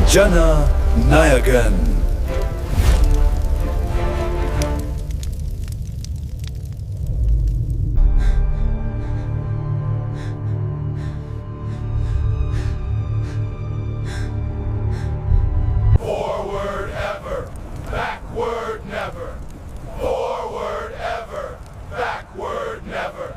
Jana Nayagan. Forward ever, backward never. Forward ever, backward never.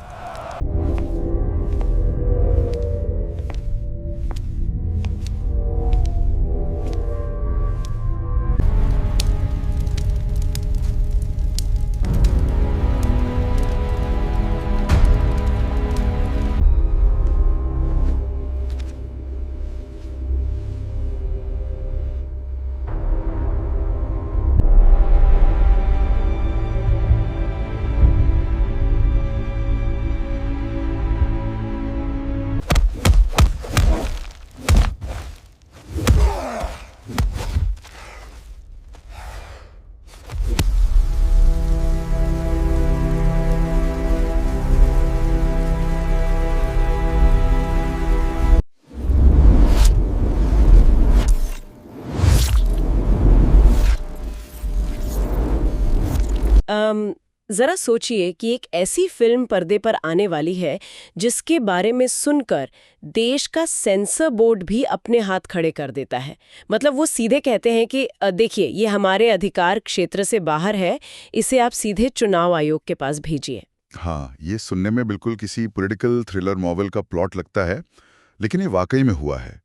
जरा सोचिए कि एक ऐसी फिल्म पर्दे पर आने वाली है जिसके बारे में सुनकर देश का सेंसर बोर्ड भी अपने हाथ खड़े कर देता है। मतलब वो सीधे कहते हैं कि देखिए ये हमारे अधिकार क्षेत्र से बाहर है, इसे आप सीधे चुनाव आयोग के पास भेजिए। हाँ, ये सुनने में बिल्कुल किसी पॉलिटिकल थ्रिलर नॉवेल का प्लॉट लगता है, लेकिन ये वाकई में हुआ है।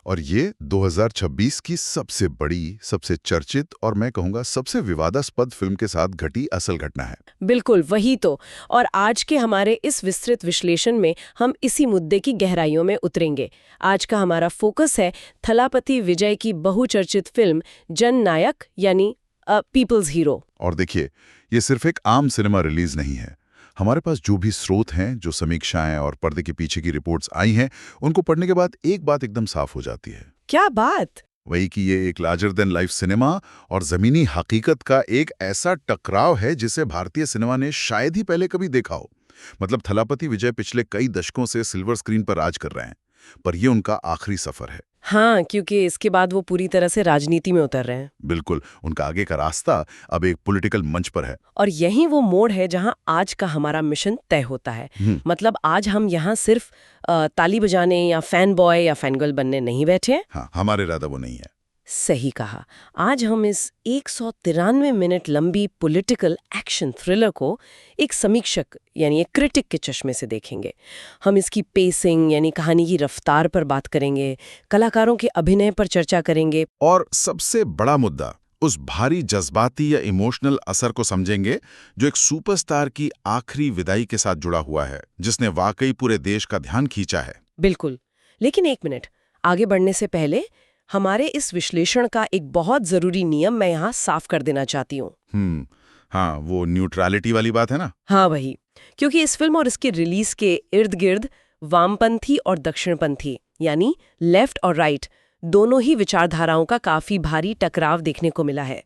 और ये 2026 की सबसे बड़ी, सबसे चर्चित और मैं कहूँगा सबसे विवादास्पद फिल्म के साथ घटी असल घटना है। बिल्कुल वही तो। और आज के हमारे इस विस्तृत विश्लेषण में हम इसी मुद्दे की गहराइयों में उतरेंगे। आज का हमारा फोकस है थलापति विजय की बहुचर्चित फिल्म जननायक यानी पीपल्स हीरो। और देखिए, ये सिर्फ एक आम सिनेमा रिलीज नहीं है। हमारे पास जो भी स्रोत हैं, जो समीक्षाएं और पर्दे के पीछे की रिपोर्ट्स आई हैं, उनको पढ़ने के बाद एक बात एकदम साफ हो जाती है। क्या बात? वही कि ये एक लार्जर देन लाइफ सिनेमा और जमीनी हकीकत का एक ऐसा टकराव है जिसे भारतीय सिनेमा ने शायद ही पहले कभी देखा हो। मतलब थलापति विजय पिछले कई दशकों से सिल्वर स्क्रीन पर राज कर रहे हैं, पर ये उनका आखिरी सफर है। हाँ, क्योंकि इसके बाद वो पूरी तरह से राजनीति में उतर रहे हैं। बिल्कुल, उनका आगे का रास्ता अब एक पॉलिटिकल मंच पर है। और यही वो मोड़ है जहां आज का हमारा मिशन तय होता है। मतलब आज हम यहाँ सिर्फ ताली बजाने या फैन बॉय या फैन गर्ल बनने नहीं बैठे हैं। हाँ, हमारे इरादा वो नहीं है। सही कहा। आज हम इस 193 मिनट लंबी पॉलिटिकल एक्शन थ्रिलर को एक समीक्षक यानी एक क्रिटिक के चश्मे से देखेंगे। हम इसकी पेसिंग यानी कहानी की रफ्तार पर बात करेंगे, कलाकारों के अभिनय पर चर्चा करेंगे, और सबसे बड़ा मुद्दा, उस भारी जज्बाती या इमोशनल असर को समझेंगे जो एक सुपरस्टार की आखिरी विदाई के साथ जुड़ा हुआ है, जिसने वाकई पूरे देश का ध्यान खींचा है। बिल्कुल। लेकिन एक मिनट, आगे बढ़ने से पहले हमारे इस विश्लेषण का एक बहुत जरूरी नियम मैं यहाँ साफ कर देना चाहती हूँ। हाँ, वो न्यूट्रलिटी वाली बात है ना। हाँ वही, क्योंकि इस फिल्म और इसके रिलीज के इर्द गिर्द वामपंथी और दक्षिणपंथी यानी लेफ्ट और राइट दोनों ही विचारधाराओं का काफी भारी टकराव देखने को मिला है।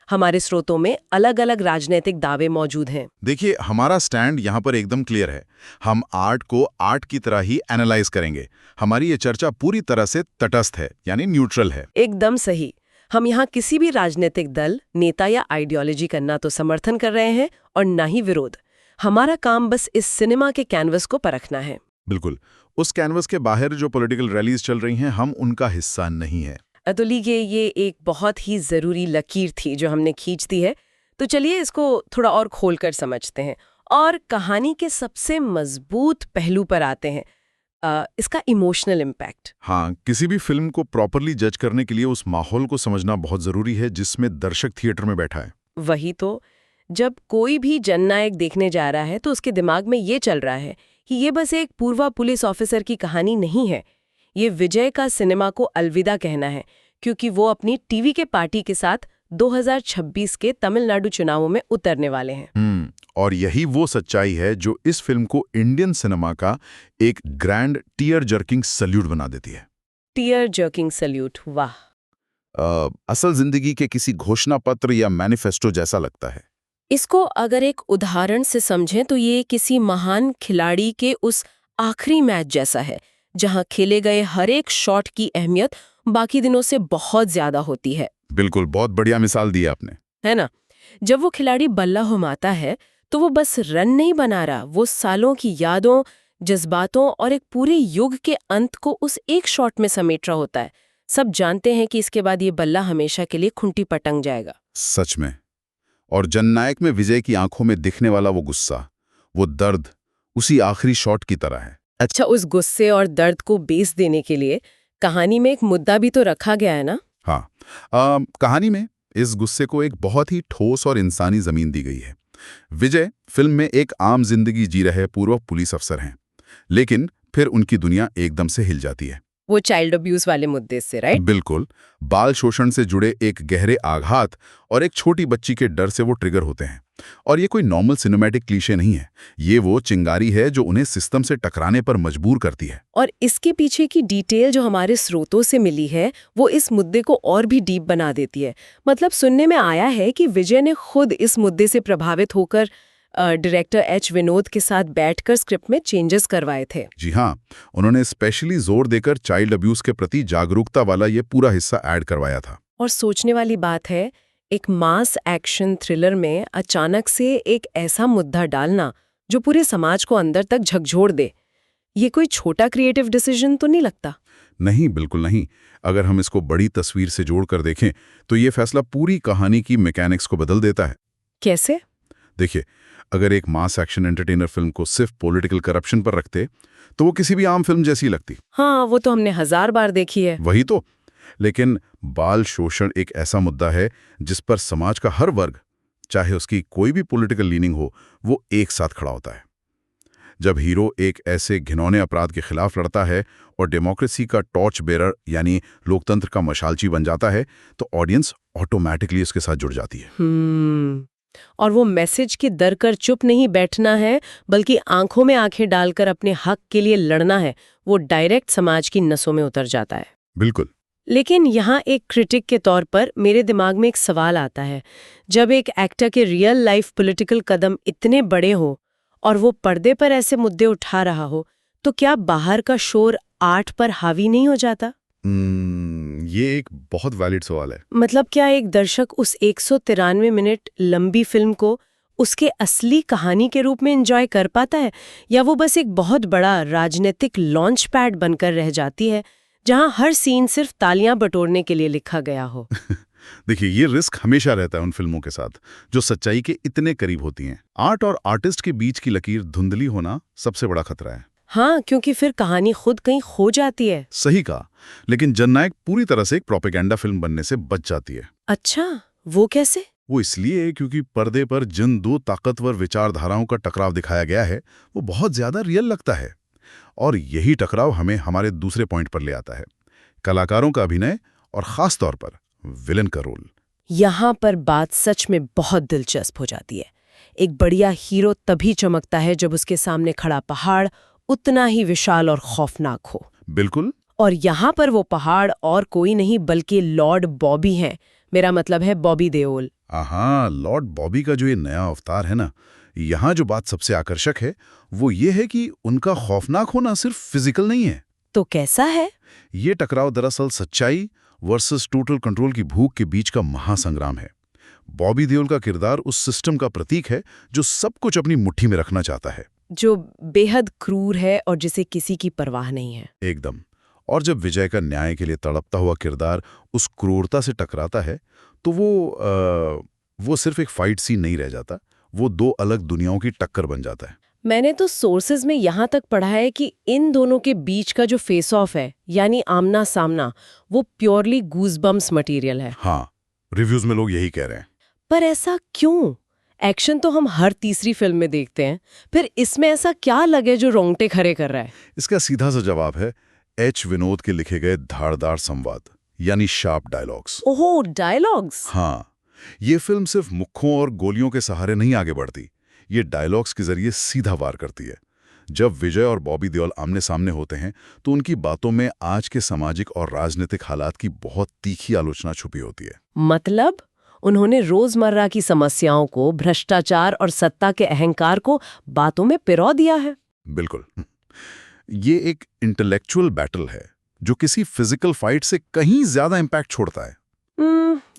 हमारे स्रोतों में अलग अलग राजनीतिक दावे मौजूद हैं। देखिए, हमारा स्टैंड यहाँ पर एकदम क्लियर है। हम आर्ट को आर्ट की तरह ही एनालाइज करेंगे। हमारी ये चर्चा पूरी तरह से तटस्थ है, यानी न्यूट्रल है। एकदम सही। हम यहाँ किसी भी राजनीतिक दल, नेता या आइडियोलॉजी का ना तो समर्थन कर रहे हैं और ना ही विरोध। हमारा काम बस इस सिनेमा के कैनवस को परखना है। बिल्कुल, उस कैनवस के बाहर जो पॉलिटिकल रैलीज चल रही हैं, हम उनका हिस्सा नहीं है। तो लीजिए, ये एक बहुत ही जरूरी लकीर थी जो हमने खींच दी है। तो चलिए इसको थोड़ा और खोलकर समझते हैं और कहानी के सबसे मजबूत पहलू पर आते हैं, इसका इमोशनल इम्पैक्ट। हाँ, किसी भी फिल्म को प्रॉपरली जज करने के लिए उस माहौल को समझना बहुत जरूरी है जिसमें दर्शक थिएटर में बैठा है। वही तो, जब कोई भी जननायक देखने जा रहा है तो उसके दिमाग में ये चल रहा है कि ये बस एक पूर्व पुलिस ऑफिसर की कहानी नहीं है। ये विजय का सिनेमा को अलविदा कहना है, क्योंकि वो अपनी टीवी के पार्टी के साथ 2026 के तमिलनाडु चुनावों में उतरने वाले हैं। और यही वो सच्चाई है जो इस फिल्म को इंडियन सिनेमा का एक ग्रैंड टीयर जर्किंग सल्यूट बना देती है। टीयर जर्किंग सल्यूट, वाह। असल जिंदगी के किसी घोषणा पत्र या मैनिफेस्टो जैसा लगता है। इसको अगर एक उदाहरण से समझें तो ये किसी महान खिलाड़ी के उस आखिरी मैच जैसा है जहां खेले गए हर एक शॉट की अहमियत बाकी दिनों से बहुत ज्यादा होती है। बिल्कुल, बहुत बढ़िया मिसाल दी आपने। है ना? जब वो खिलाड़ी बल्ला घुमाता है तो वो बस रन नहीं बना रहा, वो सालों की यादों, जज्बातों और एक पूरे युग के अंत को उस एक शॉट में समेट रहा होता है। सब जानते हैं कि इसके बाद ये बल्ला हमेशा के लिए खुंटी पटंग जाएगा। सच में। और जननायक में विजय की आंखों में दिखने वाला वो गुस्सा, वो दर्द, उसी आखिरी शॉट की तरह है। अच्छा, उस गुस्से और दर्द को बेस देने के लिए कहानी में एक मुद्दा भी तो रखा गया है ना? हाँ, कहानी में इस गुस्से को एक बहुत ही ठोस और इंसानी जमीन दी गई है। विजय फिल्म में एक आम जिंदगी जी रहे पूर्व पुलिस अफसर हैं, लेकिन फिर उनकी दुनिया एकदम से हिल जाती है। वो चाइल्ड अब्यूज वाले मुद्दे से, राइट? बिल्कुल, बाल शोषण से जुड़े एक गहरे आघात और एक छोटी बच्ची के डर से वो ट्रिगर होते हैं। और ये कोई नॉर्मल सिनेमैटिक क्लीशे नहीं है, ये वो चिंगारी है जो उन्हें सिस्टम से टकराने पर मजबूर करती है। और इसके पीछे की डिटेल जो हमारे स्रोतों से मिली है वो इस मुद्दे को और भी डीप बना देती है। मतलब सुनने में आया है कि विजय ने खुद इस मुद्दे से प्रभावित होकर डायरेक्टर विनोद के साथ बैठकर स्क्रिप्ट में चेंजेस करवाए थे। जी हाँ, उन्होंने स्पेशली जोर देकर चाइल्ड अब्यूज के प्रति जागरूकता वाला ये पूरा हिस्सा ऐड करवाया था। और सोचने वाली बात है, एक मास एक्शन थ्रिलर में अचानक से एक ऐसा मुद्दा डालना जो पूरे समाज को अंदर तक झकझोर दे, ये कोई छोटा क्रिएटिव डिसीजन तो नहीं लगता? नहीं, बिल्कुल नहीं। अगर हम इसको बड़ी तस्वीर से जोड़कर देखें तो ये फैसला पूरी कहानी की मैकेनिक्स को बदल देता है। कैसे? देखिए, अगर एक मास एक्शन एंटरटेनर फिल्म को सिर्फ पॉलिटिकल करप्शन पर रखते तो वो किसी भी आम फिल्म जैसी लगती। हाँ, वो तो हमने 1000 बार देखी है। वही तो। लेकिन बाल शोषण एक ऐसा मुद्दा है जिस पर समाज का हर वर्ग, चाहे उसकी कोई भी पॉलिटिकल लीनिंग हो, वो एक साथ खड़ा होता है। जब हीरो एक ऐसे घिनौने अपराध के खिलाफ लड़ता है और डेमोक्रेसी का टॉर्च बेरर यानी लोकतंत्र का मशालची बन जाता है, तो ऑडियंस ऑटोमेटिकली उसके साथ जुड़ जाती है। और वो मैसेज की दर कर चुप नहीं बैठना है, बल्कि आंखों में आंखें डालकर अपने हक के लिए लड़ना है, वो डायरेक्ट समाज की नसों में उतर जाता है। बिल्कुल। लेकिन यहाँ एक क्रिटिक के तौर पर मेरे दिमाग में एक सवाल आता है, जब एक एक्टर के रियल लाइफ पॉलिटिकल कदम इतने बड़े हो और वो पर्दे पर ऐसे मुद्दे उठा रहा हो, तो क्या बाहर का शोर आर्ट पर हावी नहीं हो जाता? ये एक बहुत वैलिड सवाल है। मतलब क्या एक दर्शक उस 193 मिनट लंबी फिल्म को उसके असली कहानी के रूप में एंजॉय कर पाता है, या वो बस एक बहुत बड़ा राजनीतिक लॉन्च पैड बनकर रह जाती है जहां हर सीन सिर्फ तालियां बटोरने के लिए लिखा गया हो? देखिए, ये रिस्क हमेशा रहता है उन फिल्मों के साथ जो सच्चाई के इतने करीब होती हैं। आर्ट और आर्टिस्ट के बीच की लकीर धुंधली होना सबसे बड़ा खतरा है। हाँ, क्योंकि फिर कहानी खुद कहीं खो जाती है। सही कहा। लेकिन जननायक पूरी तरह से एक प्रोपेगेंडा फिल्म बनने से बच जाती है। अच्छा, वो कैसे? वो इसलिए क्योंकि पर्दे पर जिन दो ताकतवर विचारधाराओं का टकराव दिखाया गया है वो बहुत ज्यादा रियल लगता है। और यही टकराव हमें हमारे दूसरे पॉइंट पर ले आता है, कलाकारों का अभिनय और खास तौर पर विलन का रोल। यहाँ पर बात सच में बहुत दिलचस्प हो जाती है। एक बढ़िया हीरो तभी चमकता है जब उसके सामने खड़ा पहाड़ उतना ही विशाल और खौफनाक हो। बिल्कुल। और यहाँ पर वो पहाड़ और कोई नहीं बल्कि लॉर्ड बॉबी हैं। मेरा मतलब है बॉबी देओल। हाँ, लॉर्ड बॉबी का जो ये नया अवतार है ना, यहाँ जो बात सबसे आकर्षक है वो ये है कि उनका खौफनाक होना सिर्फ फिजिकल नहीं है। तो कैसा है? ये टकराव दरअसल सच्चाई वर्सेस टोटल कंट्रोल की भूख के बीच का महासंग्राम है। बॉबी देओल का किरदार उस सिस्टम का प्रतीक है जो सब कुछ अपनी मुट्ठी में रखना चाहता है, जो बेहद क्रूर है और जिसे किसी की परवाह नहीं है। एकदम। और जब विजय का न्याय के लिए तड़पता हुआ किरदार उस क्रूरता से टकराता है तो वो सिर्फ एक फाइट सीन नहीं रह जाता, वो दो अलग दुनियाओं की टक्कर बन जाता है। मैंने तो सोर्सेज में यहाँ तक पढ़ा है कि इन दोनों के बीच का जो फेस ऑफ है, यानी आमना सामना, वो प्योरली गूज़बम्प्स मटेरियल है। हाँ, रिव्यूज में लोग यही कह रहे हैं। पर ऐसा क्यों? एक्शन तो हम हर तीसरी फिल्म में देखते हैं, फिर इसमें ऐसा क्या लगे जो रोंगटे खड़े कर रहा है? इसका सीधा सा जवाब है विनोद के लिखे गए धारदार संवाद, यानी शार्प डायलॉग्स। ओहो, डायलॉग्स। हाँ, ये फिल्म सिर्फ मुक्कों और गोलियों के सहारे नहीं आगे बढ़ती, ये डायलॉग्स के जरिए सीधा वार करती है। जब विजय और बॉबी देओल आमने सामने होते हैं तो उनकी बातों में आज के सामाजिक और राजनीतिक हालात की बहुत तीखी आलोचना छुपी होती है। मतलब उन्होंने रोजमर्रा की समस्याओं को, भ्रष्टाचार और सत्ता के अहंकार को बातों में पिरो दिया है। बिल्कुल। ये एक इंटेलेक्चुअल बैटल है जो किसी फिजिकल फाइट से कहीं ज्यादा इम्पैक्ट छोड़ता है।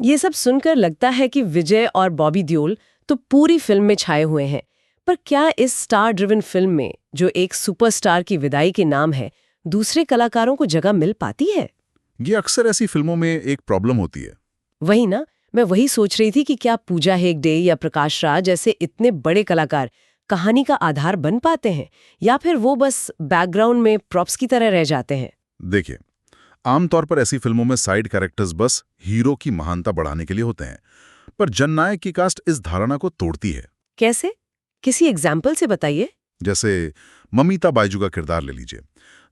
ये सब सुनकर लगता है कि विजय और बॉबी देओल तो पूरी फिल्म में छाए हुए हैं, पर क्या इस स्टार ड्रिवन फिल्म में जो एक सुपरस्टार की विदाई के नाम है, दूसरे कलाकारों को जगह मिल पाती है? ये अक्सर ऐसी फिल्मों में एक प्रॉब्लम होती है। वही ना, मैं वही सोच रही थी कि क्या पूजा हेगड़े या प्रकाश राज जैसे इतने बड़े कलाकार कहानी का आधार बन पाते हैं, या फिर वो बस बैकग्राउंड में प्रॉप्स की तरह रह जाते हैं? देखिए, आमतौर पर ऐसी फिल्मों में साइड कैरेक्टर्स बस हीरो की महानता बढ़ाने के लिए होते हैं, पर जननायक की कास्ट इस धारणा को तोड़ती है। कैसे? किसी एग्जाम्पल से बताइए। जैसे ममिता बायजू का किरदार ले लीजिए,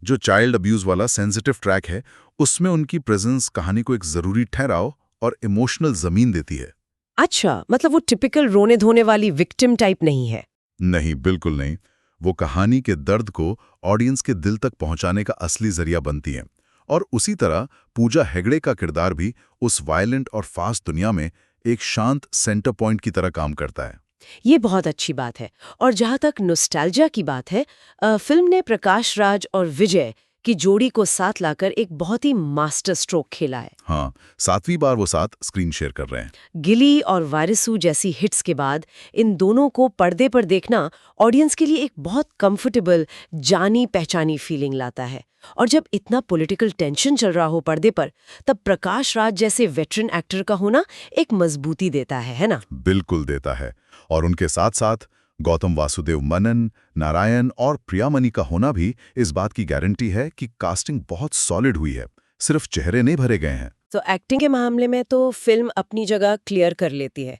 जो चाइल्ड अब्यूज वाला सेंसिटिव ट्रैक है, उसमें उनकी प्रेजेंस कहानी को एक जरूरी ठहराव और इमोशनल जमीन देती है। अच्छा, मतलब वो टिपिकल रोने धोने वाली विक्टिम टाइप नहीं है? नहीं, बिल्कुल नहीं। वो कहानी के दर्द को ऑडियंस के दिल तक पहुंचाने का असली जरिया बनती है। और उसी तरह पूजा हेगड़े का किरदार भी उस वायलेंट और फास्ट दुनिया में एक शांत सेंटर पॉइंट की तरह काम करता है। ये बहुत अच्छी बात है। और जहाँ तक नॉस्टैल्जिया की बात है, फिल्म ने प्रकाश राज और विजय की जोड़ी को साथ लाकर एक बहुत ही मास्टर स्ट्रोक खेला है। हाँ, 7वीं बार वो साथ स्क्रीन शेयर कर रहे हैं। गिली और वारिसू जैसी हिट्स के बाद इन दोनों को पर्दे पर देखना ऑडियंस के लिए एक बहुत कंफर्टेबल, जानी पहचानी फीलिंग लाता है। और जब इतना पॉलिटिकल टेंशन चल रहा हो पर्दे पर, तब प्रकाश राज जैसे वेटरन एक्टर का होना एक मजबूती देता है ना? बिल्कुल देता है। और उनके साथ साथ गौतम वासुदेव मेनन, नारायण और प्रियामणि का होना भी इस बात की गारंटी है कि कास्टिंग बहुत सॉलिड हुई है, सिर्फ चेहरे नहीं भरे गए हैं। तो एक्टिंग के मामले में तो फिल्म अपनी जगह क्लियर कर लेती है,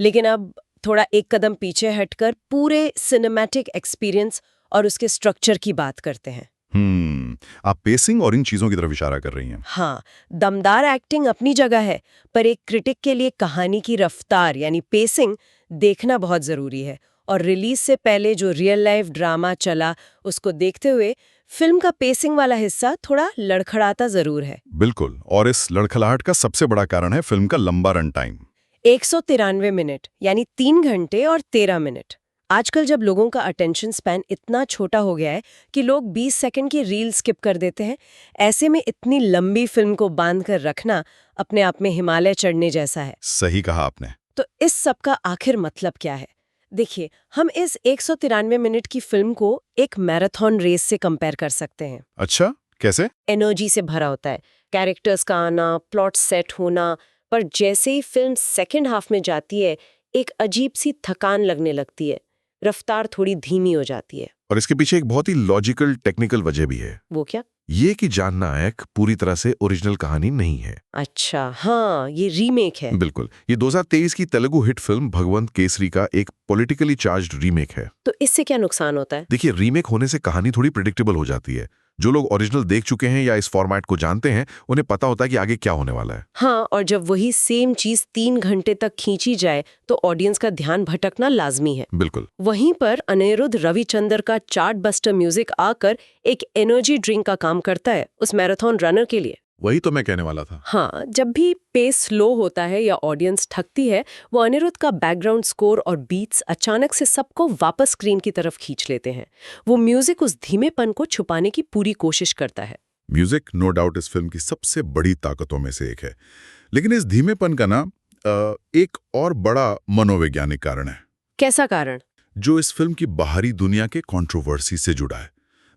लेकिन अब थोड़ा एक कदम पीछे हटकर पूरे सिनेमैटिक एक्सपीरियंस और उसके स्ट्रक्चर की बात करते हैं। आप पेसिंग और इन चीजों की तरफ इशारा कर रही हैं। हाँ, दमदार एक्टिंग अपनी जगह है, पर एक क्रिटिक के लिए कहानी की रफ्तार यानी पेसिंग देखना बहुत जरूरी है। और रिलीज से पहले जो रियल लाइफ ड्रामा चला, उसको देखते हुए फिल्म का पेसिंग वाला हिस्सा थोड़ा लड़खड़ाता जरूर है। बिल्कुल, और इस लड़खड़ाहट का सबसे बड़ा कारण है फिल्म का लंबा रन टाइम। 193 मिनट यानी 3 घंटे और 13 मिनट। आजकल जब लोगों का अटेंशन स्पैन इतना छोटा हो गया है कि लोग 20 सेकंड की रील स्किप कर देते हैं, ऐसे में इतनी लंबी फिल्म को बांध कर रखना अपने आप में हिमालय चढ़ने जैसा है। सही कहा आपने। तो इस सब का आखिर मतलब क्या है? देखिए, हम इस 193 मिनट की फिल्म को एक मैराथन रेस से कंपेयर कर सकते हैं। अच्छा, कैसे? एनर्जी से भरा होता है, कैरेक्टर्स का आना, प्लॉट सेट होना, पर जैसे ही फिल्म सेकेंड हाफ में जाती है, एक अजीब सी थकान लगने लगती है, रफ्तार थोड़ी धीमी हो जाती है। और इसके पीछे एक बहुत ही लॉजिकल टेक्निकल वजह भी है। वो क्या? ये कि जान नायक पूरी तरह से ओरिजिनल कहानी नहीं है। अच्छा, हाँ, ये रीमेक है। बिल्कुल, ये 2023 की तेलुगु हिट फिल्म भगवंत केसरी का एक पॉलिटिकली चार्ज्ड रीमेक है। तो इससे क्या नुकसान होता है? देखिए, रीमेक होने से कहानी थोड़ी प्रिडिक्टेबल हो जाती है। जो लोग ओरिजिनल देख चुके हैं या इस फॉर्मेट को जानते हैं, उन्हें पता होता है कि आगे क्या होने वाला है। हाँ, और जब वही सेम चीज 3 घंटे तक खींची जाए तो ऑडियंस का ध्यान भटकना लाजमी है। बिल्कुल। वहीं पर अनिरुद्ध रविचंद्र का चार्ट बस्टर म्यूजिक आकर एक एनर्जी ड्रिंक का काम करता है उस मैराथन रनर के लिए। वही तो मैं कहने वाला था। हाँ, जब भी पेस स्लो होता है या ऑडियंस थकती है, वो अनिरुद्ध का बैकग्राउंड स्कोर और बीट्स अचानक से सबको वापस स्क्रीन की तरफ खींच लेते हैं। वो म्यूजिक उस धीमेपन को छुपाने की पूरी कोशिश करता है। म्यूजिक नो डाउट इस फिल्म की सबसे बड़ी ताकतों में से एक है, लेकिन इस धीमेपन का ना एक और बड़ा मनोवैज्ञानिक कारण है। कैसा कारण? जो इस फिल्म की बाहरी दुनिया के कंट्रोवर्सी से जुड़ा है।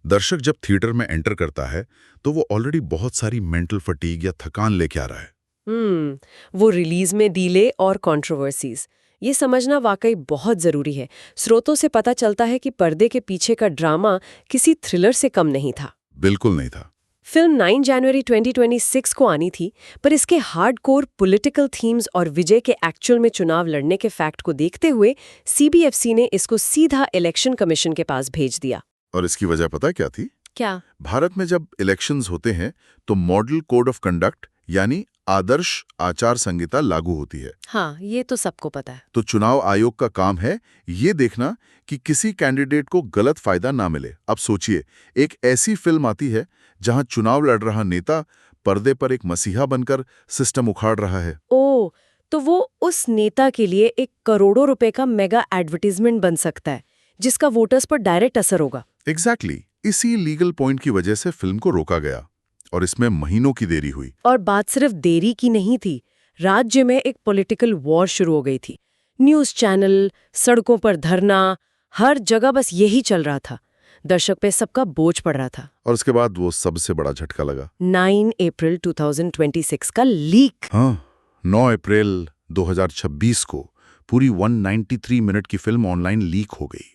दर्शक जब थिएटर में एंटर करता है तो वो ऑलरेडी बहुत सारी मेंटल फटीग या थकान लेके आ रहा है। वो रिलीज में डीले और कंट्रोवर्सीज, ये समझना वाकई बहुत जरूरी है। स्रोतों से पता चलता है कि पर्दे के पीछे का ड्रामा किसी थ्रिलर से कम नहीं था। बिल्कुल नहीं था। फिल्म 9 जनवरी 2026 को आनी थी, पर इसके हार्डकोर पॉलिटिकल थीम्स और विजय के एक्चुअल में चुनाव लड़ने के फैक्ट को देखते हुए सीबीएफसी ने इसको सीधा इलेक्शन कमीशन के पास भेज दिया। और इसकी वजह पता क्या थी? क्या? भारत में जब इलेक्शंस होते हैं तो मॉडल कोड ऑफ कंडक्ट यानी आदर्श आचार संहिता लागू होती है। हाँ, ये तो सबको पता है। तो चुनाव आयोग का काम है ये देखना कि किसी कैंडिडेट को गलत फायदा ना मिले। अब सोचिए, एक ऐसी फिल्म आती है जहां चुनाव लड़ रहा नेता पर्दे पर एक मसीहा बनकर सिस्टम उखाड़ रहा है। ओह, तो वो उस नेता के लिए एक करोड़ों रुपए का मेगा एडवर्टीजमेंट बन सकता है, जिसका वोटर्स पर डायरेक्ट असर होगा। एग्जैक्टली। इसी लीगल पॉइंट की वजह से फिल्म को रोका गया और इसमें महीनों की देरी हुई। और बात सिर्फ देरी की नहीं थी, राज्य में एक पॉलिटिकल वॉर शुरू हो गई थी। न्यूज़ चैनल, सड़कों पर धरना, हर जगह बस यही चल रहा था। दर्शक पे सबका बोझ पड़ रहा था। और उसके बाद वो सबसे बड़ा झटका लगा। 9 अप्रैल 2026 का लीक। हाँ, 9 अप्रैल 2026 को पूरी 193 मिनट की फिल्म ऑनलाइन लीक हो गई।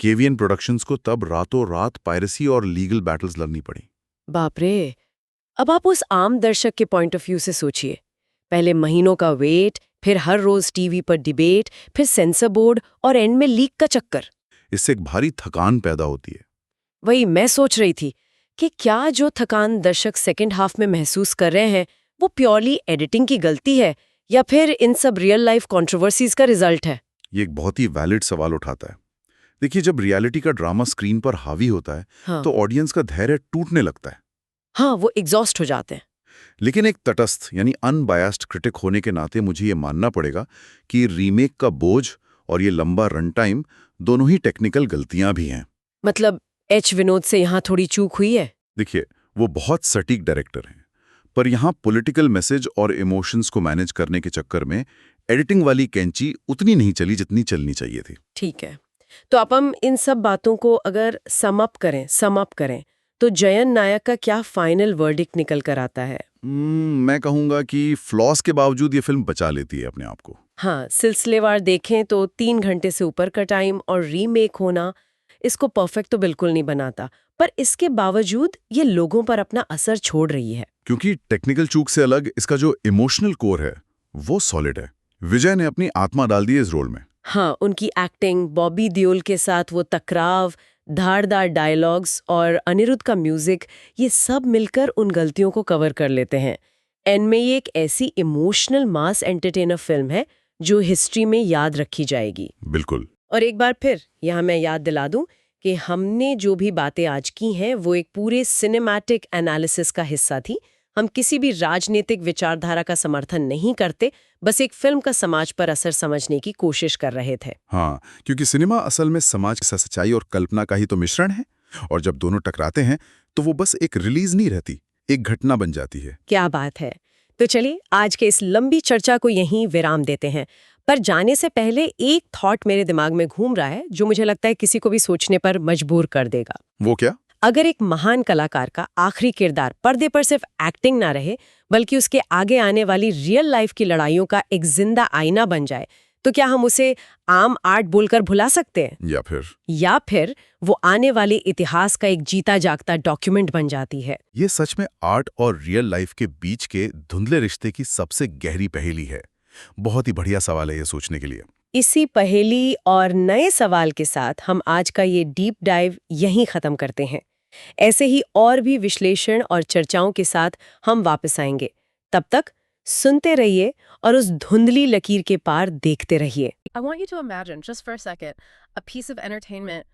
केवीएन प्रोडक्शंस को तब रातों रात पायरेसी और लीगल बैटल्स लड़नी पड़ी। बाप रे! अब आप उस आम दर्शक के पॉइंट ऑफ व्यू से सोचिए। पहले महीनों का वेट, फिर हर रोज टीवी पर डिबेट, फिर सेंसर बोर्ड और एंड में लीक का चक्कर। इससे एक भारी थकान पैदा होती है। वही मैं सोच रही थी कि क्या जो थकान दर्शक सेकंड हाफ में महसूस कर रहे हैं वो प्योरली एडिटिंग की गलती है या फिर इन सब रियल लाइफ कंट्रोवर्सीज का रिजल्ट है। ये एक बहुत ही वैलिड सवाल उठाता है। देखिए, जब रियलिटी का ड्रामा स्क्रीन पर हावी होता है हाँ। तो ऑडियंस का धैर्य टूटने लगता है। हाँ, वो एग्जॉस्ट हो जाते हैं। लेकिन एक तटस्थ यानी अनबायस्ड क्रिटिक होने के नाते मुझे ये मानना पड़ेगा कि रीमेक का बोझ और ये लंबा रन टाइम दोनों ही टेक्निकल गलतियां भी हैं। मतलब विनोद से यहाँ थोड़ी चूक हुई है। देखिए, वो बहुत सटीक डायरेक्टर हैं, पर यहाँ पॉलिटिकल मैसेज और इमोशंस को मैनेज करने के चक्कर में एडिटिंग वाली कैंची उतनी नहीं चली जितनी चलनी चाहिए थी। ठीक है, तो अब हम इन सब बातों को अगर सम अप करें तो जयन नायक का क्या फाइनल वर्डिक्ट निकल कर आता है? मैं कहूँगा कि फ्लॉस के बावजूद ये फिल्म बचा लेती है अपने आप को। हाँ, सिलसिलेवार देखें तो 3 घंटे से ऊपर का टाइम और रीमेक होना इसको परफेक्ट तो बिल्कुल नहीं बनाता, पर इसके बावजूद ये लोगों पर अपना असर छोड़ रही है। क्योंकि टेक्निकल चूक से अलग इसका जो इमोशनल कोर है वो सॉलिड है। विजय ने अपनी आत्मा डाल दी है इस रोल में। हाँ, उनकी एक्टिंग, बॉबी देओल के साथ वो टकराव, धारदार डायलॉग्स और अनिरुद्ध का म्यूजिक, ये सब मिलकर उन गलतियों को कवर कर लेते हैं। एंड में ये एक ऐसी इमोशनल मास एंटरटेनर फिल्म है जो हिस्ट्री में याद रखी जाएगी। बिल्कुल। और एक बार फिर यहाँ मैं याद दिला दूं कि हमने जो भी बातें आज की हैं वो एक पूरे सिनेमैटिक एनालिसिस का हिस्सा थी। हम किसी भी राजनीतिक विचारधारा का समर्थन नहीं करते, बस एक फिल्म का समाज पर असर समझने की कोशिश कर रहे थे। हाँ, क्योंकि सिनेमा असल में समाज की सच्चाई और कल्पना का ही तो मिश्रण है, और जब दोनों टकराते हैं तो वो बस एक रिलीज नहीं रहती, एक घटना बन जाती है। क्या बात है। तो चलिए आज के इस लंबी चर्चा को यहीं विराम देते हैं, पर जाने से पहले एक थॉट मेरे दिमाग में घूम रहा है जो मुझे लगता है किसी को भी सोचने पर मजबूर कर देगा। वो क्या? अगर एक महान कलाकार का आखिरी किरदार पर्दे पर सिर्फ एक्टिंग ना रहे बल्कि उसके आगे आने वाली रियल लाइफ की लड़ाइयों का एक जिंदा आईना बन जाए, तो क्या हम उसे आम आर्ट बोलकर भुला सकते हैं? या फिर वो आने वाले इतिहास का एक जीता जागता डॉक्यूमेंट बन जाती है? ये सच में आर्ट और रियल लाइफ के बीच के धुंधले रिश्ते की सबसे गहरी पहेली है। बहुत ही बढ़िया सवाल है ये सोचने के लिए। इसी पहेली और नए सवाल के साथ हम आज का ये डीप डाइव यहीं खत्म करते हैं। ऐसे ही और भी विश्लेषण और चर्चाओं के साथ हम वापस आएंगे। तब तक सुनते रहिए और उस धुंधली लकीर के पार देखते रहिए। I want you to imagine, just for a second, a piece of entertainment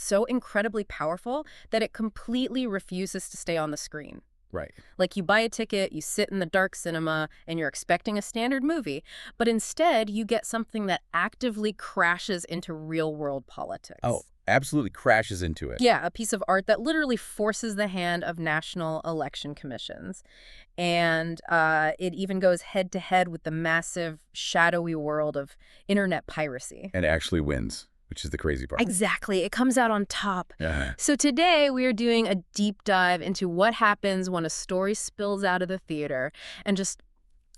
so incredibly powerful that it completely refuses to stay on the screen. Right. Like you buy a ticket, you sit in the dark cinema, and you're expecting a standard movie, but instead you get something that actively crashes into real-world politics. Oh, absolutely crashes into it. Yeah, a piece of art that literally forces the hand of national election commissions. And it even goes head-to-head with the massive, shadowy world of internet piracy. And actually wins, which is the crazy part. Exactly. It comes out on top. Yeah. So today we are doing a deep dive into what happens when a story spills out of the theater and just,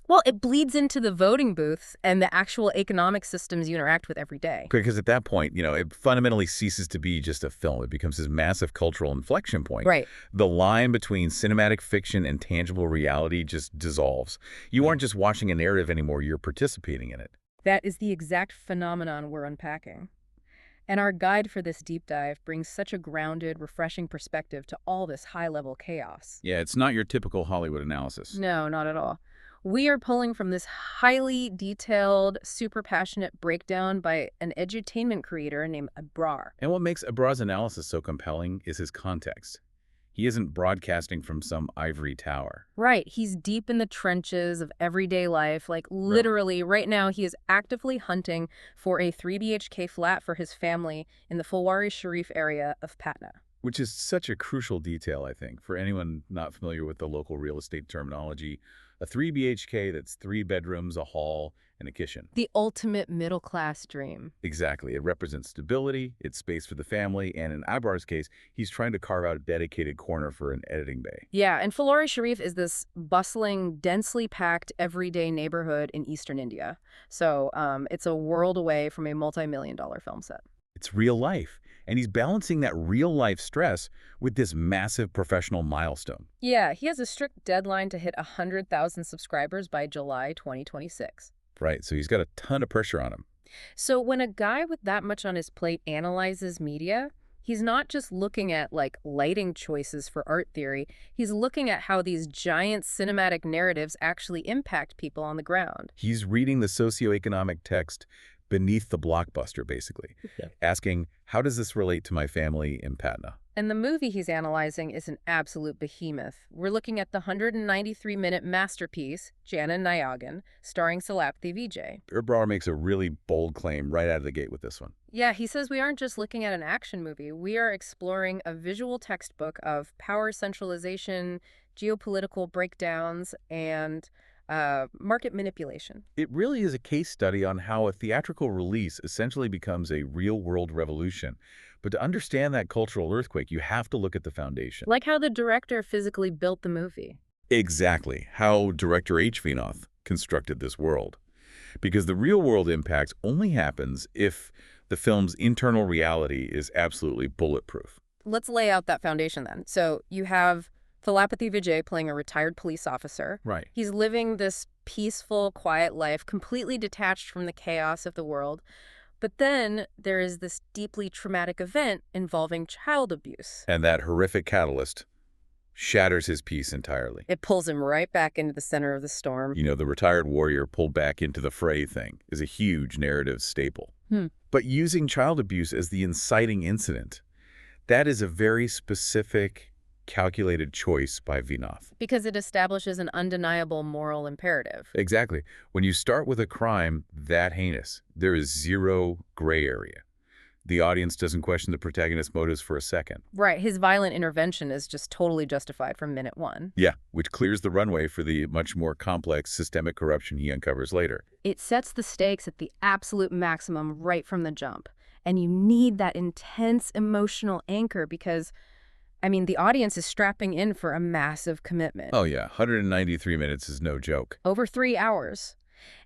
well, it bleeds into the voting booths and the actual economic systems you interact with every day. Because at that point, you know, it fundamentally ceases to be just a film. It becomes this massive cultural inflection point. Right. The line between cinematic fiction and tangible reality just dissolves. You aren't just watching a narrative anymore, you're participating in it. That is the exact phenomenon we're unpacking. And our guide for this deep dive brings such a grounded, refreshing perspective to all this high-level chaos. Yeah, it's not your typical Hollywood analysis. No, not at all. We are pulling from this highly detailed, super passionate breakdown by an edutainment creator named Abrar. And what makes Abrar's analysis so compelling is his context. He isn't broadcasting from some ivory tower. Right. He's deep in the trenches of everyday life. Like, literally, right now, he is actively hunting for a 3 BHK flat for his family in the Fulwari Sharif area of Patna. Which is such a crucial detail, I think, for anyone not familiar with the local real estate terminology. A 3 BHK that's 3 bedrooms, a hall, and a kitchen. The ultimate middle-class dream. Exactly. It represents stability, it's space for the family, and in Abrar's case, he's trying to carve out a dedicated corner for an editing bay. Yeah, and Fulwari Sharif is this bustling, densely packed, everyday neighborhood in eastern India. So it's a world away from a multi-million-dollar film set. It's real life, and he's balancing that real-life stress with this massive professional milestone. Yeah, he has a strict deadline to hit 100,000 subscribers by July 2026. Right, so he's got a ton of pressure on him. So when a guy with that much on his plate analyzes media, he's not just looking at, like, lighting choices for art theory. He's looking at how these giant cinematic narratives actually impact people on the ground. He's reading the socioeconomic text beneath the blockbuster, basically, asking, how does this relate to my family in Patna? And the movie he's analyzing is an absolute behemoth. We're looking at the 193-minute masterpiece, Jana Nayagan, starring Thalapathy Vijay. Abrar makes a really bold claim right out of the gate with this one. Yeah, he says we aren't just looking at an action movie. We are exploring a visual textbook of power centralization, geopolitical breakdowns, and market manipulation. It really is a case study on how a theatrical release essentially becomes a real-world revolution. But to understand that cultural earthquake, you have to look at the foundation. Like how the director physically built the movie. Exactly. How director Vinoth constructed this world. Because the real-world impact only happens if the film's internal reality is absolutely bulletproof. Let's lay out that foundation then. So you have Thalapathy Vijay playing a retired police officer. Right. He's living this peaceful, quiet life, completely detached from the chaos of the world. But then there is this deeply traumatic event involving child abuse. And that horrific catalyst shatters his peace entirely. It pulls him right back into the center of the storm. You know, the retired warrior pulled back into the fray thing is a huge narrative staple. But using child abuse as the inciting incident, that is a very specific, calculated choice by Vinoth. Because it establishes an undeniable moral imperative. Exactly. When you start with a crime that heinous, there is zero gray area. The audience doesn't question the protagonist's motives for a second. Right. His violent intervention is just totally justified from minute one. Yeah, which clears the runway for the much more complex systemic corruption he uncovers later. It sets the stakes at the absolute maximum right from the jump. And you need that intense emotional anchor because, I mean, the audience is strapping in for a massive commitment. Oh yeah, 193 minutes is no joke. Over 3 hours.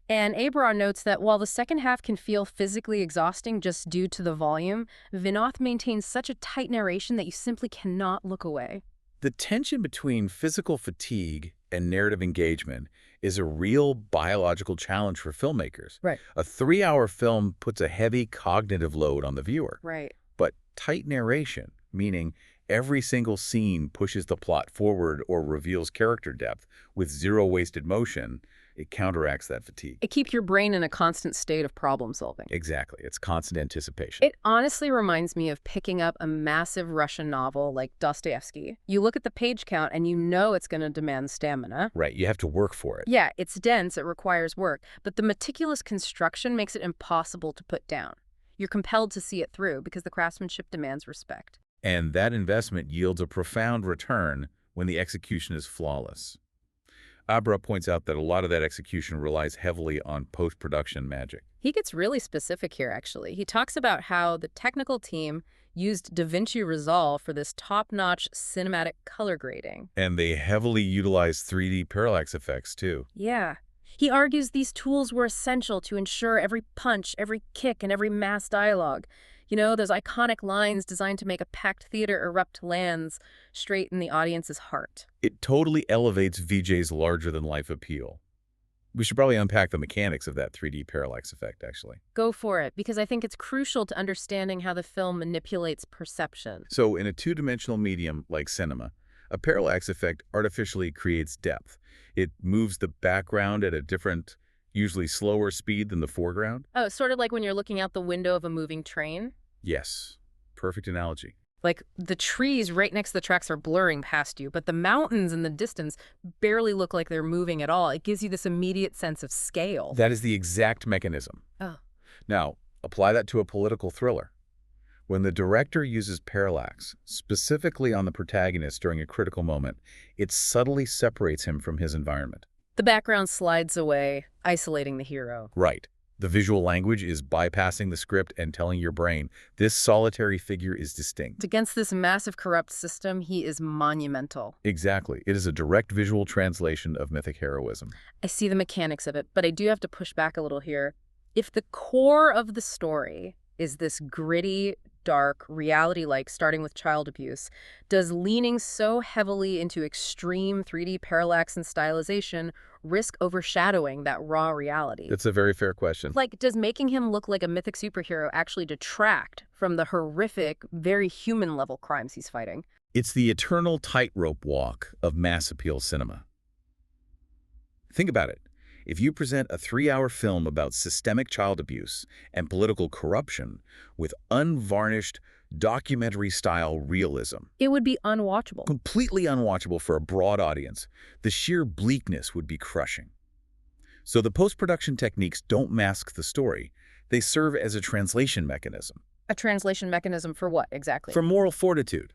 And Abrar notes that while the second half can feel physically exhausting just due to the volume, Vinoth maintains such a tight narration that you simply cannot look away. The tension between physical fatigue and narrative engagement is a real biological challenge for filmmakers. Right. A 3-hour film puts a heavy cognitive load on the viewer. Right. But tight narration, meaning every single scene pushes the plot forward or reveals character depth with zero wasted motion, it counteracts that fatigue. It keeps your brain in a constant state of problem solving. Exactly. It's constant anticipation. It honestly reminds me of picking up a massive Russian novel like Dostoevsky. You look at the page count and you know it's going to demand stamina. Right. You have to work for it. Yeah, it's dense, it requires work, but the meticulous construction makes it impossible to put down. You're compelled to see it through because the craftsmanship demands respect. And that investment yields a profound return when the execution is flawless. Abrar points out that a lot of that execution relies heavily on post-production magic. He gets really specific here, actually. He talks about how the technical team used DaVinci Resolve for this top-notch cinematic color grading. And they heavily utilize 3D parallax effects, too. Yeah. He argues these tools were essential to ensure every punch, every kick, and every mass dialogue. You know, those iconic lines designed to make a packed theater erupt lands straight in the audience's heart. It totally elevates Vijay's larger-than-life appeal. We should probably unpack the mechanics of that 3D parallax effect, actually. Go for it, because I think it's crucial to understanding how the film manipulates perception. So in a two-dimensional medium like cinema, a parallax effect artificially creates depth. It moves the background at a different, usually slower speed than the foreground. Oh, sort of like when you're looking out the window of a moving train? Yes, perfect analogy. Like, the trees right next to the tracks are blurring past you, but the mountains in the distance barely look like they're moving at all. It gives you this immediate sense of scale. That is the exact mechanism. Oh. Now, apply that to a political thriller. When the director uses parallax, specifically on the protagonist during a critical moment, it subtly separates him from his environment. The background slides away, isolating the hero. Right. The visual language is bypassing the script and telling your brain, this solitary figure is distinct. Against this massive corrupt system, he is monumental. Exactly. It is a direct visual translation of mythic heroism. I see the mechanics of it, but I do have to push back a little here. If the core of the story is this gritty, dark, reality-like, starting with child abuse, does leaning so heavily into extreme 3D parallax and stylization risk overshadowing that raw reality? It's a very fair question. Like, does making him look like a mythic superhero actually detract from the horrific, very human-level crimes he's fighting? It's the eternal tightrope walk of mass appeal cinema. Think about it. If you present a 3-hour film about systemic child abuse and political corruption with unvarnished, documentary-style realism, It would be unwatchable. completely unwatchable for a broad audience, the sheer bleakness would be crushing. So the post-production techniques don't mask the story. They serve as a translation mechanism. A translation mechanism for what, exactly? For moral fortitude.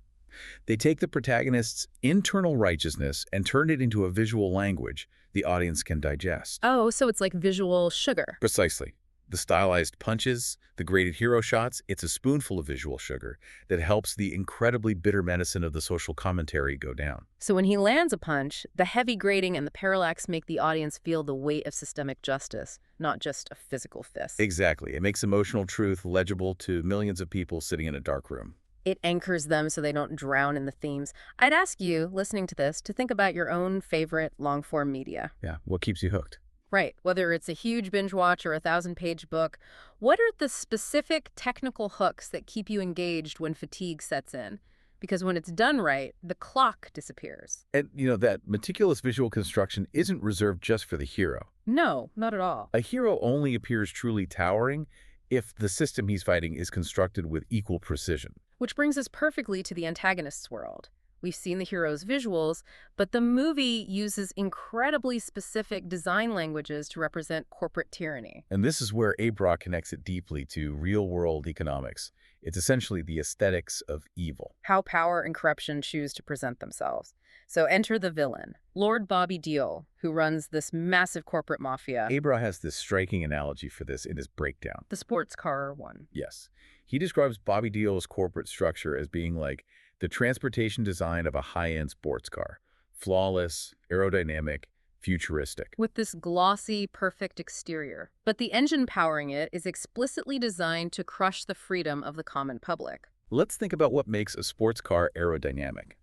They take the protagonist's internal righteousness and turn it into a visual language the audience can digest. Oh, so it's like visual sugar. Precisely. The stylized punches, the graded hero shots, it's a spoonful of visual sugar that helps the incredibly bitter medicine of the social commentary go down. So when he lands a punch, the heavy grading and the parallax make the audience feel the weight of systemic justice, not just a physical fist. Exactly. It makes emotional truth legible to millions of people sitting in a dark room. It anchors them so they don't drown in the themes. I'd ask you, listening to this, to think about your own favorite long-form media. Yeah, what keeps you hooked? Right, whether it's a huge binge watch or a 1,000-page book, what are the specific technical hooks that keep you engaged when fatigue sets in? Because when it's done right, the clock disappears. And, that meticulous visual construction isn't reserved just for the hero. No, not at all. A hero only appears truly towering if the system he's fighting is constructed with equal precision. Which brings us perfectly to the antagonist's world. We've seen the hero's visuals, but the movie uses incredibly specific design languages to represent corporate tyranny. And this is where Abrar connects it deeply to real-world economics. It's essentially the aesthetics of evil. How power and corruption choose to present themselves. So enter the villain, Lord Bobby Deol, who runs this massive corporate mafia. Abrar has this striking analogy for this in his breakdown. The sports car one. Yes. He describes Bobby Deol's corporate structure as being like the transportation design of a high-end sports car. Flawless, aerodynamic, futuristic. With this glossy, perfect exterior. But the engine powering it is explicitly designed to crush the freedom of the common public. Let's think about what makes a sports car aerodynamic.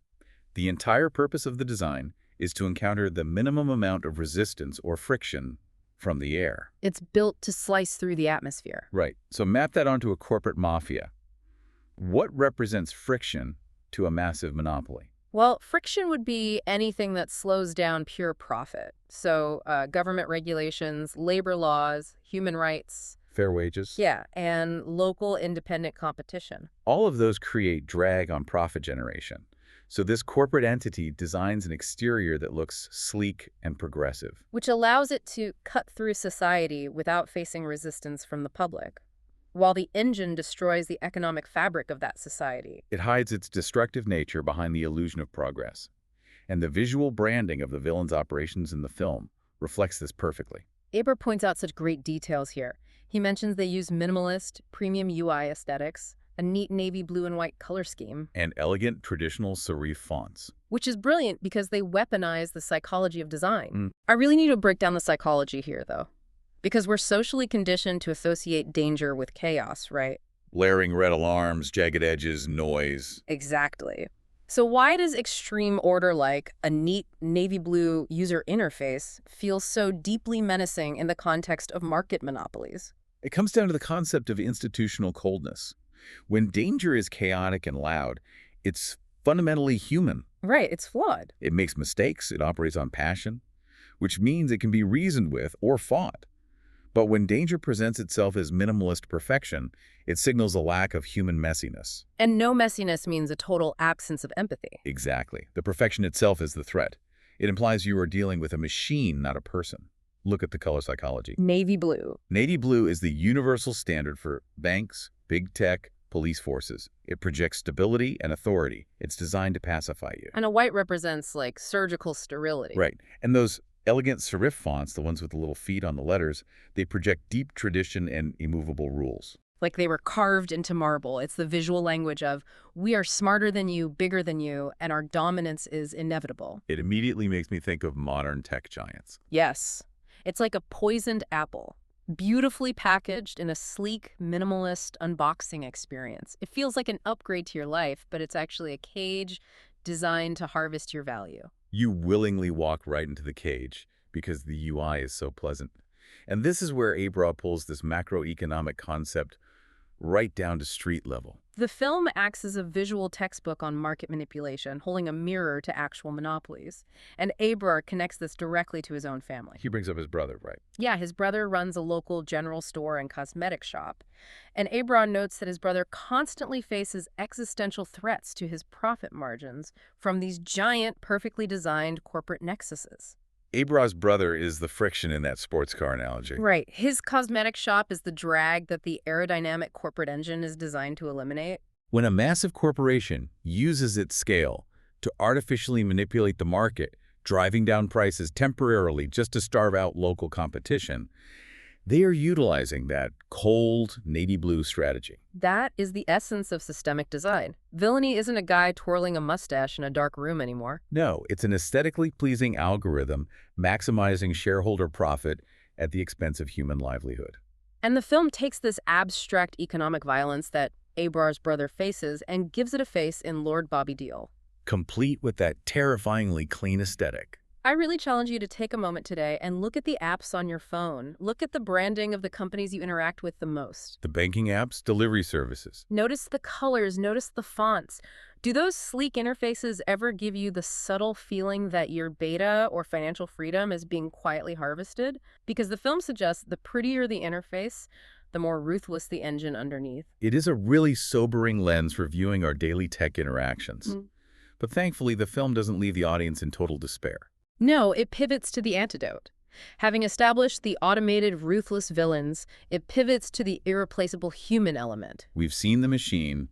The entire purpose of the design is to encounter the minimum amount of resistance or friction from the air. It's built to slice through the atmosphere. Right. So map that onto a corporate mafia. What represents friction to a massive monopoly? Well, friction would be anything that slows down pure profit. So government regulations, labor laws, human rights. Fair wages? Yeah, and local independent competition. All of those create drag on profit generation. So this corporate entity designs an exterior that looks sleek and progressive. Which allows it to cut through society without facing resistance from the public, while the engine destroys the economic fabric of that society. It hides its destructive nature behind the illusion of progress. And the visual branding of the villain's operations in the film reflects this perfectly. Abrar points out such great details here. He mentions they use minimalist, premium UI aesthetics, a neat navy blue and white color scheme, and elegant traditional serif fonts. Which is brilliant because they weaponize the psychology of design. I really need to break down the psychology here, though. Because we're socially conditioned to associate danger with chaos, right? Blaring red alarms, jagged edges, noise. Exactly. So why does extreme order like a neat navy blue user interface feel so deeply menacing in the context of market monopolies? It comes down to the concept of institutional coldness. When danger is chaotic and loud, it's fundamentally human. Right, it's flawed. It makes mistakes, it operates on passion, which means it can be reasoned with or fought. But when danger presents itself as minimalist perfection, it signals a lack of human messiness. And no messiness means a total absence of empathy. Exactly. The perfection itself is the threat. It implies you are dealing with a machine, not a person. Look at the color psychology. Navy blue. Navy blue is the universal standard for banks, big tech, police forces. It projects stability and authority. It's designed to pacify you. And a white represents, like, surgical sterility. Right. And those elegant serif fonts, the ones with the little feet on the letters, they project deep tradition and immovable rules. Like they were carved into marble. It's the visual language of, we are smarter than you, bigger than you, and our dominance is inevitable. It immediately makes me think of modern tech giants. Yes. It's like a poisoned apple, beautifully packaged in a sleek, minimalist unboxing experience. It feels like an upgrade to your life, but it's actually a cage designed to harvest your value. You willingly walk right into the cage because the UI is so pleasant. And this is where Abrar pulls this macroeconomic concept right down to street level. The film acts as a visual textbook on market manipulation, holding a mirror to actual monopolies. And Abrar connects this directly to his own family. He brings up his brother, right? Yeah, his brother runs a local general store and cosmetic shop. And Abrar notes that his brother constantly faces existential threats to his profit margins from these giant, perfectly designed corporate nexuses. Abrar's brother is the friction in that sports car analogy. Right. His cosmetic shop is the drag that the aerodynamic corporate engine is designed to eliminate. When a massive corporation uses its scale to artificially manipulate the market, driving down prices temporarily just to starve out local competition, they are utilizing that cold, navy blue strategy. That is the essence of systemic design. Villainy isn't a guy twirling a mustache in a dark room anymore. No, it's an aesthetically pleasing algorithm maximizing shareholder profit at the expense of human livelihood. And the film takes this abstract economic violence that Abrar's brother faces and gives it a face in Lord Bobby Deal. Complete with that terrifyingly clean aesthetic. I really challenge you to take a moment today and look at the apps on your phone. Look at the branding of the companies you interact with the most. The banking apps, delivery services. Notice the colors, notice the fonts. Do those sleek interfaces ever give you the subtle feeling that your beta or financial freedom is being quietly harvested? Because the film suggests the prettier the interface, the more ruthless the engine underneath. It is a really sobering lens for viewing our daily tech interactions. But thankfully, the film doesn't leave the audience in total despair. No, it pivots to the antidote. Having established the automated, ruthless villains, it pivots to the irreplaceable human element. We've seen the machine.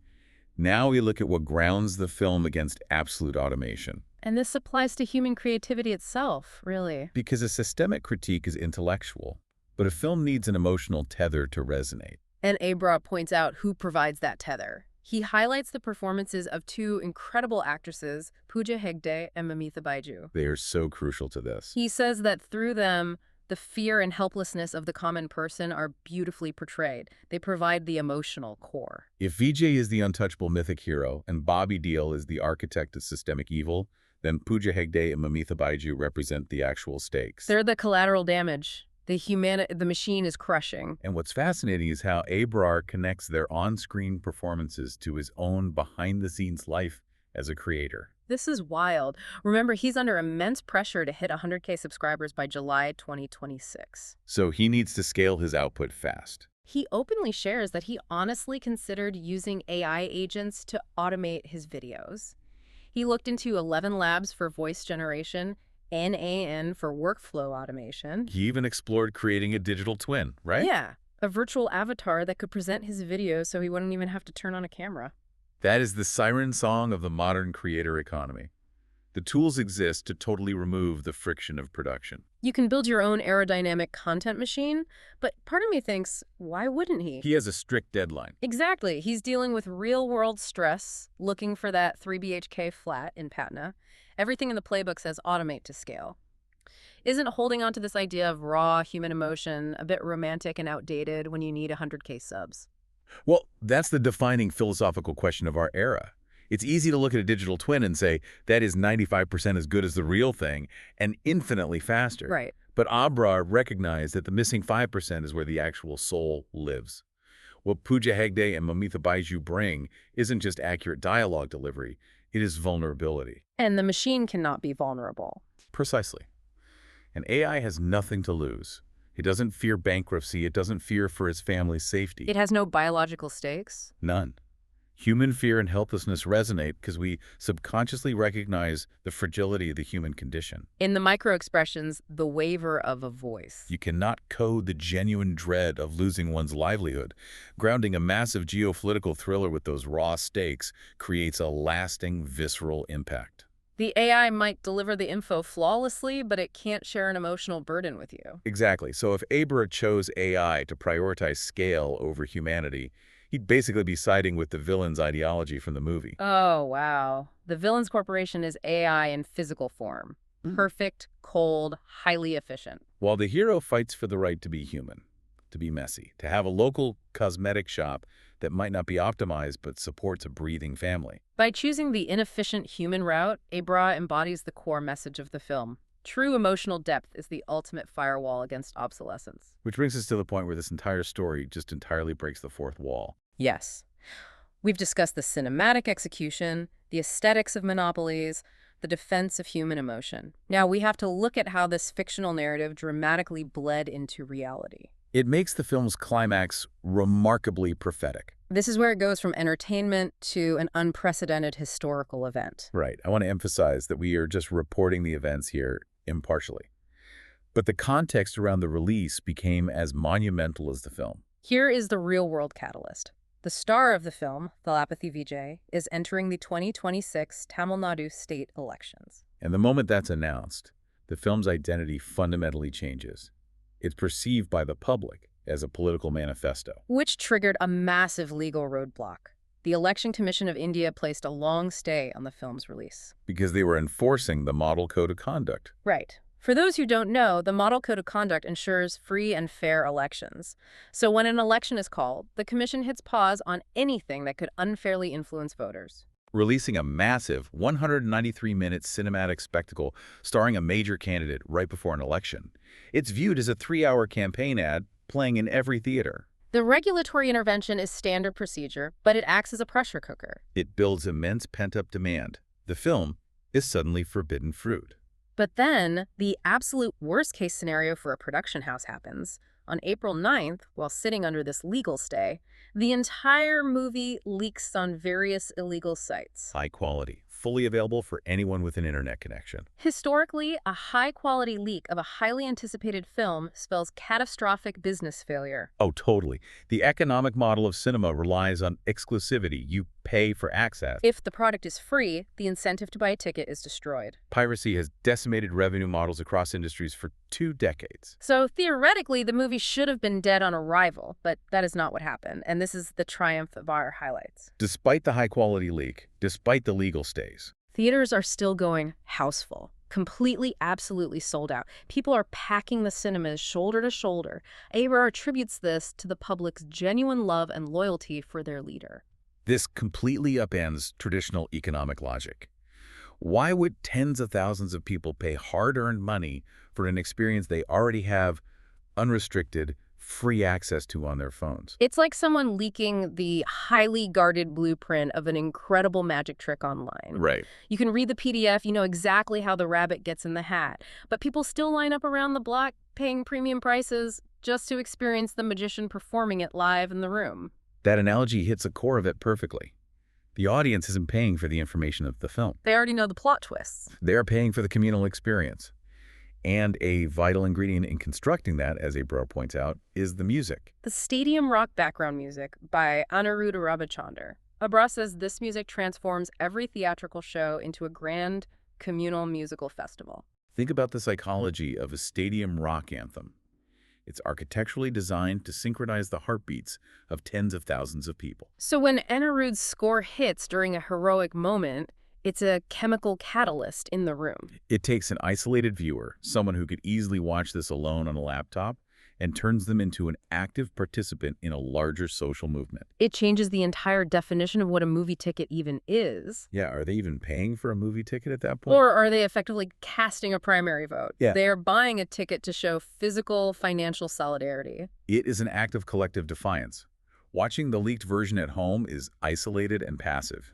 Now we look at what grounds the film against absolute automation. And this applies to human creativity itself, really. Because a systemic critique is intellectual, but a film needs an emotional tether to resonate. And Abrar points out who provides that tether. He highlights the performances of two incredible actresses, Pooja Hegde and Mamita Baiju. They are so crucial to this. He says that through them, the fear and helplessness of the common person are beautifully portrayed. They provide the emotional core. If Vijay is the untouchable mythic hero and Bobby Deal is the architect of systemic evil, then Pooja Hegde and Mamita Baiju represent the actual stakes. They're the collateral damage. The machine is crushing. And what's fascinating is how Abrar connects their on-screen performances to his own behind-the-scenes life as a creator. This is wild. Remember, he's under immense pressure to hit 100K subscribers by July 2026. So he needs to scale his output fast. He openly shares that he honestly considered using AI agents to automate his videos. He looked into 11 labs for voice generation, NAN for workflow automation. He even explored creating a digital twin, right? Yeah, a virtual avatar that could present his videos so he wouldn't even have to turn on a camera. That is the siren song of the modern creator economy. The tools exist to totally remove the friction of production. You can build your own aerodynamic content machine, but part of me thinks, why wouldn't he? He has a strict deadline. Exactly. He's dealing with real-world stress, looking for that 3 BHK flat in Patna. Everything in the playbook says automate to scale. Isn't holding on to this idea of raw human emotion a bit romantic and outdated when you need 100K subs? Well, that's the defining philosophical question of our era. It's easy to look at a digital twin and say, that is 95% as good as the real thing and infinitely faster. Right. But Abrar recognized that the missing 5% is where the actual soul lives. What Pooja Hegde and Mamita Baiju bring isn't just accurate dialogue delivery, it is vulnerability. And the machine cannot be vulnerable. Precisely. And AI has nothing to lose. It doesn't fear bankruptcy. It doesn't fear for its family's safety. It has no biological stakes? None. Human fear and helplessness resonate because we subconsciously recognize the fragility of the human condition. In the micro-expressions, the waver of a voice. You cannot code the genuine dread of losing one's livelihood. Grounding a massive geopolitical thriller with those raw stakes creates a lasting, visceral impact. The AI might deliver the info flawlessly, but it can't share an emotional burden with you. Exactly. So if Abrar chose AI to prioritize scale over humanity, he'd basically be siding with the villain's ideology from the movie. Oh, wow. The villain's corporation is AI in physical form. Perfect, cold, highly efficient. While the hero fights for the right to be human, to be messy, to have a local cosmetic shop that might not be optimized but supports a breathing family. By choosing the inefficient human route, Abrar embodies the core message of the film. True emotional depth is the ultimate firewall against obsolescence. Which brings us to the point where this entire story just entirely breaks the fourth wall. Yes. We've discussed the cinematic execution, the aesthetics of monopolies, the defense of human emotion. Now we have to look at how this fictional narrative dramatically bled into reality. It makes the film's climax remarkably prophetic. This is where it goes from entertainment to an unprecedented historical event. Right. I want to emphasize that we are just reporting the events here impartially. But the context around the release became as monumental as the film. Here is the real-world catalyst. The star of the film, Thalapathy Vijay, is entering the 2026 Tamil Nadu state elections. And the moment that's announced, the film's identity fundamentally changes. It's perceived by the public as a political manifesto. Which triggered a massive legal roadblock. The Election Commission of India placed a long stay on the film's release. Because they were enforcing the Model Code of Conduct. Right. For those who don't know, the Model Code of Conduct ensures free and fair elections. So when an election is called, the commission hits pause on anything that could unfairly influence voters. Releasing a massive 193-minute cinematic spectacle starring a major candidate right before an election. It's viewed as a 3-hour campaign ad playing in every theater. The regulatory intervention is standard procedure, but it acts as a pressure cooker. It builds immense pent-up demand. The film is suddenly forbidden fruit. But then, the absolute worst-case scenario for a production house happens. On April 9th, while sitting under this legal stay, the entire movie leaks on various illegal sites. High quality, fully available for anyone with an internet connection. Historically, a high-quality leak of a highly anticipated film spells catastrophic business failure. Oh, totally. The economic model of cinema relies on exclusivity. You pay for access. If the product is free, the incentive to buy a ticket is destroyed. Piracy has decimated revenue models across industries for 2 decades. So theoretically, the movie should have been dead on arrival, but that is not what happened, and this is the triumph of our highlights. Despite the high-quality leak, despite the legal stays, theaters are still going houseful. Completely, absolutely sold out. People are packing the cinemas shoulder to shoulder. Abrar attributes this to the public's genuine love and loyalty for their leader. this completely upends traditional economic logic. Why would tens of thousands of people pay hard-earned money for an experience they already have unrestricted, free access to on their phones? It's like someone leaking the highly guarded blueprint of an incredible magic trick online. Right. You can read the PDF, you know exactly how the rabbit gets in the hat, but people still line up around the block paying premium prices just to experience the magician performing it live in the room. That analogy hits the core of it perfectly. The audience isn't paying for the information of the film. They already know the plot twists. They're paying for the communal experience. And a vital ingredient in constructing that, as Abrar points out, is the music. The stadium rock background music by Anirudh Rabachandar. Abrar says this music transforms every theatrical show into a grand communal musical festival. Think about the psychology of a stadium rock anthem. It's architecturally designed to synchronize the heartbeats of tens of thousands of people. So when Anirudh's score hits during a heroic moment, it's a chemical catalyst in the room. It takes an isolated viewer, someone who could easily watch this alone on a laptop, and turns them into an active participant in a larger social movement. It changes the entire definition of what a movie ticket even is. Yeah, are they even paying for a movie ticket at that point? Or are they effectively casting a primary vote? Yeah. They are buying a ticket to show physical, financial solidarity. It is an act of collective defiance. Watching the leaked version at home is isolated and passive.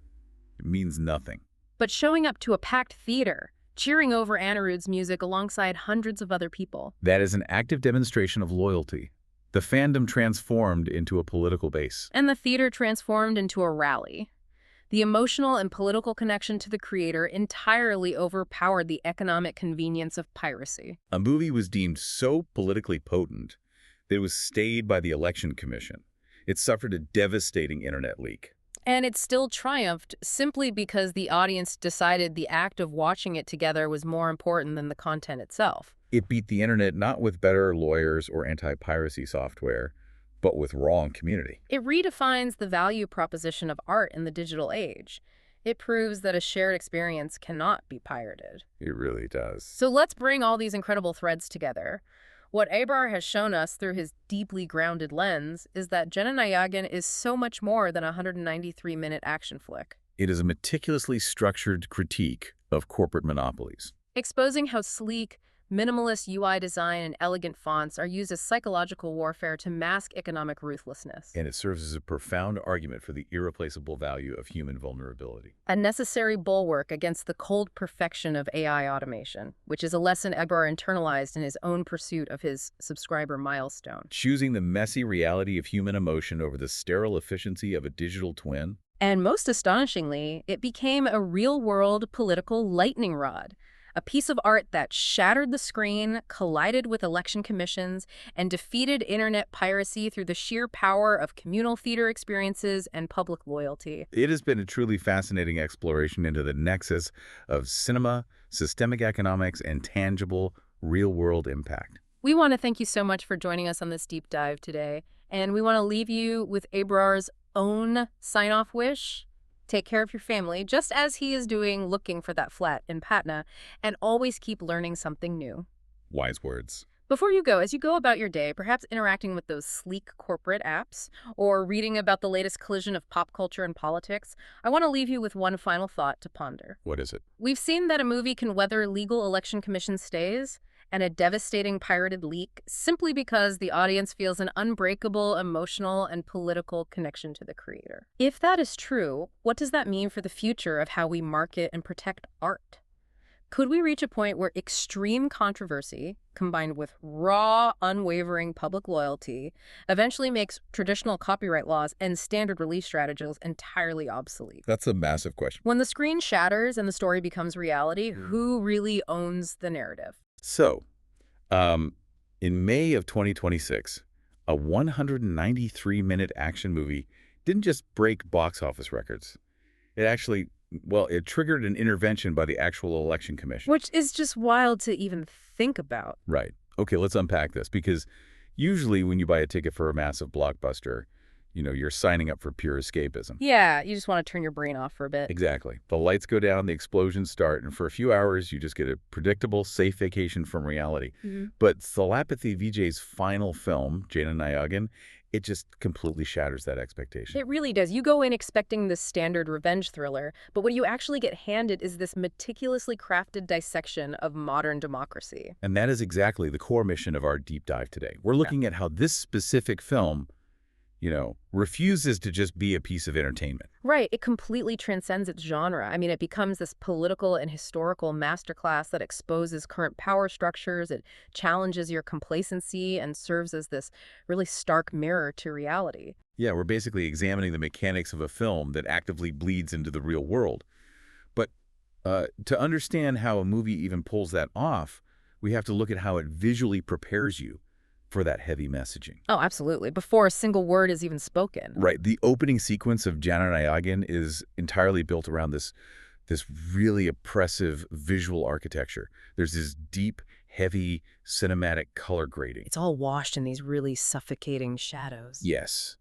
It means nothing. But showing up to a packed theater, cheering over Anirudh's music alongside hundreds of other people. That is an active demonstration of loyalty. The fandom transformed into a political base. And the theater transformed into a rally. The emotional and political connection to the creator entirely overpowered the economic convenience of piracy. A movie was deemed so politically potent that it was stayed by the Election Commission. It suffered a devastating internet leak. And it still triumphed simply because the audience decided the act of watching it together was more important than the content itself. It beat the internet not with better lawyers or anti-piracy software, but with wrong community. It redefines the value proposition of art in the digital age. It proves that a shared experience cannot be pirated. It really does. So let's bring all these incredible threads together. What Abrar has shown us through his deeply grounded lens is that Jana Nayagan is so much more than a 193-minute action flick. It is a meticulously structured critique of corporate monopolies. Exposing how sleek, minimalist UI design and elegant fonts are used as psychological warfare to mask economic ruthlessness. And it serves as a profound argument for the irreplaceable value of human vulnerability. A necessary bulwark against the cold perfection of AI automation, which is a lesson Abrar internalized in his own pursuit of his subscriber milestone. Choosing the messy reality of human emotion over the sterile efficiency of a digital twin. And most astonishingly, it became a real-world political lightning rod. A piece of art that shattered the screen, collided with election commissions, and defeated internet piracy through the sheer power of communal theater experiences and public loyalty. It has been a truly fascinating exploration into the nexus of cinema, systemic economics, and tangible, real-world impact. We want to thank you so much for joining us on this deep dive today, and we want to leave you with Abrar's own sign-off wish. Take care of your family, just as he is doing looking for that flat in Patna, and always keep learning something new. Wise words. Before you go, as you go about your day, perhaps interacting with those sleek corporate apps, or reading about the latest collision of pop culture and politics, I want to leave you with one final thought to ponder. What is it? We've seen that a movie can weather legal election commission stays and a devastating pirated leak simply because the audience feels an unbreakable emotional and political connection to the creator. If that is true, what does that mean for the future of how we market and protect art? Could we reach a point where extreme controversy, combined with raw, unwavering public loyalty, eventually makes traditional copyright laws and standard release strategies entirely obsolete? That's a massive question. When the screen shatters and the story becomes reality, who really owns the narrative? So, in May of 2026, a 193-minute action movie didn't just break box office records. It actually, well, it triggered an intervention by the actual election commission. Which is just wild to even think about. Right. Okay, let's unpack this, because usually when you buy a ticket for a massive blockbuster, you know, you're signing up for pure escapism. Yeah, you just want to turn your brain off for a bit. Exactly. The lights go down, the explosions start, and for a few hours, you just get a predictable, safe vacation from reality. But Thalapathy Vijay's final film, Jana Nayagan, it just completely shatters that expectation. It really does. You go in expecting this standard revenge thriller, but what you actually get handed is this meticulously crafted dissection of modern democracy. And that is exactly the core mission of our deep dive today. We're looking at how this specific film, you know, refuses to just be a piece of entertainment. Right. It completely transcends its genre. I mean, it becomes this political and historical masterclass that exposes current power structures. It challenges your complacency and serves as this really stark mirror to reality. Yeah, we're basically examining the mechanics of a film that actively bleeds into the real world. But to understand how a movie even pulls that off, we have to look at how it visually prepares you for that heavy messaging. Oh, absolutely. Before a single word is even spoken. Right. The opening sequence of Jana Nayagan is entirely built around this really oppressive visual architecture. There's this deep, heavy, cinematic color grading. It's all washed in these really suffocating shadows. Yes.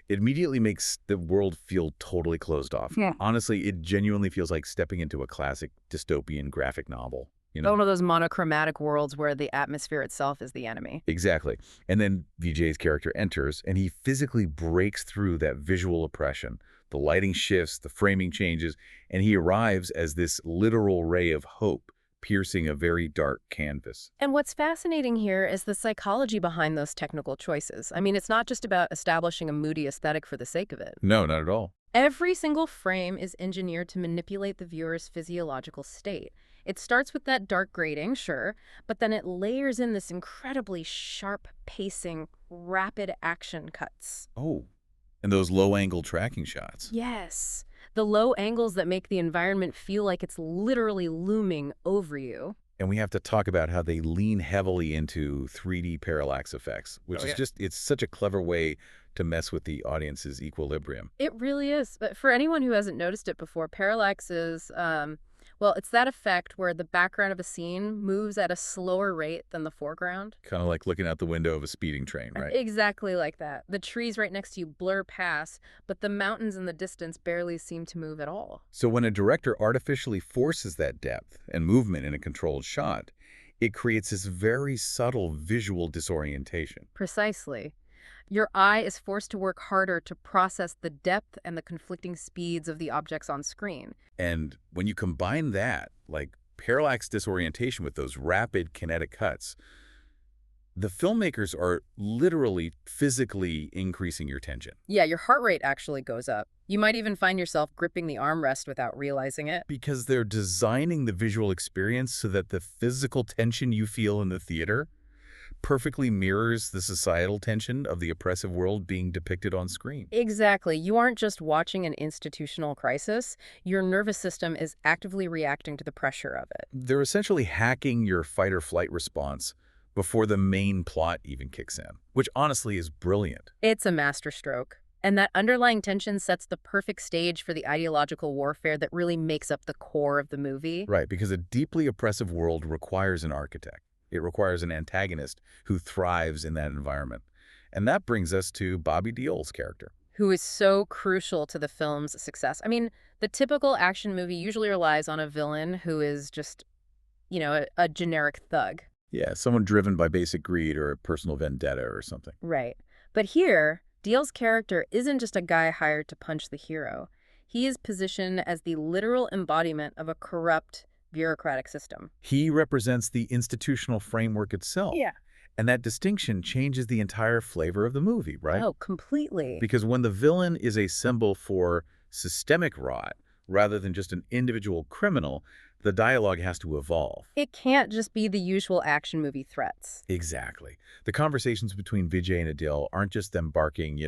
It immediately makes the world feel totally closed off. Yeah. Honestly, it genuinely feels like stepping into a classic dystopian graphic novel. You know? One of those monochromatic worlds where the atmosphere itself is the enemy. Exactly. And then Vijay's character enters, and he physically breaks through that visual oppression. The lighting shifts, the framing changes, and he arrives as this literal ray of hope, piercing a very dark canvas. And what's fascinating here is the psychology behind those technical choices. I mean, it's not just about establishing a moody aesthetic for the sake of it. No, not at all. Every single frame is engineered to manipulate the viewer's physiological state. It starts with that dark grading, sure, but then it layers in this incredibly sharp pacing, rapid action cuts. Oh, and those low-angle tracking shots. Yes, the low angles that make the environment feel like it's literally looming over you. And we have to talk about how they lean heavily into 3D parallax effects, which is just, it's such a clever way to mess with the audience's equilibrium. It really is. But for anyone who hasn't noticed it before, parallax is, well, it's that effect where the background of a scene moves at a slower rate than the foreground. Kind of like looking out the window of a speeding train, right? Exactly like that. The trees right next to you blur past, but the mountains in the distance barely seem to move at all. So when a director artificially forces that depth and movement in a controlled shot, it creates this very subtle visual disorientation. Precisely. Your eye is forced to work harder to process the depth and the conflicting speeds of the objects on screen. And when you combine that, like parallax disorientation with those rapid kinetic cuts, the filmmakers are literally physically increasing your tension. Yeah, your heart rate actually goes up. You might even find yourself gripping the armrest without realizing it. Because they're designing the visual experience so that the physical tension you feel in the theater perfectly mirrors the societal tension of the oppressive world being depicted on screen. Exactly. You aren't just watching an institutional crisis. Your nervous system is actively reacting to the pressure of it. They're essentially hacking your fight or flight response before the main plot even kicks in, which honestly is brilliant. It's a masterstroke. And that underlying tension sets the perfect stage for the ideological warfare that really makes up the core of the movie. Right, because a deeply oppressive world requires an architect. It requires an antagonist who thrives in that environment. And that brings us to Bobby Deol's character, who is so crucial to the film's success. I mean, the typical action movie usually relies on a villain who is just, a generic thug. Yeah, someone driven by basic greed or a personal vendetta or something. Right. But here, Deol's character isn't just a guy hired to punch the hero. He is positioned as the literal embodiment of a corrupt, bureaucratic system. He represents the institutional framework itself. Yeah. And that distinction changes the entire flavor of the movie, right? Oh, completely. Because when the villain is a symbol for systemic rot rather than just an individual criminal, the dialogue has to evolve. It can't just be the usual action movie threats. Exactly. The conversations between Vijay and Adil aren't just them barking,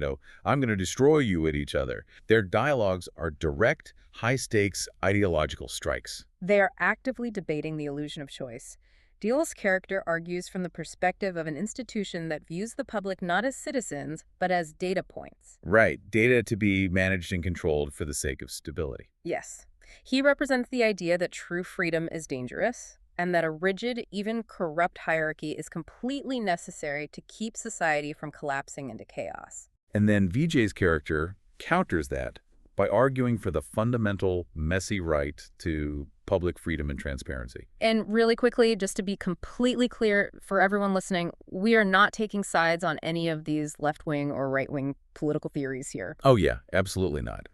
I'm going to destroy you at each other. Their dialogues are direct, high-stakes ideological strikes. They are actively debating the illusion of choice. Deol's character argues from the perspective of an institution that views the public not as citizens, but as data points. Right. Data to be managed and controlled for the sake of stability. Yes. He represents the idea that true freedom is dangerous, and that a rigid, even corrupt hierarchy is completely necessary to keep society from collapsing into chaos. And then Vijay's character counters that by arguing for the fundamental, messy right to public freedom and transparency. And really quickly, just to be completely clear for everyone listening, we are not taking sides on any of these left-wing or right-wing political theories here. Oh yeah, absolutely not.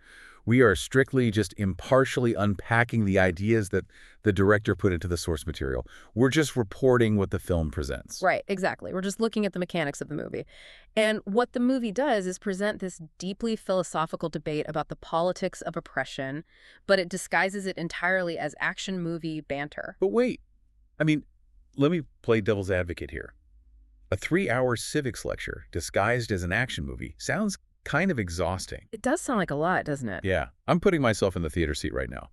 We are strictly just impartially unpacking the ideas that the director put into the source material. We're just reporting what the film presents. Right, exactly. We're just looking at the mechanics of the movie. And what the movie does is present this deeply philosophical debate about the politics of oppression, but it disguises it entirely as action movie banter. But wait, let me play devil's advocate here. A 3-hour civics lecture disguised as an action movie sounds kind of exhausting. It does sound like a lot, doesn't it? Yeah, I'm putting myself in the theater seat right now.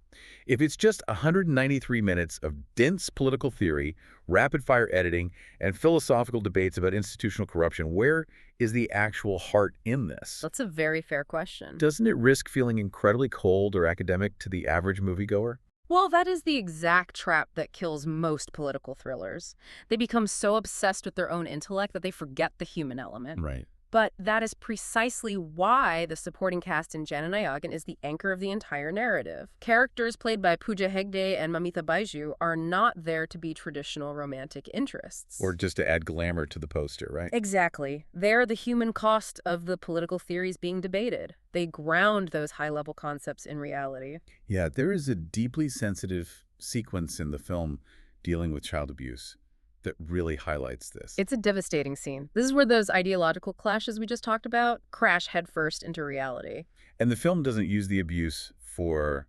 If it's just 193 minutes of dense political theory, rapid-fire editing, and philosophical debates about institutional corruption, where is the actual heart in this? That's a very fair question. Doesn't it risk feeling incredibly cold or academic to the average moviegoer? Well, that is the exact trap that kills most political thrillers. They become so obsessed with their own intellect that they forget the human element. Right. But that is precisely why the supporting cast in Jana Nayagan is the anchor of the entire narrative. Characters played by Pooja Hegde and Mamita Baiju are not there to be traditional romantic interests. Or just to add glamour to the poster, right? Exactly. They're the human cost of the political theories being debated. They ground those high-level concepts in reality. Yeah, there is a deeply sensitive sequence in the film dealing with child abuse that really highlights this. It's a devastating scene. This is where those ideological clashes we just talked about crash headfirst into reality. And the film doesn't use the abuse for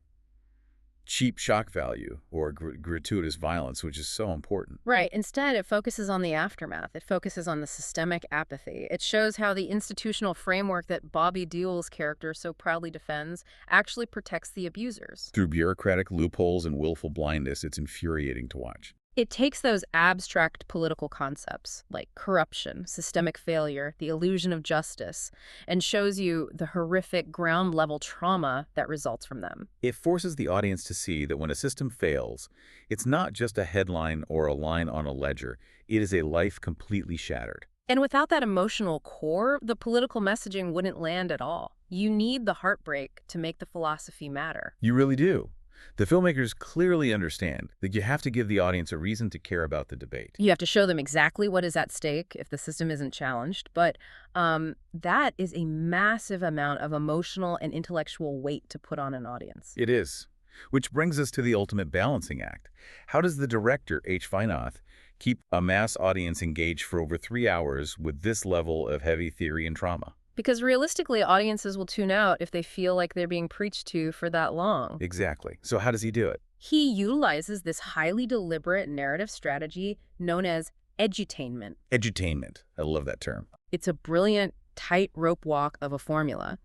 cheap shock value or gratuitous violence, which is so important. Right. Instead, it focuses on the aftermath. It focuses on the systemic apathy. It shows how the institutional framework that Bobby Deol's character so proudly defends actually protects the abusers. Through bureaucratic loopholes and willful blindness, it's infuriating to watch. It takes those abstract political concepts like corruption, systemic failure, the illusion of justice, and shows you the horrific ground-level trauma that results from them. It forces the audience to see that when a system fails, it's not just a headline or a line on a ledger. It is a life completely shattered. And without that emotional core, the political messaging wouldn't land at all. You need the heartbreak to make the philosophy matter. You really do. The filmmakers clearly understand that you have to give the audience a reason to care about the debate. You have to show them exactly what is at stake if the system isn't challenged, but that is a massive amount of emotional and intellectual weight to put on an audience. It is. Which brings us to the ultimate balancing act. How does the director, H. Vinoth, keep a mass audience engaged for over 3 hours with this level of heavy theory and trauma? Because realistically, audiences will tune out if they feel like they're being preached to for that long. Exactly. So how does he do it? He utilizes this highly deliberate narrative strategy known as edutainment. Edutainment. I love that term. It's a brilliant tightrope walk of a formula.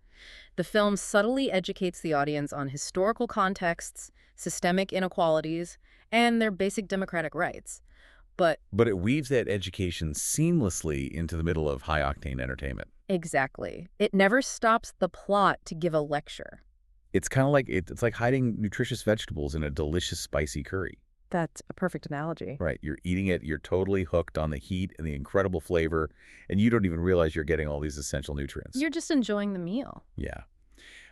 The film subtly educates the audience on historical contexts, systemic inequalities, and their basic democratic rights. But it weaves that education seamlessly into the middle of high-octane entertainment. Exactly. It never stops the plot to give a lecture. It's kind of like it's like hiding nutritious vegetables in a delicious spicy curry. That's a perfect analogy. Right. You're eating it, you're totally hooked on the heat and the incredible flavor, and you don't even realize you're getting all these essential nutrients. You're just enjoying the meal. Yeah.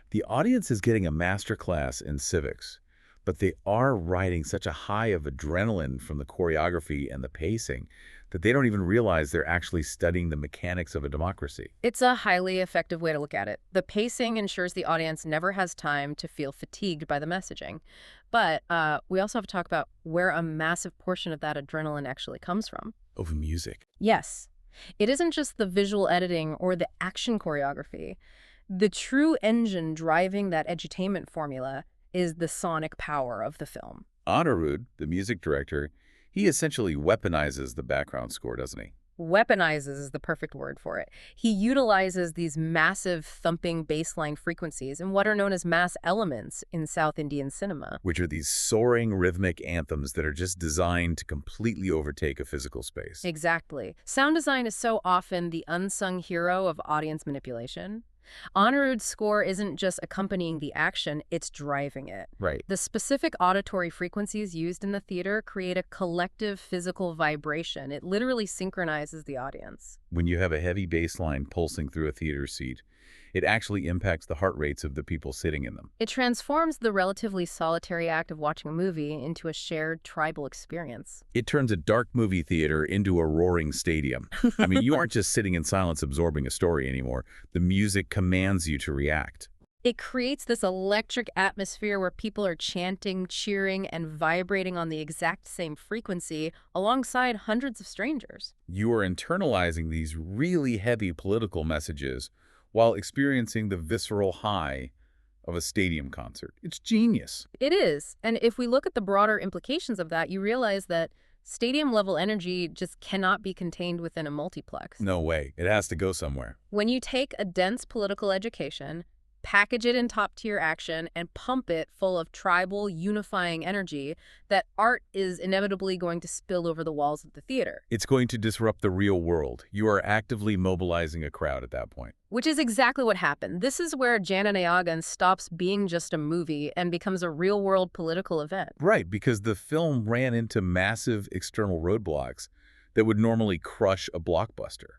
The audience is getting a master class in civics, but they are riding such a high of adrenaline from the choreography and the pacing that they don't even realize they're actually studying the mechanics of a democracy. It's a highly effective way to look at it. The pacing ensures the audience never has time to feel fatigued by the messaging. But we also have to talk about where a massive portion of that adrenaline actually comes from. Over music. Yes. It isn't just the visual editing or the action choreography. The true engine driving that edutainment formula is the sonic power of the film. Anirudh, the music director, he essentially weaponizes the background score, doesn't he? Weaponizes is the perfect word for it. He utilizes these massive thumping bassline frequencies and what are known as mass elements in South Indian cinema. Which are these soaring rhythmic anthems that are just designed to completely overtake a physical space. Exactly. Sound design is so often the unsung hero of audience manipulation. Anirudh's score isn't just accompanying the action, it's driving it. Right. The specific auditory frequencies used in the theater create a collective physical vibration. It literally synchronizes the audience. When you have a heavy bass line pulsing through a theater seat, it actually impacts the heart rates of the people sitting in them. It transforms the relatively solitary act of watching a movie into a shared tribal experience. It turns a dark movie theater into a roaring stadium. I mean, you aren't just sitting in silence absorbing a story anymore. The music commands you to react. It creates this electric atmosphere where people are chanting, cheering, and vibrating on the exact same frequency alongside hundreds of strangers. You are internalizing these really heavy political messages while experiencing the visceral high of a stadium concert. It's genius. It is. And if we look at the broader implications of that, you realize that stadium-level energy just cannot be contained within a multiplex. No way. It has to go somewhere. When you take a dense political education, package it in top-tier action, and pump it full of tribal, unifying energy, that art is inevitably going to spill over the walls of the theater. It's going to disrupt the real world. You are actively mobilizing a crowd at that point. Which is exactly what happened. This is where Jana Nayagan stops being just a movie and becomes a real-world political event. Right, because the film ran into massive external roadblocks that would normally crush a blockbuster.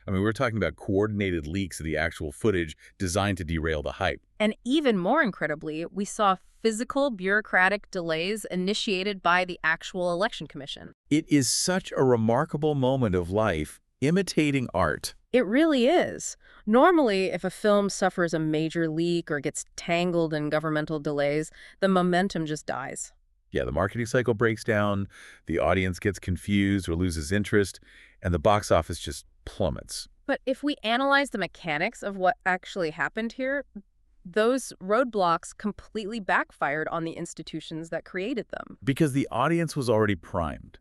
I mean, we're talking about coordinated leaks of the actual footage designed to derail the hype. And even more incredibly, we saw physical bureaucratic delays initiated by the actual election commission. It is such a remarkable moment of life, imitating art. It really is. Normally, if a film suffers a major leak or gets tangled in governmental delays, the momentum just dies. Yeah, the marketing cycle breaks down, the audience gets confused or loses interest, and the box office just plummets. But if we analyze the mechanics of what actually happened here, those roadblocks completely backfired on the institutions that created them. Because the audience was already primed.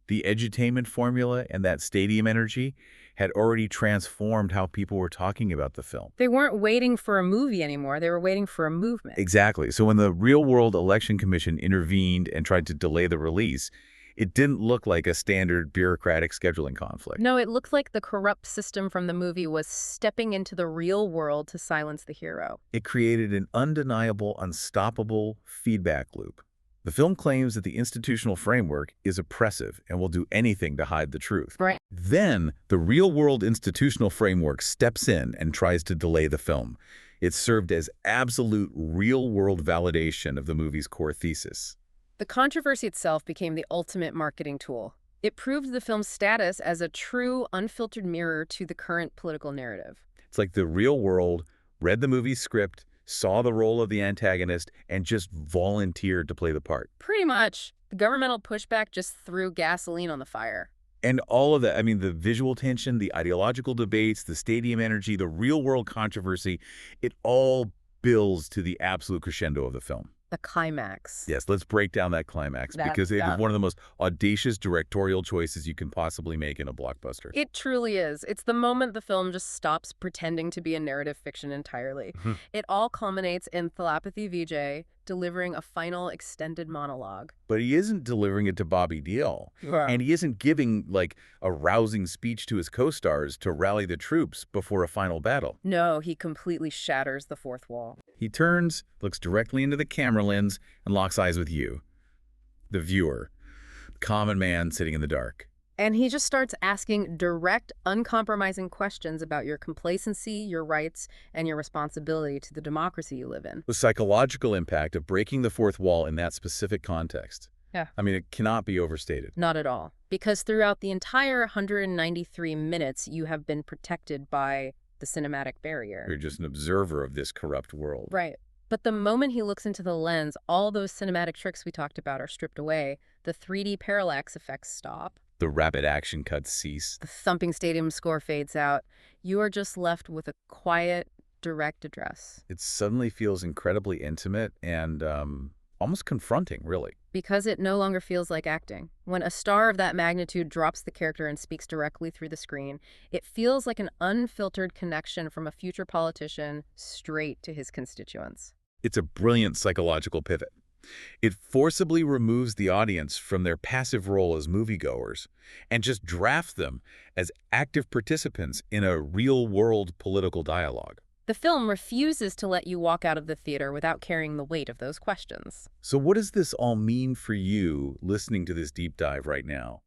The edutainment formula and that stadium energy had already transformed how people were talking about the film. They weren't waiting for a movie anymore. They were waiting for a movement. Exactly. So when the Real-World Election Commission intervened and tried to delay the release, it didn't look like a standard bureaucratic scheduling conflict. No, it looked like the corrupt system from the movie was stepping into the real world to silence the hero. It created an undeniable, unstoppable feedback loop. The film claims that the institutional framework is oppressive and will do anything to hide the truth. Right. Then, the real-world institutional framework steps in and tries to delay the film. It served as absolute real-world validation of the movie's core thesis. The controversy itself became the ultimate marketing tool. It proved the film's status as a true, unfiltered mirror to the current political narrative. It's like the real world read the movie's script, saw the role of the antagonist, and just volunteered to play the part. Pretty much. The governmental pushback just threw gasoline on the fire. And all of that, I mean, the visual tension, the ideological debates, the stadium energy, the real-world controversy, it all builds to the absolute crescendo of the film. The climax. Yes, let's break down that climax because it is one of the most audacious directorial choices you can possibly make in a blockbuster. It truly is. It's the moment the film just stops pretending to be a narrative fiction entirely. It all culminates in Thalapathy Vijay delivering a final extended monologue. But he isn't delivering it to Bobby Deol. Yeah. And he isn't giving, like, a rousing speech to his co-stars to rally the troops before a final battle. No, he completely shatters the fourth wall. He turns, looks directly into the camera lens, and locks eyes with you, the viewer, the common man sitting in the dark. And he just starts asking direct, uncompromising questions about your complacency, your rights, and your responsibility to the democracy you live in. The psychological impact of breaking the fourth wall in that specific context. Yeah. I mean, it cannot be overstated. Not at all. Because throughout the entire 193 minutes, you have been protected by the cinematic barrier. You're just an observer of this corrupt world. Right. But the moment he looks into the lens, all those cinematic tricks we talked about are stripped away. The 3D parallax effects stop. The rapid action cuts cease. The thumping stadium score fades out. You are just left with a quiet, direct address. It suddenly feels incredibly intimate and almost confronting, really. Because it no longer feels like acting. When a star of that magnitude drops the character and speaks directly through the screen, it feels like an unfiltered connection from a future politician straight to his constituents. It's a brilliant psychological pivot. It forcibly removes the audience from their passive role as moviegoers and just drafts them as active participants in a real-world political dialogue. The film refuses to let you walk out of the theater without carrying the weight of those questions. So what does this all mean for you listening to this deep dive right now?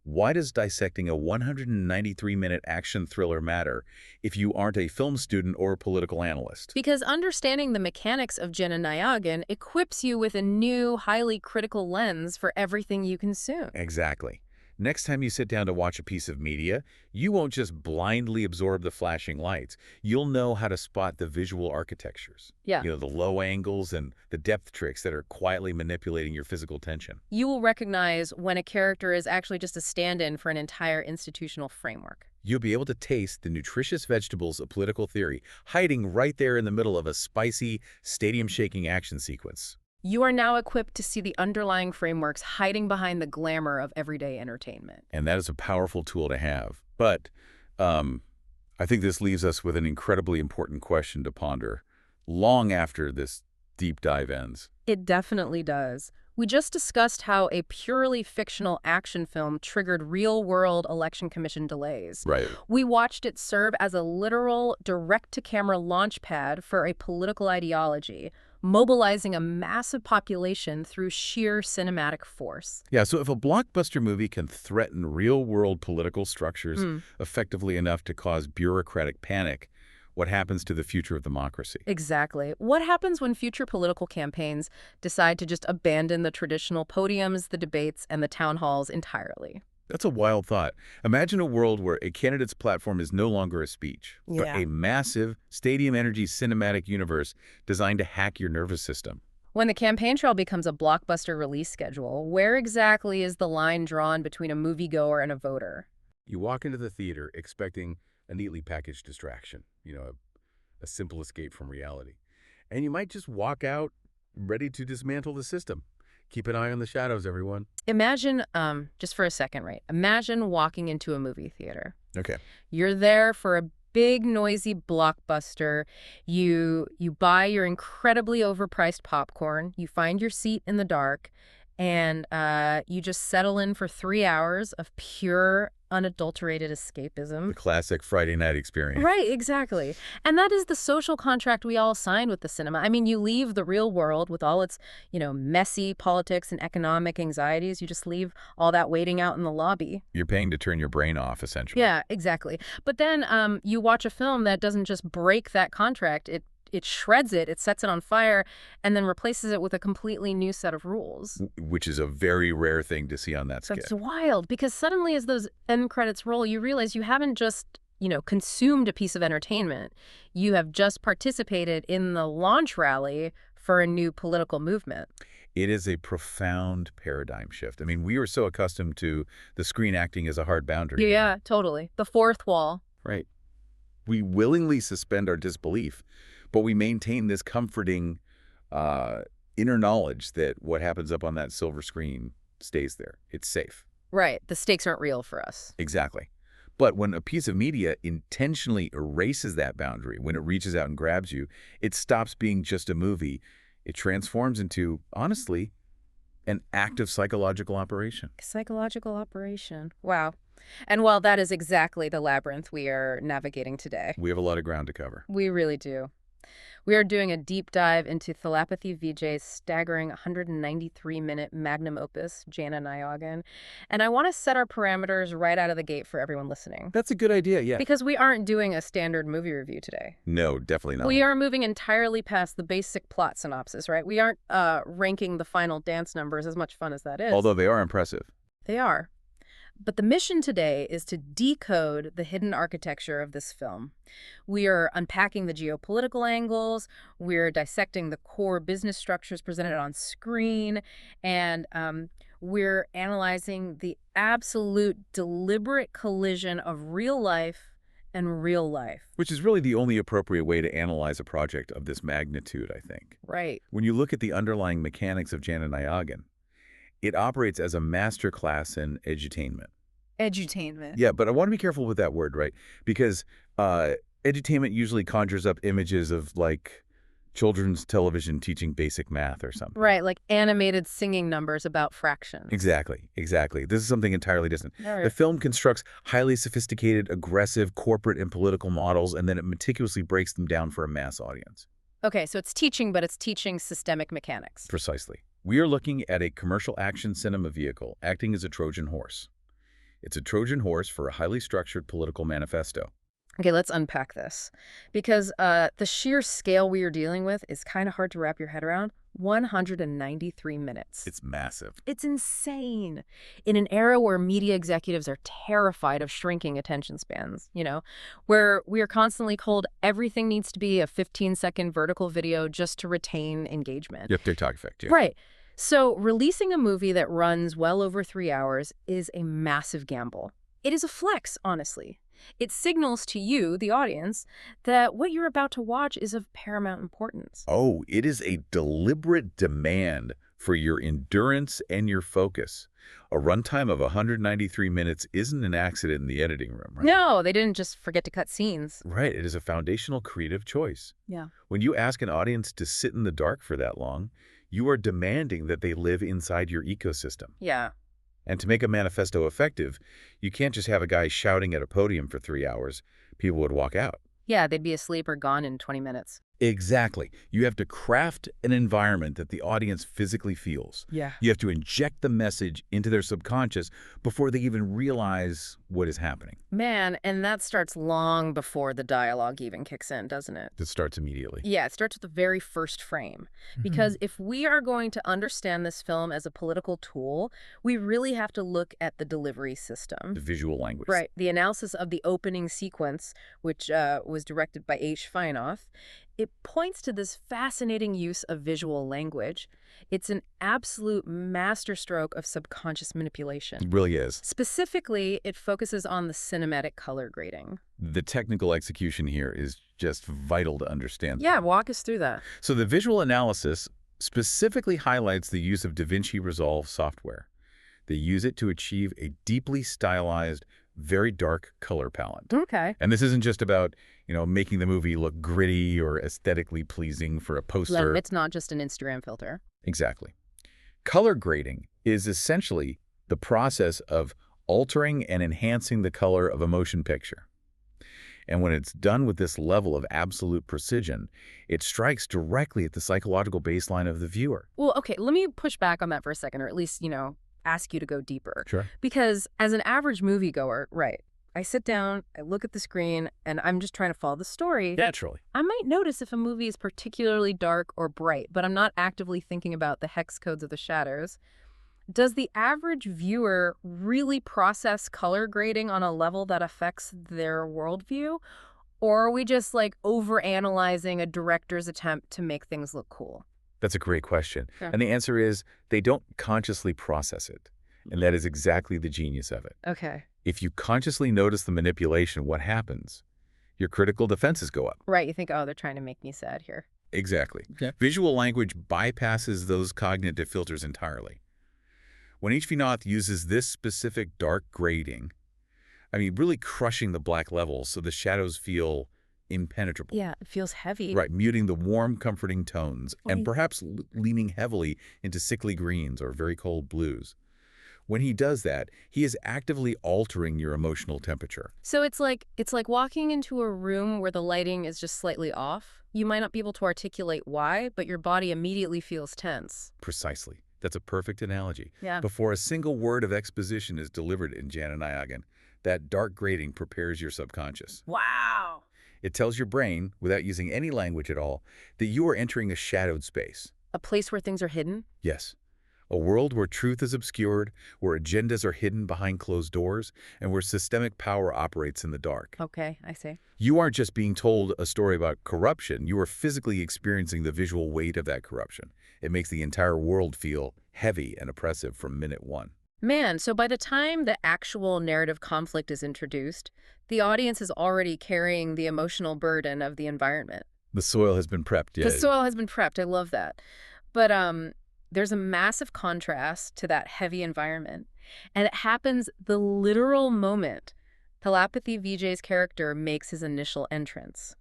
Why does dissecting a 193-minute action thriller matter if you aren't a film student or a political analyst? Because understanding the mechanics of Jana Nayagan equips you with a new, highly critical lens for everything you consume. Exactly. Next time you sit down to watch a piece of media, you won't just blindly absorb the flashing lights. You'll know how to spot the visual architectures. Yeah. You know, the low angles and the depth tricks that are quietly manipulating your physical tension. You will recognize when a character is actually just a stand-in for an entire institutional framework. You'll be able to taste the nutritious vegetables of political theory hiding right there in the middle of a spicy, stadium-shaking action sequence. You are now equipped to see the underlying frameworks hiding behind the glamour of everyday entertainment. And that is a powerful tool to have. But I think this leaves us with an incredibly important question to ponder long after this deep dive ends. It definitely does. We just discussed how a purely fictional action film triggered real-world election commission delays. Right. We watched it serve as a literal, direct-to-camera launchpad for a political ideology, mobilizing a massive population through sheer cinematic force. Yeah, so if a blockbuster movie can threaten real-world political structures effectively enough to cause bureaucratic panic, what happens to the future of democracy? Exactly. What happens when future political campaigns decide to just abandon the traditional podiums, the debates, and the town halls entirely? That's a wild thought. Imagine a world where a candidate's platform is no longer a speech, but a massive, stadium-energy cinematic universe designed to hack your nervous system. When the campaign trail becomes a blockbuster release schedule, where exactly is the line drawn between a moviegoer and a voter? You walk into the theater expecting a neatly packaged distraction, you know, a simple escape from reality. And you might just walk out ready to dismantle the system. Keep an eye on the shadows, everyone. Imagine, just for a second, right? Imagine walking into a movie theater. Okay. You're there for a big, noisy blockbuster. You buy your incredibly overpriced popcorn. You find your seat in the dark, and you just settle in for 3 hours of pure, unadulterated escapism. The classic Friday night experience. Right, exactly. And that is the social contract we all sign with the cinema. I mean, you leave the real world with all its, messy politics and economic anxieties. You just leave all that waiting out in the lobby. You're paying to turn your brain off, essentially. Yeah, exactly. But then you watch a film that doesn't just break that contract. It shreds it, it sets it on fire, and then replaces it with a completely new set of rules. Which is a very rare thing to see on that skit. That's wild, because suddenly as those end credits roll, you realize you haven't just, consumed a piece of entertainment. You have just participated in the launch rally for a new political movement. It is a profound paradigm shift. I mean, we were so accustomed to the screen acting as a hard boundary. Yeah, totally. The fourth wall. Right. We willingly suspend our disbelief, but we maintain this comforting inner knowledge that what happens up on that silver screen stays there. It's safe. Right. The stakes aren't real for us. Exactly. But when a piece of media intentionally erases that boundary, when it reaches out and grabs you, it stops being just a movie. It transforms into, honestly, an active psychological operation. Psychological operation. Wow. And while that is exactly the labyrinth we are navigating today. We have a lot of ground to cover. We really do. We are doing a deep dive into Thalapathy Vijay's staggering 193-minute magnum opus, Jana Nayagan. And I want to set our parameters right out of the gate for everyone listening. That's a good idea, yeah. Because we aren't doing a standard movie review today. No, definitely not. We are moving entirely past the basic plot synopsis, right? We aren't ranking the final dance numbers, as much fun as that is. Although they are impressive. They are. But the mission today is to decode the hidden architecture of this film. We are unpacking the geopolitical angles, we're dissecting the core business structures presented on screen, and we're analyzing the absolute deliberate collision of real life and real life. Which is really the only appropriate way to analyze a project of this magnitude, I think. Right. When you look at the underlying mechanics of Jana Nayagan, it operates as a masterclass in edutainment. Edutainment. Yeah, but I want to be careful with that word, right? Because edutainment usually conjures up images of, like, children's television teaching basic math or something. Right, like animated singing numbers about fractions. Exactly, exactly. This is something entirely different. Right. The film constructs highly sophisticated, aggressive corporate and political models, and then it meticulously breaks them down for a mass audience. Okay, so it's teaching, but it's teaching systemic mechanics. Precisely. We are looking at a commercial action cinema vehicle acting as a Trojan horse. It's a Trojan horse for a highly structured political manifesto. Okay, let's unpack this. Because the sheer scale we are dealing with is kind of hard to wrap your head around. 193 minutes. It's massive. It's insane. In an era where media executives are terrified of shrinking attention spans, where we are constantly told everything needs to be a 15-second vertical video just to retain engagement. Yep, TikTok effect, yeah. Right. So releasing a movie that runs well over 3 hours is a massive gamble. It is a flex, honestly. It signals to you, the audience, that what you're about to watch is of paramount importance. Oh, it is a deliberate demand for your endurance and your focus. A runtime of 193 minutes isn't an accident in the editing room, right? No, they didn't just forget to cut scenes. Right, it is a foundational creative choice. Yeah. When you ask an audience to sit in the dark for that long, you are demanding that they live inside your ecosystem. Yeah. And to make a manifesto effective, you can't just have a guy shouting at a podium for 3 hours. People would walk out. Yeah, they'd be asleep or gone in 20 minutes. Exactly. You have to craft an environment that the audience physically feels. Yeah. You have to inject the message into their subconscious before they even realize what is happening. Man, and that starts long before the dialogue even kicks in, doesn't it? It starts immediately. Yeah, it starts with the very first frame. Because if we are going to understand this film as a political tool, we really have to look at the delivery system. The visual language. Right. The analysis of the opening sequence, which was directed by H. Vinoth, it points to this fascinating use of visual language. It's an absolute masterstroke of subconscious manipulation. It really is. Specifically, it focuses on the cinematic color grading. The technical execution here is just vital to understand. Yeah, walk us through that. So the visual analysis specifically highlights the use of DaVinci Resolve software. They use it to achieve a deeply stylized, very dark color palette. Okay. And this isn't just about, making the movie look gritty or aesthetically pleasing for a poster. It's not just an Instagram filter. Exactly. Color grading is essentially the process of altering and enhancing the color of a motion picture. And when it's done with this level of absolute precision, it strikes directly at the psychological baseline of the viewer. Well, okay, let me push back on that for a second, or at least, ask you to go deeper. Sure. Because as an average moviegoer, right, I sit down, I look at the screen, and I'm just trying to follow the story. Naturally. I might notice if a movie is particularly dark or bright, but I'm not actively thinking about the hex codes of the shadows. Does the average viewer really process color grading on a level that affects their worldview? Or are we just overanalyzing a director's attempt to make things look cool? That's a great question. Sure. And the answer is they don't consciously process it. And that is exactly the genius of it. Okay. If you consciously notice the manipulation, what happens? Your critical defenses go up. Right, you think, oh, they're trying to make me sad here. Exactly. Okay. Visual language bypasses those cognitive filters entirely. When Vinoth uses this specific dark grading, really crushing the black levels so the shadows feel impenetrable. Yeah, it feels heavy. Right, muting the warm, comforting tones, and perhaps leaning heavily into sickly greens or very cold blues. When he does that, he is actively altering your emotional temperature. So it's like walking into a room where the lighting is just slightly off. You might not be able to articulate why, but your body immediately feels tense. Precisely. That's a perfect analogy. Yeah. Before a single word of exposition is delivered in Jana Nayagan, that dark grading prepares your subconscious. Wow. It tells your brain, without using any language at all, that you are entering a shadowed space. A place where things are hidden? Yes. A world where truth is obscured, where agendas are hidden behind closed doors, and where systemic power operates in the dark. Okay, I see. You aren't just being told a story about corruption, you are physically experiencing the visual weight of that corruption. It makes the entire world feel heavy and oppressive from minute one. Man, so by the time the actual narrative conflict is introduced, the audience is already carrying the emotional burden of the environment. The soil has been prepped, yeah. The soil has been prepped. I love that. But there's a massive contrast to that heavy environment. And it happens the literal moment Thalapathy Vijay's character makes his initial entrance.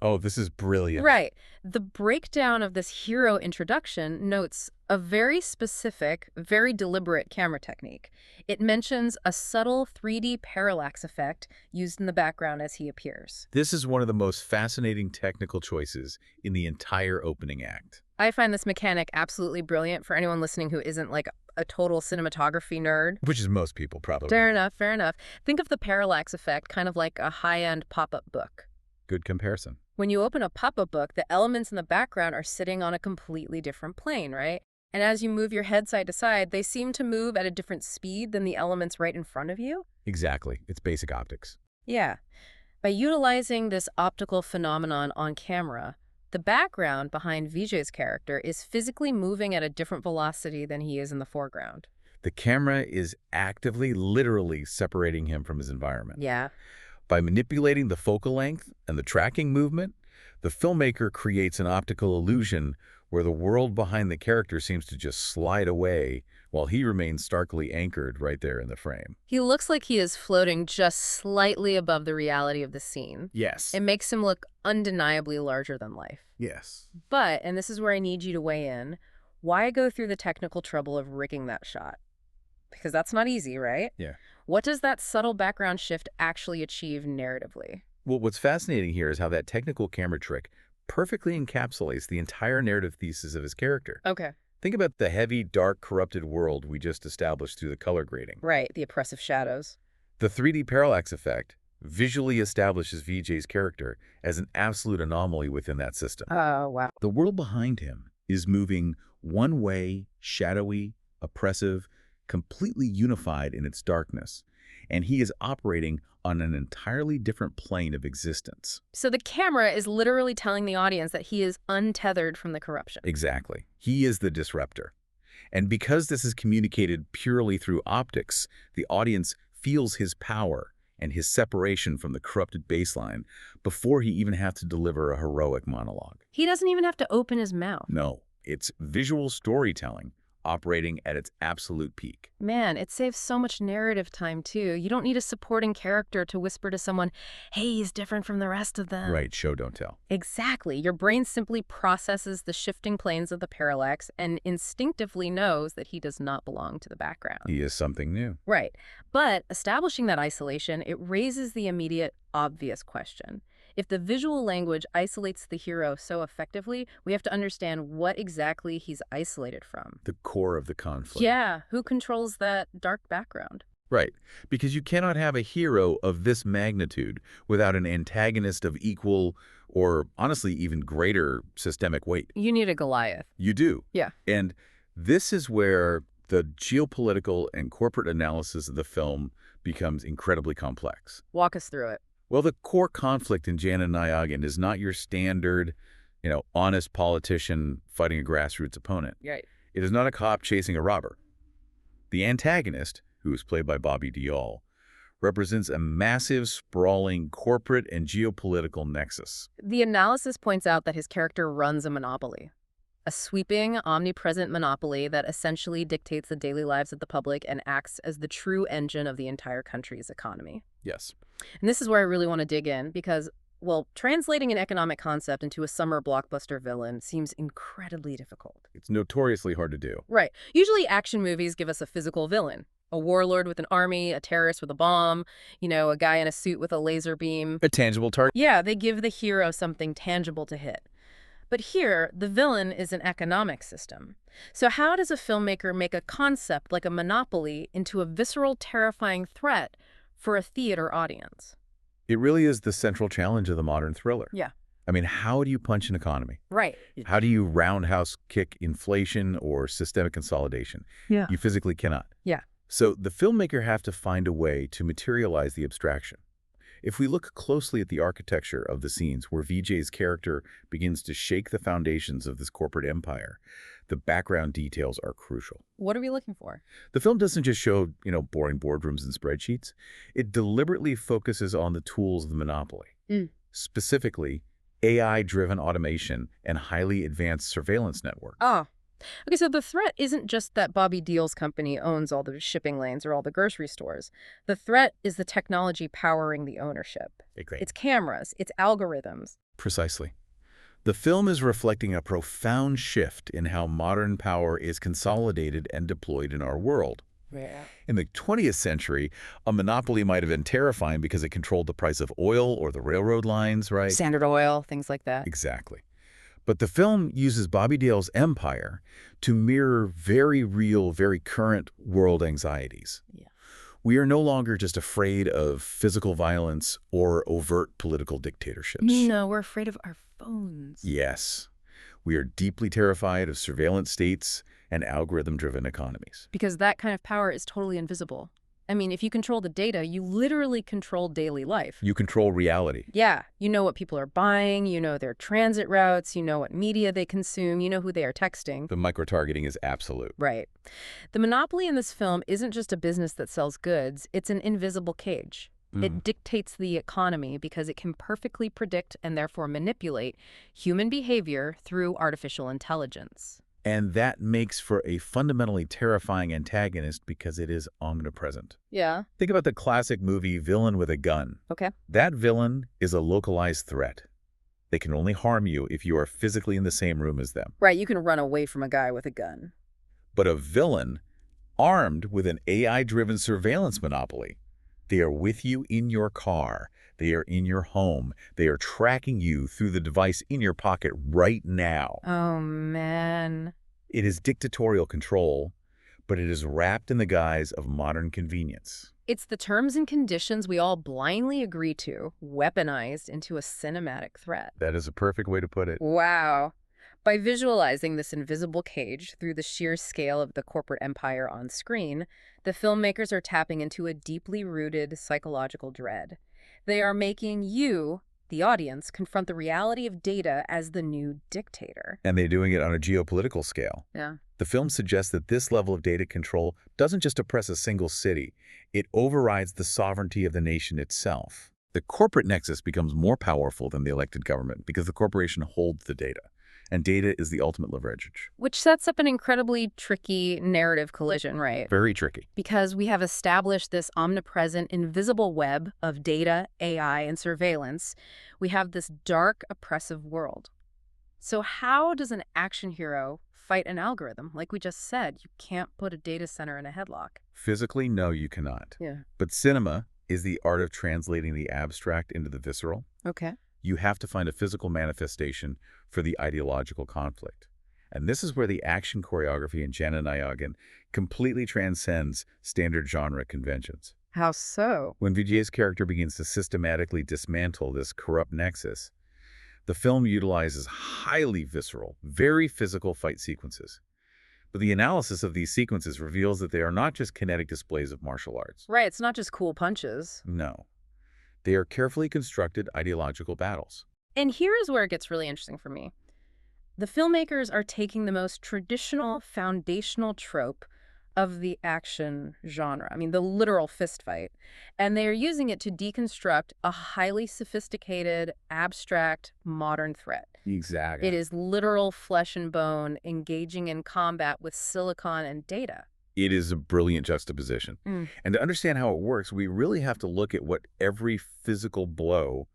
Oh, this is brilliant. Right. The breakdown of this hero introduction notes a very specific, very deliberate camera technique. It mentions a subtle 3D parallax effect used in the background as he appears. This is one of the most fascinating technical choices in the entire opening act. I find this mechanic absolutely brilliant for anyone listening who isn't a total cinematography nerd. Which is most people, probably. Fair enough, fair enough. Think of the parallax effect kind of like a high-end pop-up book. Good comparison. When you open a pop-up book, the elements in the background are sitting on a completely different plane, right? And as you move your head side to side, they seem to move at a different speed than the elements right in front of you. Exactly. It's basic optics. Yeah. By utilizing this optical phenomenon on camera, the background behind Vijay's character is physically moving at a different velocity than he is in the foreground. The camera is actively, literally separating him from his environment. Yeah. By manipulating the focal length and the tracking movement, the filmmaker creates an optical illusion where the world behind the character seems to just slide away while he remains starkly anchored right there in the frame. He looks like he is floating just slightly above the reality of the scene. Yes. It makes him look undeniably larger than life. Yes. But, and this is where I need you to weigh in, why go through the technical trouble of rigging that shot? Because that's not easy, right? Yeah. What does that subtle background shift actually achieve narratively? Well, what's fascinating here is how that technical camera trick perfectly encapsulates the entire narrative thesis of his character. Okay. Think about the heavy, dark, corrupted world we just established through the color grading. Right, the oppressive shadows. The 3D parallax effect visually establishes Vijay's character as an absolute anomaly within that system. Oh, wow. The world behind him is moving one way, shadowy, oppressive, completely unified in its darkness, and he is operating on an entirely different plane of existence. So the camera is literally telling the audience that he is untethered from the corruption. Exactly. He is the disruptor. And because this is communicated purely through optics, the audience feels his power and his separation from the corrupted baseline before he even has to deliver a heroic monologue. He doesn't even have to open his mouth. No, it's visual storytelling operating at its absolute peak. Man, it saves so much narrative time, too. You don't need a supporting character to whisper to someone, hey, he's different from the rest of them. Right, show don't tell. Exactly. Your brain simply processes the shifting planes of the parallax and instinctively knows that he does not belong to the background. He is something new. Right. But establishing that isolation, it raises the immediate, obvious question. If the visual language isolates the hero so effectively, we have to understand what exactly he's isolated from. The core of the conflict. Yeah, who controls that dark background? Right, because you cannot have a hero of this magnitude without an antagonist of equal or, honestly, even greater systemic weight. You need a Goliath. You do. Yeah. And this is where the geopolitical and corporate analysis of the film becomes incredibly complex. Walk us through it. Well, the core conflict in Jana Nayagan is not your standard, honest politician fighting a grassroots opponent. Right. It is not a cop chasing a robber. The antagonist, who is played by Bobby Deol, represents a massive, sprawling corporate and geopolitical nexus. The analysis points out that his character runs a monopoly. A sweeping, omnipresent monopoly that essentially dictates the daily lives of the public and acts as the true engine of the entire country's economy. Yes. And this is where I really want to dig in because, well, translating an economic concept into a summer blockbuster villain seems incredibly difficult. It's notoriously hard to do. Right. Usually action movies give us a physical villain. A warlord with an army, a terrorist with a bomb, a guy in a suit with a laser beam. A tangible target. Yeah, they give the hero something tangible to hit. But here, the villain is an economic system. So how does a filmmaker make a concept like a monopoly into a visceral, terrifying threat for a theater audience? It really is the central challenge of the modern thriller. Yeah. I mean, how do you punch an economy? Right. How do you roundhouse kick inflation or systemic consolidation? Yeah. You physically cannot. Yeah. So the filmmaker have to find a way to materialize the abstraction. If we look closely at the architecture of the scenes where Vijay's character begins to shake the foundations of this corporate empire, the background details are crucial. What are we looking for? The film doesn't just show, boring boardrooms and spreadsheets. It deliberately focuses on the tools of the monopoly. Specifically, AI-driven automation and highly advanced surveillance network. Oh. Okay, so the threat isn't just that Bobby Deol's company owns all the shipping lanes or all the grocery stores. The threat is the technology powering the ownership. It's cameras, it's algorithms. Precisely. The film is reflecting a profound shift in how modern power is consolidated and deployed in our world. Yeah. In the 20th century, a monopoly might have been terrifying because it controlled the price of oil or the railroad lines, right? Standard Oil, things like that. Exactly. But the film uses Bobby Deol's empire to mirror very real, very current world anxieties. Yeah. We are no longer just afraid of physical violence or overt political dictatorships. No, we're afraid of our phones. Yes. We are deeply terrified of surveillance states and algorithm-driven economies. Because that kind of power is totally invisible. I mean, if you control the data, you literally control daily life. You control reality. Yeah. You know what people are buying, you know their transit routes, you know what media they consume, you know who they are texting. The micro-targeting is absolute. Right. The monopoly in this film isn't just a business that sells goods, it's an invisible cage. It dictates the economy because it can perfectly predict and therefore manipulate human behavior through artificial intelligence. And that makes for a fundamentally terrifying antagonist because it is omnipresent. Yeah. Think about the classic movie Villain with a Gun. Okay. That villain is a localized threat. They can only harm you if you are physically in the same room as them. Right, you can run away from a guy with a gun. But a villain armed with an AI-driven surveillance monopoly, they are with you in your car. They are in your home. They are tracking you through the device in your pocket right now. Oh, man. It is dictatorial control, but it is wrapped in the guise of modern convenience. It's the terms and conditions we all blindly agree to, weaponized into a cinematic threat. That is a perfect way to put it. Wow. By visualizing this invisible cage through the sheer scale of the corporate empire on screen, the filmmakers are tapping into a deeply rooted psychological dread. They are making you, the audience, confront the reality of data as the new dictator. And they're doing it on a geopolitical scale. Yeah. The film suggests that this level of data control doesn't just oppress a single city, it overrides the sovereignty of the nation itself. The corporate nexus becomes more powerful than the elected government because the corporation holds the data, and data is the ultimate leverage. Which sets up an incredibly tricky narrative collision, right? Very tricky. Because we have established this omnipresent, invisible web of data, AI, and surveillance. We have this dark, oppressive world. So how does an action hero fight an algorithm? Like we just said, you can't put a data center in a headlock. Physically, no, you cannot. Yeah. But cinema is the art of translating the abstract into the visceral. Okay. You have to find a physical manifestation for the ideological conflict. And this is where the action choreography in Jana Nayagan completely transcends standard genre conventions. How so? When Vijay's character begins to systematically dismantle this corrupt nexus, the film utilizes highly visceral, very physical fight sequences. But the analysis of these sequences reveals that they are not just kinetic displays of martial arts. Right, it's not just cool punches. No. They are carefully constructed ideological battles. And here is where it gets really interesting for me. The filmmakers are taking the most traditional, foundational trope of the action genre, I mean, the literal fist fight, and they are using it to deconstruct a highly sophisticated, abstract, modern threat. Exactly. It is literal flesh and bone engaging in combat with silicon and data. It is a brilliant juxtaposition. And to understand how it works, we really have to look at what every physical blow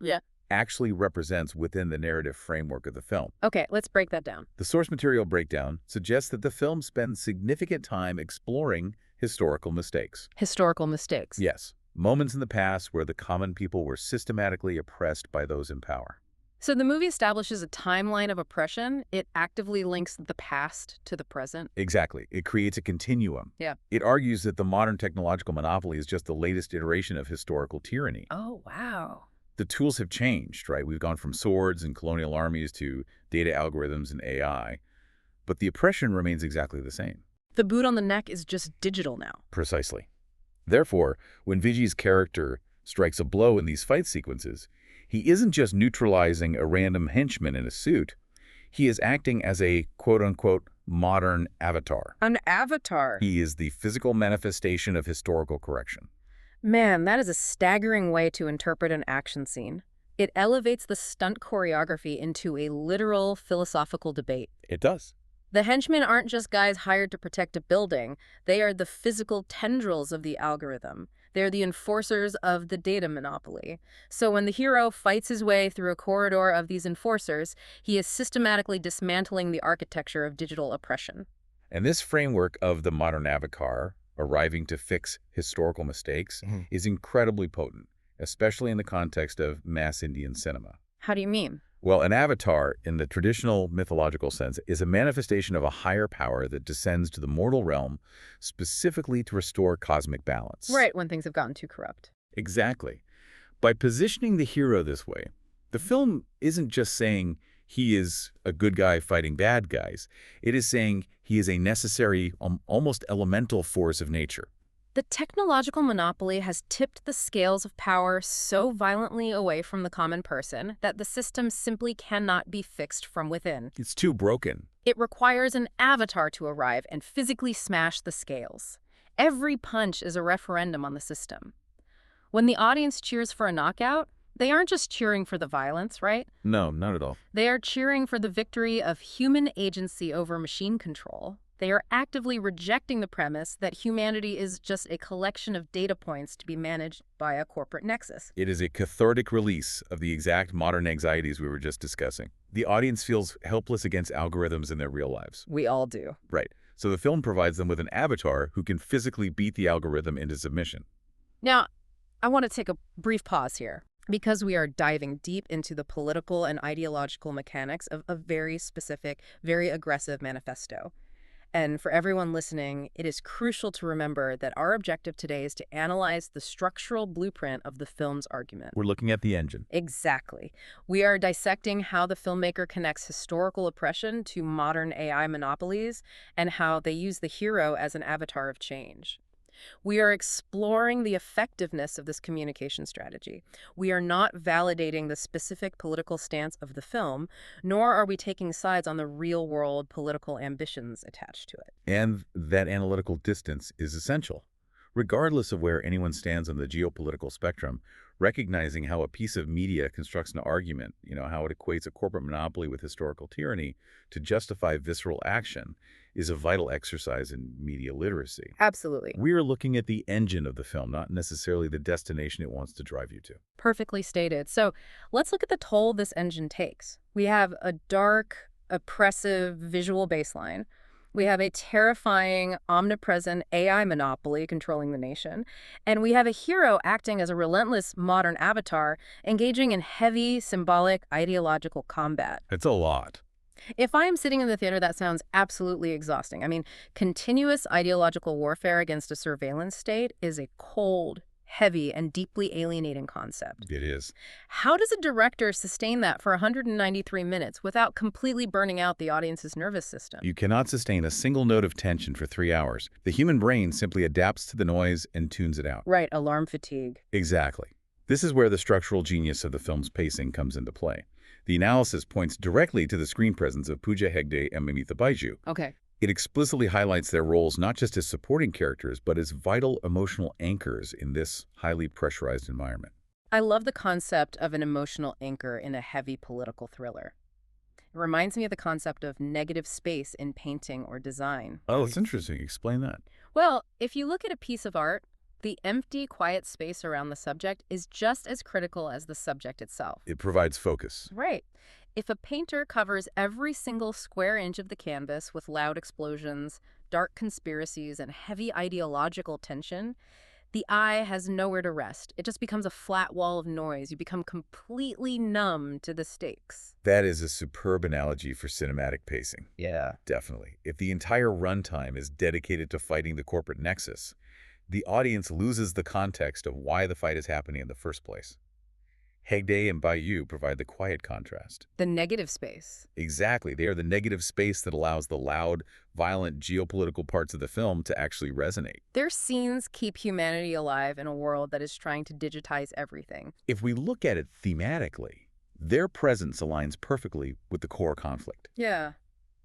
actually represents within the narrative framework of the film. Okay, let's break that down. The source material breakdown suggests that the film spends significant time exploring historical mistakes. Historical mistakes. Yes, moments in the past where the common people were systematically oppressed by those in power. So the movie establishes a timeline of oppression. It actively links the past to the present. Exactly. It creates a continuum. Yeah. It argues that the modern technological monopoly is just the latest iteration of historical tyranny. Oh, wow. The tools have changed, right? We've gone from swords and colonial armies to data algorithms and AI, but the oppression remains exactly the same. The boot on the neck is just digital now. Precisely. Therefore, when Vijay's character strikes a blow in these fight sequences, he isn't just neutralizing a random henchman in a suit. He is acting as a quote-unquote modern avatar. An avatar. He is the physical manifestation of historical correction. Man, that is a staggering way to interpret an action scene. It elevates the stunt choreography into a literal philosophical debate. It does. The henchmen aren't just guys hired to protect a building. They are the physical tendrils of the algorithm. They're the enforcers of the data monopoly. So when the hero fights his way through a corridor of these enforcers, he is systematically dismantling the architecture of digital oppression. And this framework of the modern avatar arriving to fix historical mistakes is incredibly potent, especially in the context of mass Indian cinema. How do you mean? Well, an avatar, in the traditional mythological sense, is a manifestation of a higher power that descends to the mortal realm specifically to restore cosmic balance. Right, when things have gotten too corrupt. Exactly. By positioning the hero this way, the film isn't just saying he is a good guy fighting bad guys. It is saying he is a necessary, almost elemental force of nature. The technological monopoly has tipped the scales of power so violently away from the common person that the system simply cannot be fixed from within. It's too broken. It requires an avatar to arrive and physically smash the scales. Every punch is a referendum on the system. When the audience cheers for a knockout, they aren't just cheering for the violence, right? No, not at all. They are cheering for the victory of human agency over machine control. They are actively rejecting the premise that humanity is just a collection of data points to be managed by a corporate nexus. It is a cathartic release of the exact modern anxieties we were just discussing. The audience feels helpless against algorithms in their real lives. We all do. Right. So the film provides them with an avatar who can physically beat the algorithm into submission. Now, I want to take a brief pause here, because we are diving deep into the political and ideological mechanics of a very specific, very aggressive manifesto. And for everyone listening, it is crucial to remember that our objective today is to analyze the structural blueprint of the film's argument. We're looking at the engine. Exactly. We are dissecting how the filmmaker connects historical oppression to modern AI monopolies and how they use the hero as an avatar of change. We are exploring the effectiveness of this communication strategy. We are not validating the specific political stance of the film, nor are we taking sides on the real-world political ambitions attached to it. And that analytical distance is essential. Regardless of where anyone stands on the geopolitical spectrum, recognizing how a piece of media constructs an argument, how it equates a corporate monopoly with historical tyranny to justify visceral action, is a vital exercise in media literacy. Absolutely. We're looking at the engine of the film, not necessarily the destination it wants to drive you to. Perfectly stated. So let's look at the toll this engine takes. We have a dark, oppressive visual baseline. We have a terrifying, omnipresent AI monopoly controlling the nation. And we have a hero acting as a relentless modern avatar, engaging in heavy, symbolic, ideological combat. It's a lot. If I am sitting in the theater, that sounds absolutely exhausting. I mean, continuous ideological warfare against a surveillance state is a cold, heavy, and deeply alienating concept. It is. How does a director sustain that for 193 minutes without completely burning out the audience's nervous system? You cannot sustain a single note of tension for 3 hours. The human brain simply adapts to the noise and tunes it out. Right, alarm fatigue. Exactly. This is where the structural genius of the film's pacing comes into play. The analysis points directly to the screen presence of Pooja Hegde and Mamita Baiju. Okay. It explicitly highlights their roles not just as supporting characters, but as vital emotional anchors in this highly pressurized environment. I love the concept of an emotional anchor in a heavy political thriller. It reminds me of the concept of negative space in painting or design. Oh, it's interesting. Explain that. Well, if you look at a piece of art, the empty, quiet space around the subject is just as critical as the subject itself. It provides focus. Right. If a painter covers every single square inch of the canvas with loud explosions, dark conspiracies, and heavy ideological tension, the eye has nowhere to rest. It just becomes a flat wall of noise. You become completely numb to the stakes. That is a superb analogy for cinematic pacing. Yeah. Definitely. If the entire runtime is dedicated to fighting the corporate nexus, the audience loses the context of why the fight is happening in the first place. Hegde and Baiju provide the quiet contrast. The negative space. Exactly. They are the negative space that allows the loud, violent geopolitical parts of the film to actually resonate. Their scenes keep humanity alive in a world that is trying to digitize everything. If we look at it thematically, their presence aligns perfectly with the core conflict. Yeah.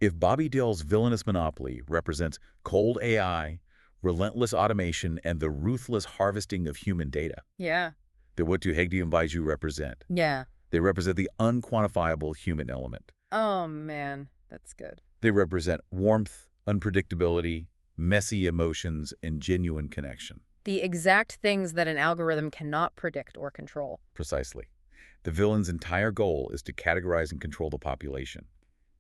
If Bobby Dell's villainous monopoly represents cold AI, relentless automation, and the ruthless harvesting of human data, Yeah. then what do Hegde and Baiju represent? Yeah. They represent the unquantifiable human element. Oh, man. That's good. They represent warmth, unpredictability, messy emotions, and genuine connection. The exact things that an algorithm cannot predict or control. Precisely. The villain's entire goal is to categorize and control the population.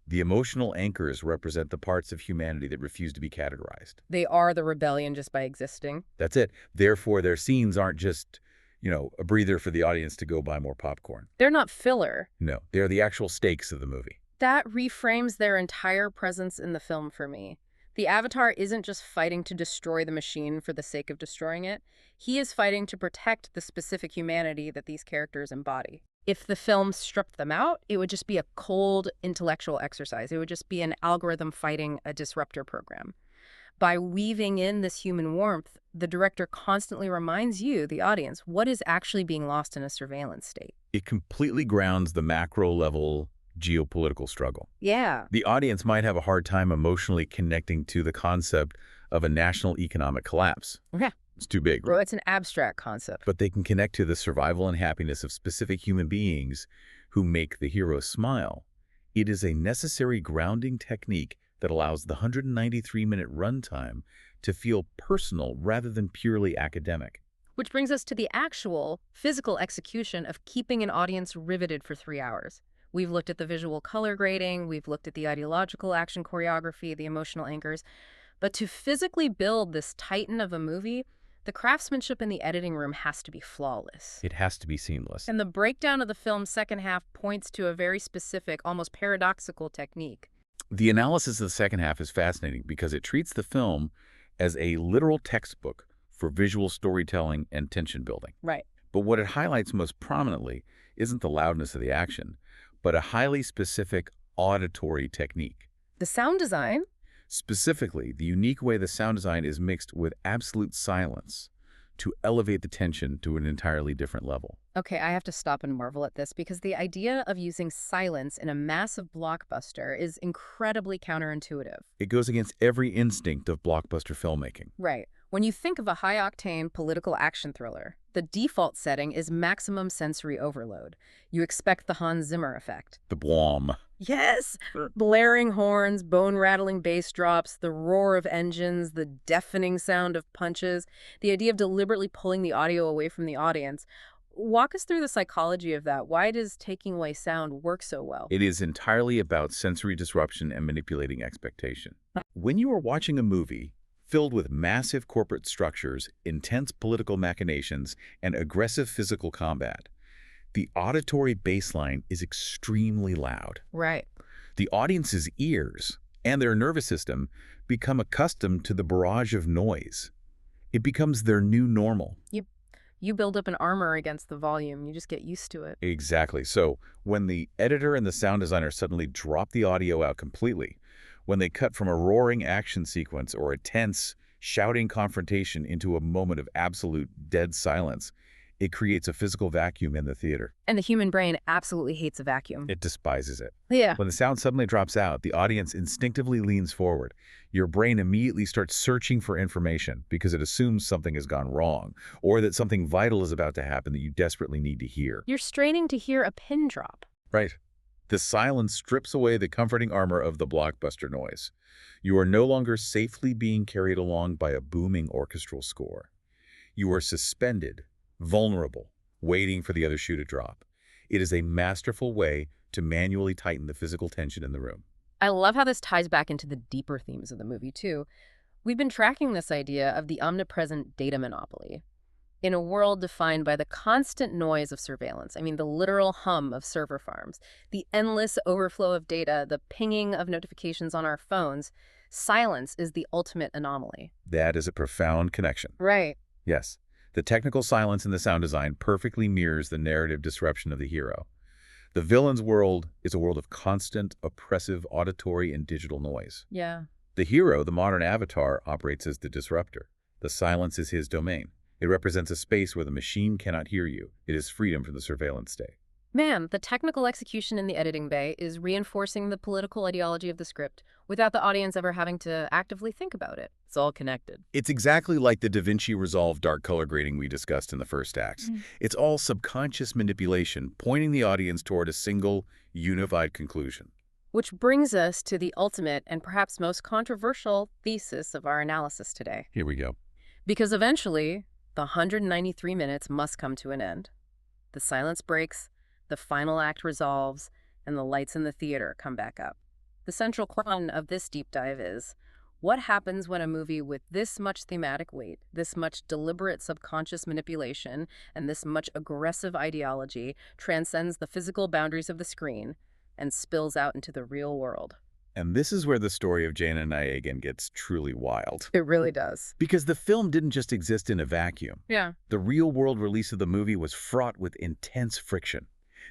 The emotional anchors represent the parts of humanity that refuse to be categorized. They are the rebellion just by existing. That's it. Therefore, their scenes aren't just, a breather for the audience to go buy more popcorn. They're not filler. No, they're the actual stakes of the movie. That reframes their entire presence in the film for me. The Avatar isn't just fighting to destroy the machine for the sake of destroying it. He is fighting to protect the specific humanity that these characters embody. If the film stripped them out, it would just be a cold intellectual exercise. It would just be an algorithm fighting a disruptor program. By weaving in this human warmth, the director constantly reminds you, the audience, what is actually being lost in a surveillance state. It completely grounds the macro-level geopolitical struggle. Yeah. The audience might have a hard time emotionally connecting to the concept of a national economic collapse. Yeah. It's too big. Well, it's an abstract concept. But they can connect to the survival and happiness of specific human beings who make the hero smile. It is a necessary grounding technique that allows the 193-minute runtime to feel personal rather than purely academic. Which brings us to the actual physical execution of keeping an audience riveted for 3 hours. We've looked at the visual color grading, we've looked at the ideological action choreography, the emotional anchors. But to physically build this titan of a movie, the craftsmanship in the editing room has to be flawless. It has to be seamless. And the breakdown of the film's second half points to a very specific, almost paradoxical technique. The analysis of the second half is fascinating because it treats the film as a literal textbook for visual storytelling and tension building. Right. But what it highlights most prominently isn't the loudness of the action, but a highly specific auditory technique. The sound design? Specifically, the unique way the sound design is mixed with absolute silence to elevate the tension to an entirely different level. Okay, I have to stop and marvel at this because the idea of using silence in a massive blockbuster is incredibly counterintuitive. It goes against every instinct of blockbuster filmmaking. Right. When you think of a high-octane political action thriller, the default setting is maximum sensory overload. You expect the Hans Zimmer effect. The blom. Yes! Blaring horns, bone-rattling bass drops, the roar of engines, the deafening sound of punches, the idea of deliberately pulling the audio away from the audience. Walk us through the psychology of that. Why does taking away sound work so well? It is entirely about sensory disruption and manipulating expectation. When you are watching a movie filled with massive corporate structures, intense political machinations, and aggressive physical combat, the auditory baseline is extremely loud. Right. The audience's ears and their nervous system become accustomed to the barrage of noise. It becomes their new normal. You build up an armor against the volume. You just get used to it. Exactly. So when the editor and the sound designer suddenly drop the audio out completely, when they cut from a roaring action sequence or a tense, shouting confrontation into a moment of absolute dead silence, it creates a physical vacuum in the theater. And the human brain absolutely hates a vacuum. It despises it. Yeah. When the sound suddenly drops out, the audience instinctively leans forward. Your brain immediately starts searching for information because it assumes something has gone wrong or that something vital is about to happen that you desperately need to hear. You're straining to hear a pin drop. Right. The silence strips away the comforting armor of the blockbuster noise. You are no longer safely being carried along by a booming orchestral score. You are suspended, vulnerable, waiting for the other shoe to drop. It is a masterful way to manually tighten the physical tension in the room. I love how this ties back into the deeper themes of the movie, too. We've been tracking this idea of the omnipresent data monopoly. In a world defined by the constant noise of surveillance, the literal hum of server farms, the endless overflow of data, the pinging of notifications on our phones, silence is the ultimate anomaly. That is a profound connection. Right. Yes. The technical silence in the sound design perfectly mirrors the narrative disruption of the hero. The villain's world is a world of constant, oppressive auditory and digital noise. Yeah. The hero, the modern avatar, operates as the disruptor. The silence is his domain. It represents a space where the machine cannot hear you. It is freedom from the surveillance state. Man, the technical execution in the editing bay is reinforcing the political ideology of the script without the audience ever having to actively think about it. It's all connected. It's exactly like the Da Vinci Resolve dark color grading we discussed in the first act. It's all subconscious manipulation, pointing the audience toward a single, unified conclusion. Which brings us to the ultimate and perhaps most controversial thesis of our analysis today. Here we go. Because eventually, the 193 minutes must come to an end. The silence breaks, the final act resolves, and the lights in the theater come back up. The central question of this deep dive is, what happens when a movie with this much thematic weight, this much deliberate subconscious manipulation, and this much aggressive ideology transcends the physical boundaries of the screen and spills out into the real world? And this is where the story of Jana Nayagan gets truly wild. It really does. Because the film didn't just exist in a vacuum. Yeah. The real-world release of the movie was fraught with intense friction.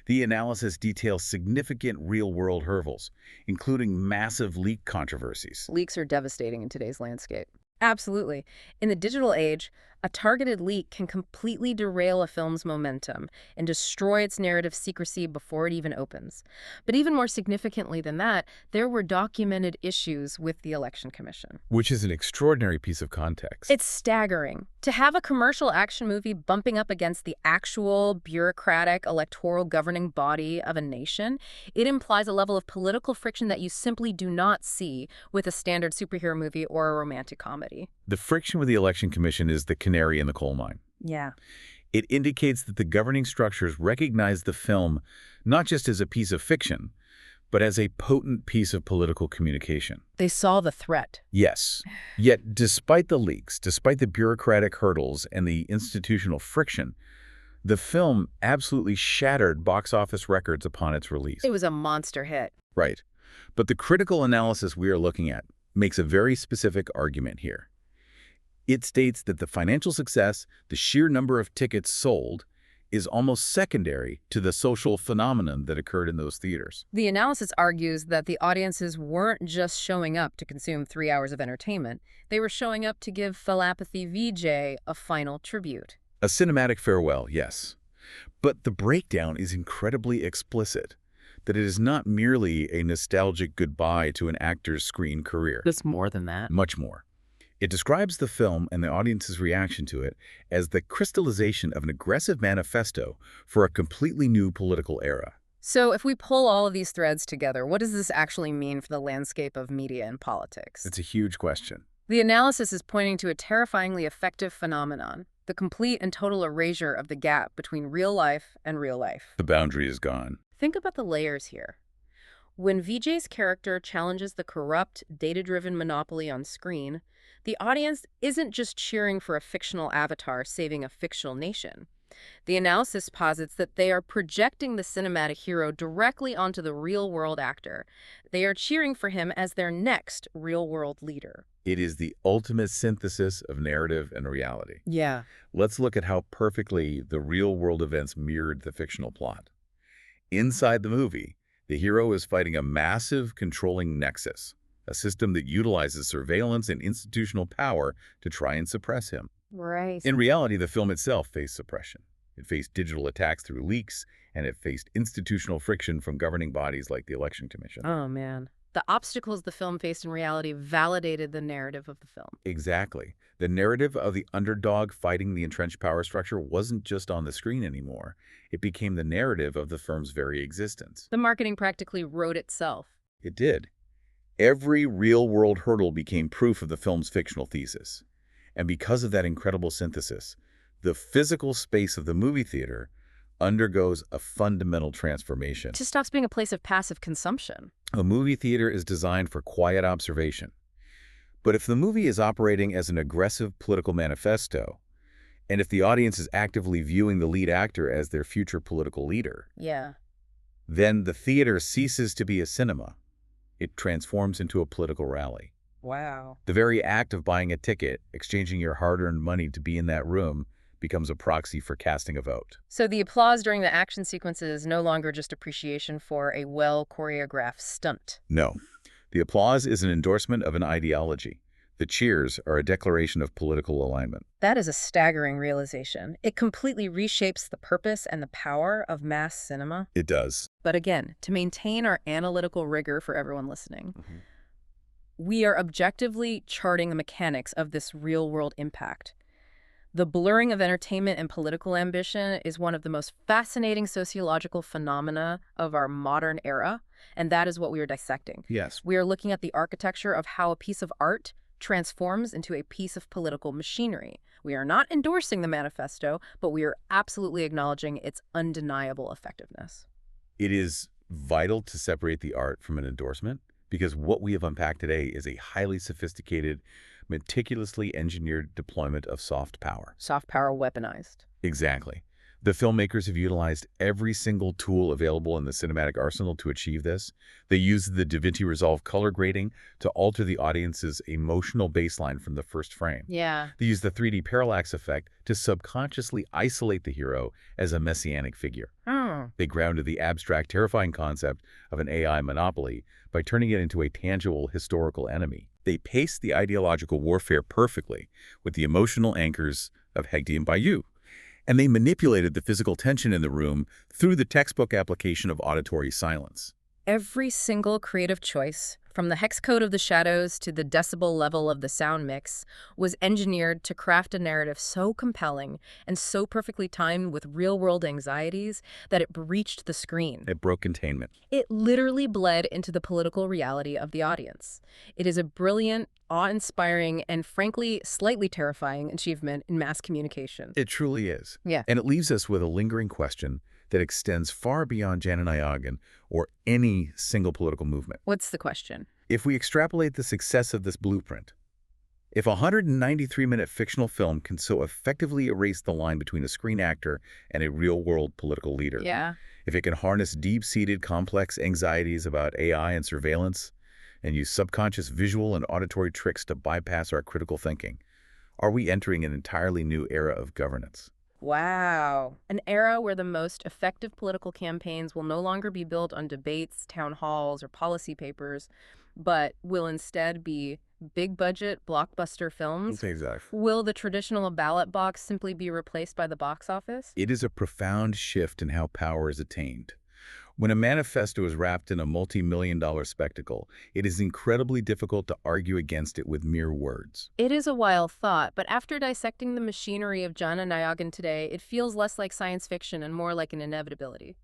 The analysis details significant real-world hurdles, including massive leak controversies. Leaks are devastating in today's landscape. Absolutely. In the digital age, a targeted leak can completely derail a film's momentum and destroy its narrative secrecy before it even opens. But even more significantly than that, there were documented issues with the Election Commission. Which is an extraordinary piece of context. It's staggering. To have a commercial action movie bumping up against the actual bureaucratic electoral governing body of a nation, it implies a level of political friction that you simply do not see with a standard superhero movie or a romantic comedy. The friction with the Election Commission is the canary in the coal mine. Yeah. It indicates that the governing structures recognize the film not just as a piece of fiction, but as a potent piece of political communication. They saw the threat. Yes. Yet, despite the leaks, despite the bureaucratic hurdles and the institutional friction, the film absolutely shattered box office records upon its release. It was a monster hit. Right. But the critical analysis we are looking at makes a very specific argument here. It states that the financial success, the sheer number of tickets sold, is almost secondary to the social phenomenon that occurred in those theaters. The analysis argues that the audiences weren't just showing up to consume 3 hours of entertainment. They were showing up to give Thalapathy Vijay a final tribute. A cinematic farewell, yes. But the breakdown is incredibly explicit, that it is not merely a nostalgic goodbye to an actor's screen career. It's more than that. Much more. It describes the film and the audience's reaction to it as the crystallization of an aggressive manifesto for a completely new political era. So if we pull all of these threads together, what does this actually mean for the landscape of media and politics? It's a huge question. The analysis is pointing to a terrifyingly effective phenomenon, the complete and total erasure of the gap between real life and real life. The boundary is gone. Think about the layers here. When Vijay's character challenges the corrupt, data-driven monopoly on screen, the audience isn't just cheering for a fictional avatar saving a fictional nation. The analysis posits that they are projecting the cinematic hero directly onto the real-world actor. They are cheering for him as their next real-world leader. It is the ultimate synthesis of narrative and reality. Yeah. Let's look at how perfectly the real-world events mirrored the fictional plot. Inside the movie, the hero is fighting a massive controlling nexus, a system that utilizes surveillance and institutional power to try and suppress him. Right. In reality, the film itself faced suppression. It faced digital attacks through leaks, and it faced institutional friction from governing bodies like the Election Commission. Oh, man. The obstacles the film faced in reality validated the narrative of the film. Exactly. The narrative of the underdog fighting the entrenched power structure wasn't just on the screen anymore. It became the narrative of the firm's very existence. The marketing practically wrote itself. It did. Every real-world hurdle became proof of the film's fictional thesis. And because of that incredible synthesis, the physical space of the movie theater undergoes a fundamental transformation. It just stops being a place of passive consumption. A movie theater is designed for quiet observation. But if the movie is operating as an aggressive political manifesto, and if the audience is actively viewing the lead actor as their future political leader, Yeah. then the theater ceases to be a cinema. It transforms into a political rally. Wow. The very act of buying a ticket, exchanging your hard-earned money to be in that room, becomes a proxy for casting a vote. So the applause during the action sequences is no longer just appreciation for a well-choreographed stunt. No. The applause is an endorsement of an ideology. The cheers are a declaration of political alignment. That is a staggering realization. It completely reshapes the purpose and the power of mass cinema. It does. But again, to maintain our analytical rigor for everyone listening, we are objectively charting the mechanics of this real-world impact. The blurring of entertainment and political ambition is one of the most fascinating sociological phenomena of our modern era, and that is what we are dissecting. Yes. We are looking at the architecture of how a piece of art transforms into a piece of political machinery. We are not endorsing the manifesto, but we are absolutely acknowledging its undeniable effectiveness. It is vital to separate the art from an endorsement, because what we have unpacked today is a highly sophisticated, meticulously engineered deployment of soft power. Soft power weaponized. Exactly. The filmmakers have utilized every single tool available in the cinematic arsenal to achieve this. They used the DaVinci Resolve color grading to alter the audience's emotional baseline from the first frame. Yeah. They used the 3D parallax effect to subconsciously isolate the hero as a messianic figure. They grounded the abstract, terrifying concept of an AI monopoly by turning it into a tangible historical enemy. They paced the ideological warfare perfectly with the emotional anchors of Hegde and Bayou. And they manipulated the physical tension in the room through the textbook application of auditory silence. Every single creative choice, from the hex code of the shadows to the decibel level of the sound mix, was engineered to craft a narrative so compelling and so perfectly timed with real-world anxieties that it breached the screen. It broke containment. It literally bled into the political reality of the audience. It is a brilliant, awe-inspiring, and frankly, slightly terrifying achievement in mass communication. It truly is. Yeah. And it leaves us with a lingering question that extends far beyond Jana Nayagan or any single political movement. What's the question? If we extrapolate the success of this blueprint, If a 193-minute fictional film can so effectively erase the line between a screen actor and a real-world political leader, Yeah. if it can harness deep-seated complex anxieties about AI and surveillance, and use subconscious visual and auditory tricks to bypass our critical thinking, are we entering an entirely new era of governance? Wow. An era where the most effective political campaigns will no longer be built on debates, town halls, or policy papers, but will instead be big-budget blockbuster films? Exactly. Will the traditional ballot box simply be replaced by the box office? It is a profound shift in how power is attained. When a manifesto is wrapped in a multi-million-dollar spectacle, it is incredibly difficult to argue against it with mere words. It is a wild thought, but after dissecting the machinery of Jana Nayagan today, it feels less like science fiction and more like an inevitability.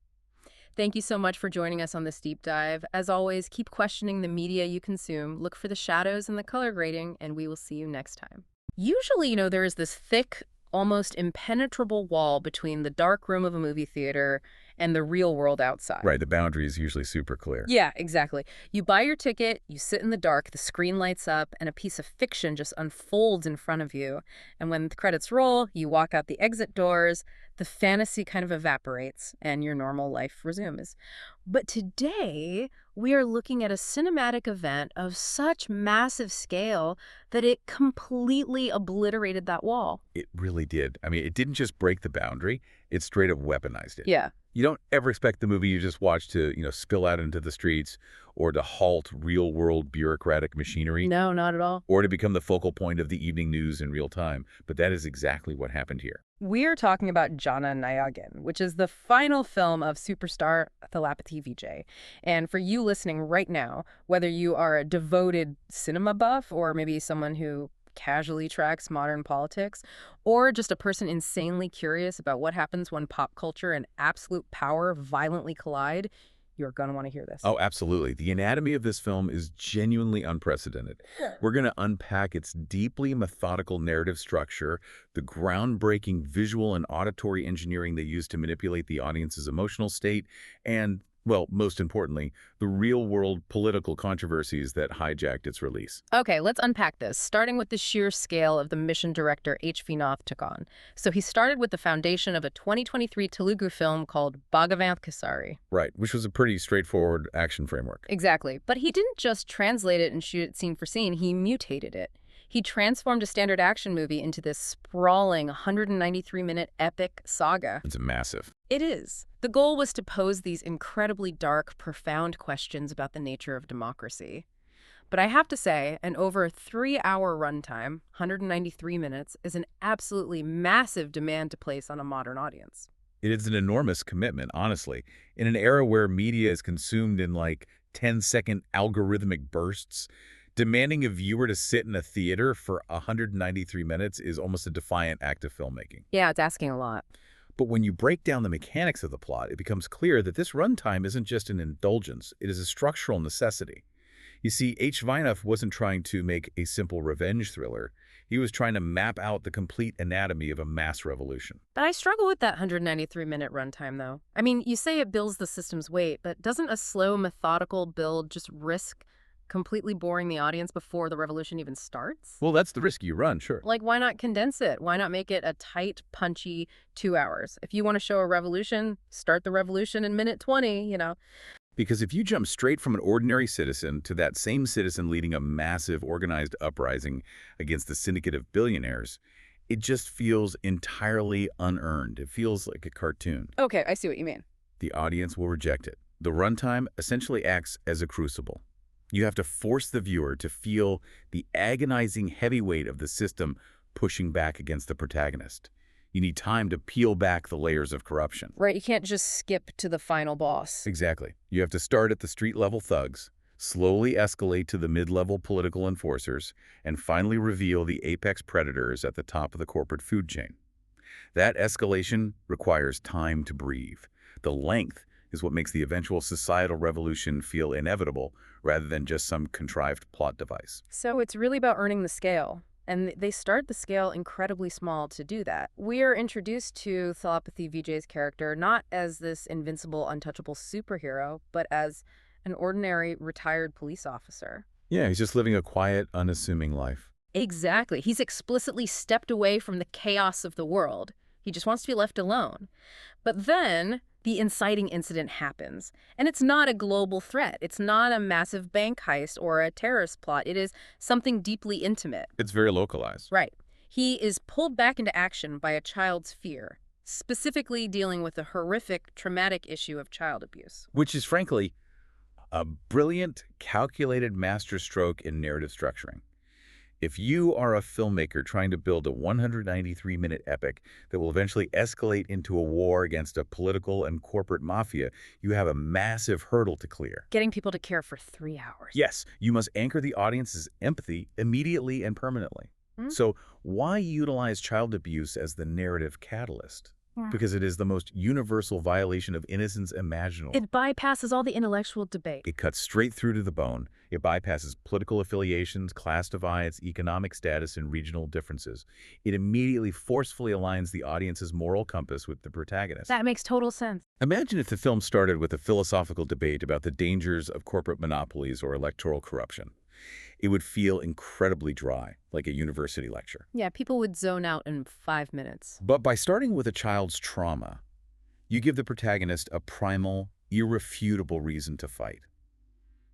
Thank you so much for joining us on this deep dive. As always, keep questioning the media you consume, look for the shadows and the color grading, and we will see you next time. Usually, there is this thick, almost impenetrable wall between the dark room of a movie theater and the real world outside. Right, the boundary is usually super clear. Yeah, exactly. You buy your ticket, you sit in the dark, the screen lights up, and a piece of fiction just unfolds in front of you. And when the credits roll, you walk out the exit doors, the fantasy kind of evaporates, and your normal life resumes. But today, we are looking at a cinematic event of such massive scale that it completely obliterated that wall. It really did. I mean, it didn't just break the boundary, it straight up weaponized it. Yeah. You don't ever expect the movie you just watched to, spill out into the streets or to halt real-world bureaucratic machinery. No, not at all. Or to become the focal point of the evening news in real time. But that is exactly what happened here. We're talking about Jana Nayagan, which is the final film of superstar Thalapathy Vijay. And for you listening right now, whether you are a devoted cinema buff or maybe someone who casually tracks modern politics, or just a person insanely curious about what happens when pop culture and absolute power violently collide, you're going to want to hear this. Oh, absolutely. The anatomy of this film is genuinely unprecedented. We're going to unpack its deeply methodical narrative structure, the groundbreaking visual and auditory engineering they use to manipulate the audience's emotional state, and, well, most importantly, the real-world political controversies that hijacked its release. Okay, let's unpack this, starting with the sheer scale of the mission director Vinoth took on. So he started with the foundation of a 2023 Telugu film called Bhagavanth Kesari. Right, which was a pretty straightforward action framework. Exactly. But he didn't just translate it and shoot it scene for scene, he mutated it. He transformed a standard action movie into this sprawling 193-minute epic saga. It's massive. It is. The goal was to pose these incredibly dark, profound questions about the nature of democracy. But I have to say, an over 3-hour runtime, 193 minutes, is an absolutely massive demand to place on a modern audience. It is an enormous commitment, honestly. In an era where media is consumed in like 10-second algorithmic bursts, demanding a viewer to sit in a theater for 193 minutes is almost a defiant act of filmmaking. Yeah, it's asking a lot. But when you break down the mechanics of the plot, it becomes clear that this runtime isn't just an indulgence, it is a structural necessity. You see, Vinoth wasn't trying to make a simple revenge thriller. He was trying to map out the complete anatomy of a mass revolution. But I struggle with that 193-minute runtime, though. I mean, you say it builds the system's weight, but doesn't a slow, methodical build just risk completely boring the audience before the revolution even starts? Well, that's the risk you run, sure. Like, why not condense it? Why not make it a tight, punchy 2 hours? If you want to show a revolution, start the revolution in minute 20, Because if you jump straight from an ordinary citizen to that same citizen leading a massive organized uprising against the syndicate of billionaires, it just feels entirely unearned. It feels like a cartoon. Okay, I see what you mean. The audience will reject it. The runtime essentially acts as a crucible. You have to force the viewer to feel the agonizing heavy weight of the system pushing back against the protagonist. You need time to peel back the layers of corruption. Right, you can't just skip to the final boss. Exactly. You have to start at the street-level thugs, slowly escalate to the mid-level political enforcers, and finally reveal the apex predators at the top of the corporate food chain. That escalation requires time to breathe. The length is what makes the eventual societal revolution feel inevitable rather than just some contrived plot device. So it's really about earning the scale. And they start the scale incredibly small to do that. We are introduced to Thalapathy Vijay's character not as this invincible, untouchable superhero, but as an ordinary retired police officer. Yeah, he's just living a quiet, unassuming life. Exactly. He's explicitly stepped away from the chaos of the world. He just wants to be left alone. But then the inciting incident happens. And it's not a global threat. It's not a massive bank heist or a terrorist plot. It is something deeply intimate. It's very localized. Right. He is pulled back into action by a child's fear, specifically dealing with the horrific, traumatic issue of child abuse. Which is, frankly, a brilliant, calculated masterstroke in narrative structuring. If you are a filmmaker trying to build a 193-minute epic that will eventually escalate into a war against a political and corporate mafia, you have a massive hurdle to clear. Getting people to care for 3 hours. Yes, you must anchor the audience's empathy immediately and permanently. So why utilize child abuse as the narrative catalyst? Because it is the most universal violation of innocence imaginable. It bypasses all the intellectual debate. It cuts straight through to the bone. It bypasses political affiliations, class divides, economic status, and regional differences. It immediately forcefully aligns the audience's moral compass with the protagonist. That makes total sense. Imagine if the film started with a philosophical debate about the dangers of corporate monopolies or electoral corruption. It would feel incredibly dry, like a university lecture. Yeah, people would zone out in 5 minutes. But by starting with a child's trauma, you give the protagonist a primal, irrefutable reason to fight.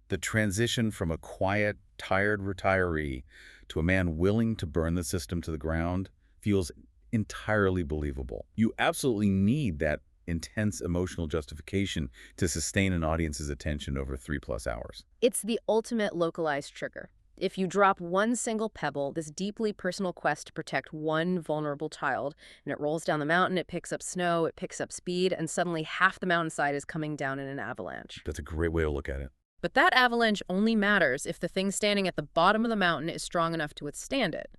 The transition from a quiet, tired retiree to a man willing to burn the system to the ground feels entirely believable. You absolutely need that intense emotional justification to sustain an audience's attention over 3+ hours. It's the ultimate localized trigger. If you drop one single pebble, this deeply personal quest to protect one vulnerable child, and it rolls down the mountain, it picks up snow, it picks up speed, and suddenly half the mountainside is coming down in an avalanche. That's a great way to look at it. But that avalanche only matters if the thing standing at the bottom of the mountain is strong enough to withstand it.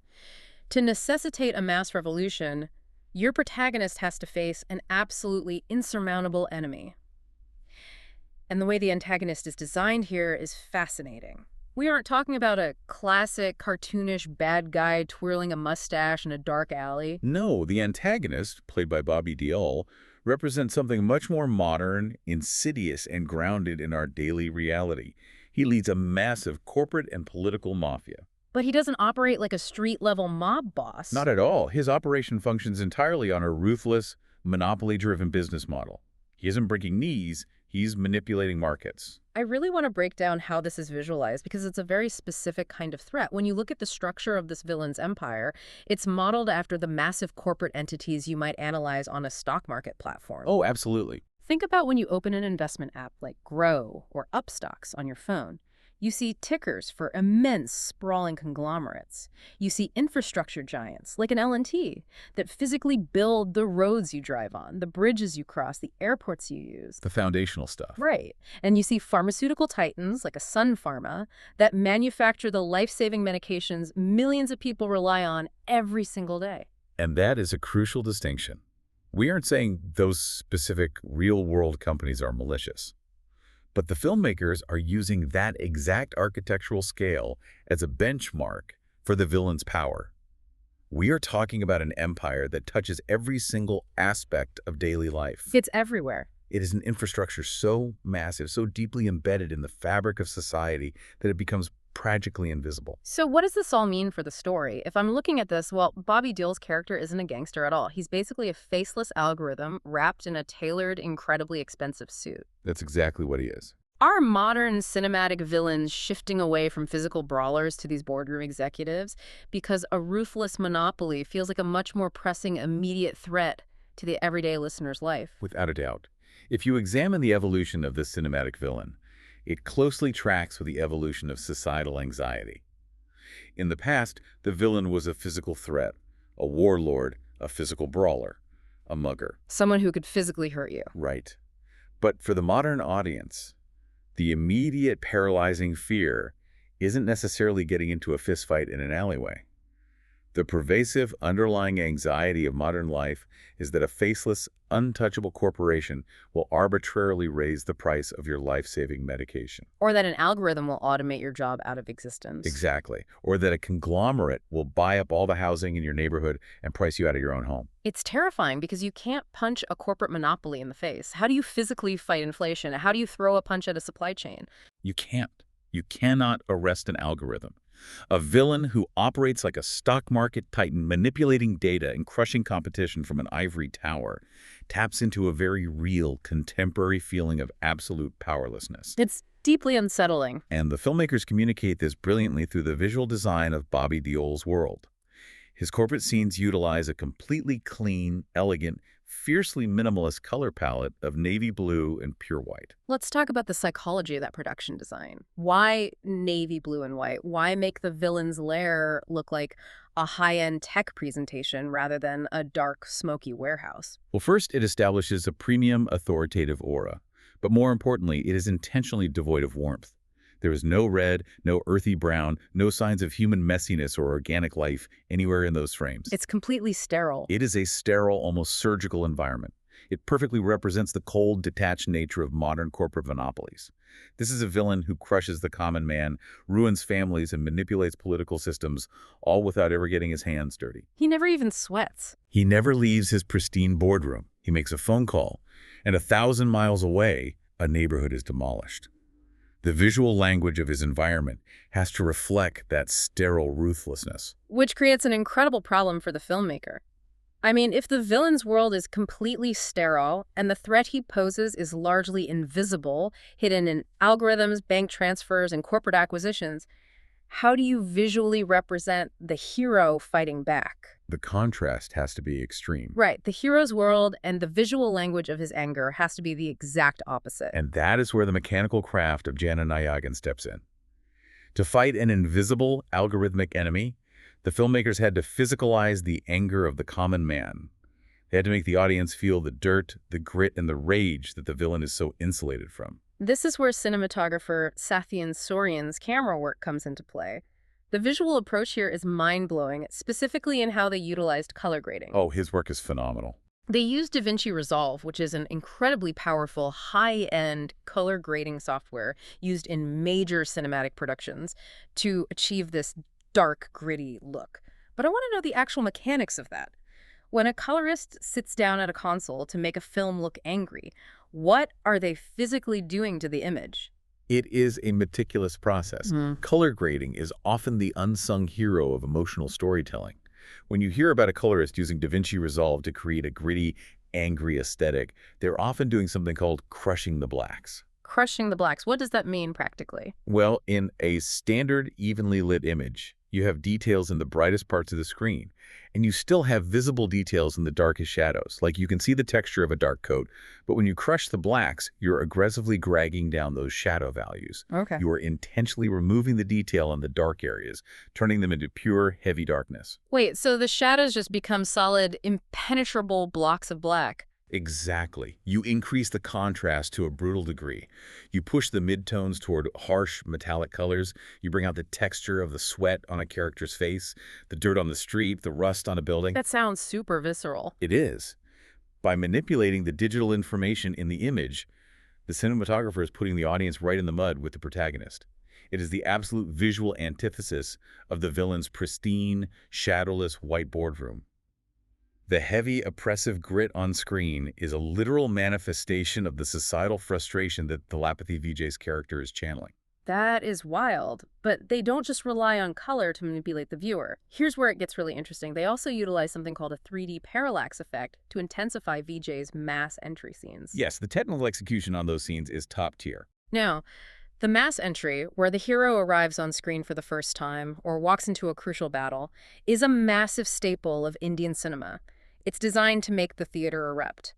To necessitate a mass revolution, your protagonist has to face an absolutely insurmountable enemy. And the way the antagonist is designed here is fascinating. We aren't talking about a classic, cartoonish bad guy twirling a mustache in a dark alley. No, the antagonist, played by Bobby Deol, represents something much more modern, insidious, and grounded in our daily reality. He leads a massive corporate and political mafia. But he doesn't operate like a street-level mob boss. Not at all. His operation functions entirely on a ruthless, monopoly-driven business model. He isn't breaking knees, he's manipulating markets. I really want to break down how this is visualized because it's a very specific kind of threat. When you look at the structure of this villain's empire, it's modeled after the massive corporate entities you might analyze on a stock market platform. Oh, absolutely. Think about when you open an investment app like Grow or Upstocks on your phone. You see tickers for immense, sprawling conglomerates. You see infrastructure giants, like an L&T, that physically build the roads you drive on, the bridges you cross, the airports you use. The foundational stuff. Right. And you see pharmaceutical titans, like a Sun Pharma, that manufacture the life-saving medications millions of people rely on every single day. And that is a crucial distinction. We aren't saying those specific real-world companies are malicious. But the filmmakers are using that exact architectural scale as a benchmark for the villain's power. We are talking about an empire that touches every single aspect of daily life. It's everywhere. It is an infrastructure so massive, so deeply embedded in the fabric of society that it becomes tragically invisible. So what does this all mean for the story? If I'm looking at this, well, Bobby Deol's character isn't a gangster at all. He's basically a faceless algorithm wrapped in a tailored, incredibly expensive suit. That's exactly what he is. Are modern cinematic villains shifting away from physical brawlers to these boardroom executives because a ruthless monopoly feels like a much more pressing, immediate threat to the everyday listener's life? Without a doubt. If you examine the evolution of this cinematic villain, it closely tracks with the evolution of societal anxiety. In the past, the villain was a physical threat, a warlord, a physical brawler, a mugger. Someone who could physically hurt you. Right. But for the modern audience, the immediate paralyzing fear isn't necessarily getting into a fistfight in an alleyway. The pervasive underlying anxiety of modern life is that a faceless, untouchable corporation will arbitrarily raise the price of your life-saving medication. Or that an algorithm will automate your job out of existence. Exactly. Or that a conglomerate will buy up all the housing in your neighborhood and price you out of your own home. It's terrifying because you can't punch a corporate monopoly in the face. How do you physically fight inflation? How do you throw a punch at a supply chain? You can't. You cannot arrest an algorithm. A villain who operates like a stock market titan, manipulating data and crushing competition from an ivory tower, taps into a very real, contemporary feeling of absolute powerlessness. It's deeply unsettling. And the filmmakers communicate this brilliantly through the visual design of Bobby Deol's world. His corporate scenes utilize a completely clean, elegant, fiercely minimalist color palette of navy blue and pure white. Let's talk about the psychology of that production design. Why navy blue and white? Why make the villain's lair look like a high-end tech presentation rather than a dark, smoky warehouse? Well, first, it establishes a premium, authoritative aura. But more importantly, it is intentionally devoid of warmth. There is no red, no earthy brown, no signs of human messiness or organic life anywhere in those frames. It's completely sterile. It is a sterile, almost surgical environment. It perfectly represents the cold, detached nature of modern corporate monopolies. This is a villain who crushes the common man, ruins families, and manipulates political systems, all without ever getting his hands dirty. He never even sweats. He never leaves his pristine boardroom. He makes a phone call, and 1,000 miles away, a neighborhood is demolished. The visual language of his environment has to reflect that sterile ruthlessness. Which creates an incredible problem for the filmmaker. I mean, if the villain's world is completely sterile and the threat he poses is largely invisible, hidden in algorithms, bank transfers, and corporate acquisitions, how do you visually represent the hero fighting back? The contrast has to be extreme. Right. The hero's world and the visual language of his anger has to be the exact opposite. And that is where the mechanical craft of Jana Nayagan steps in. To fight an invisible, algorithmic enemy, the filmmakers had to physicalize the anger of the common man. They had to make the audience feel the dirt, the grit, and the rage that the villain is so insulated from. This is where cinematographer Sathian Sorian's camera work comes into play. The visual approach here is mind-blowing, specifically in how they utilized color grading. Oh, his work is phenomenal. They used DaVinci Resolve, which is an incredibly powerful, high-end color grading software used in major cinematic productions to achieve this dark, gritty look. But I want to know the actual mechanics of that. When a colorist sits down at a console to make a film look angry, what are they physically doing to the image? It is a meticulous process. Color grading is often the unsung hero of emotional storytelling. When you hear about a colorist using DaVinci Resolve to create a gritty, angry aesthetic, they're often doing something called crushing the blacks. Crushing the blacks. What does that mean practically? Well, in a standard, evenly lit image, you have details in the brightest parts of the screen, and you still have visible details in the darkest shadows, like you can see the texture of a dark coat, but when you crush the blacks, you're aggressively dragging down those shadow values. Okay. You are intentionally removing the detail in the dark areas, turning them into pure, heavy darkness. Wait, so the shadows just become solid, impenetrable blocks of black. Exactly. You increase the contrast to a brutal degree. You push the midtones toward harsh, metallic colors. You bring out the texture of the sweat on a character's face, the dirt on the street, the rust on a building. That sounds super visceral. It is. By manipulating the digital information in the image, the cinematographer is putting the audience right in the mud with the protagonist. It is the absolute visual antithesis of the villain's pristine, shadowless white boardroom. The heavy, oppressive grit on screen is a literal manifestation of the societal frustration that Thalapathy Vijay's character is channeling. That is wild, but they don't just rely on color to manipulate the viewer. Here's where it gets really interesting. They also utilize something called a 3D parallax effect to intensify Vijay's mass entry scenes. Yes, the technical execution on those scenes is top tier. Now, the mass entry, where the hero arrives on screen for the first time or walks into a crucial battle, is a massive staple of Indian cinema. It's designed to make the theater erupt.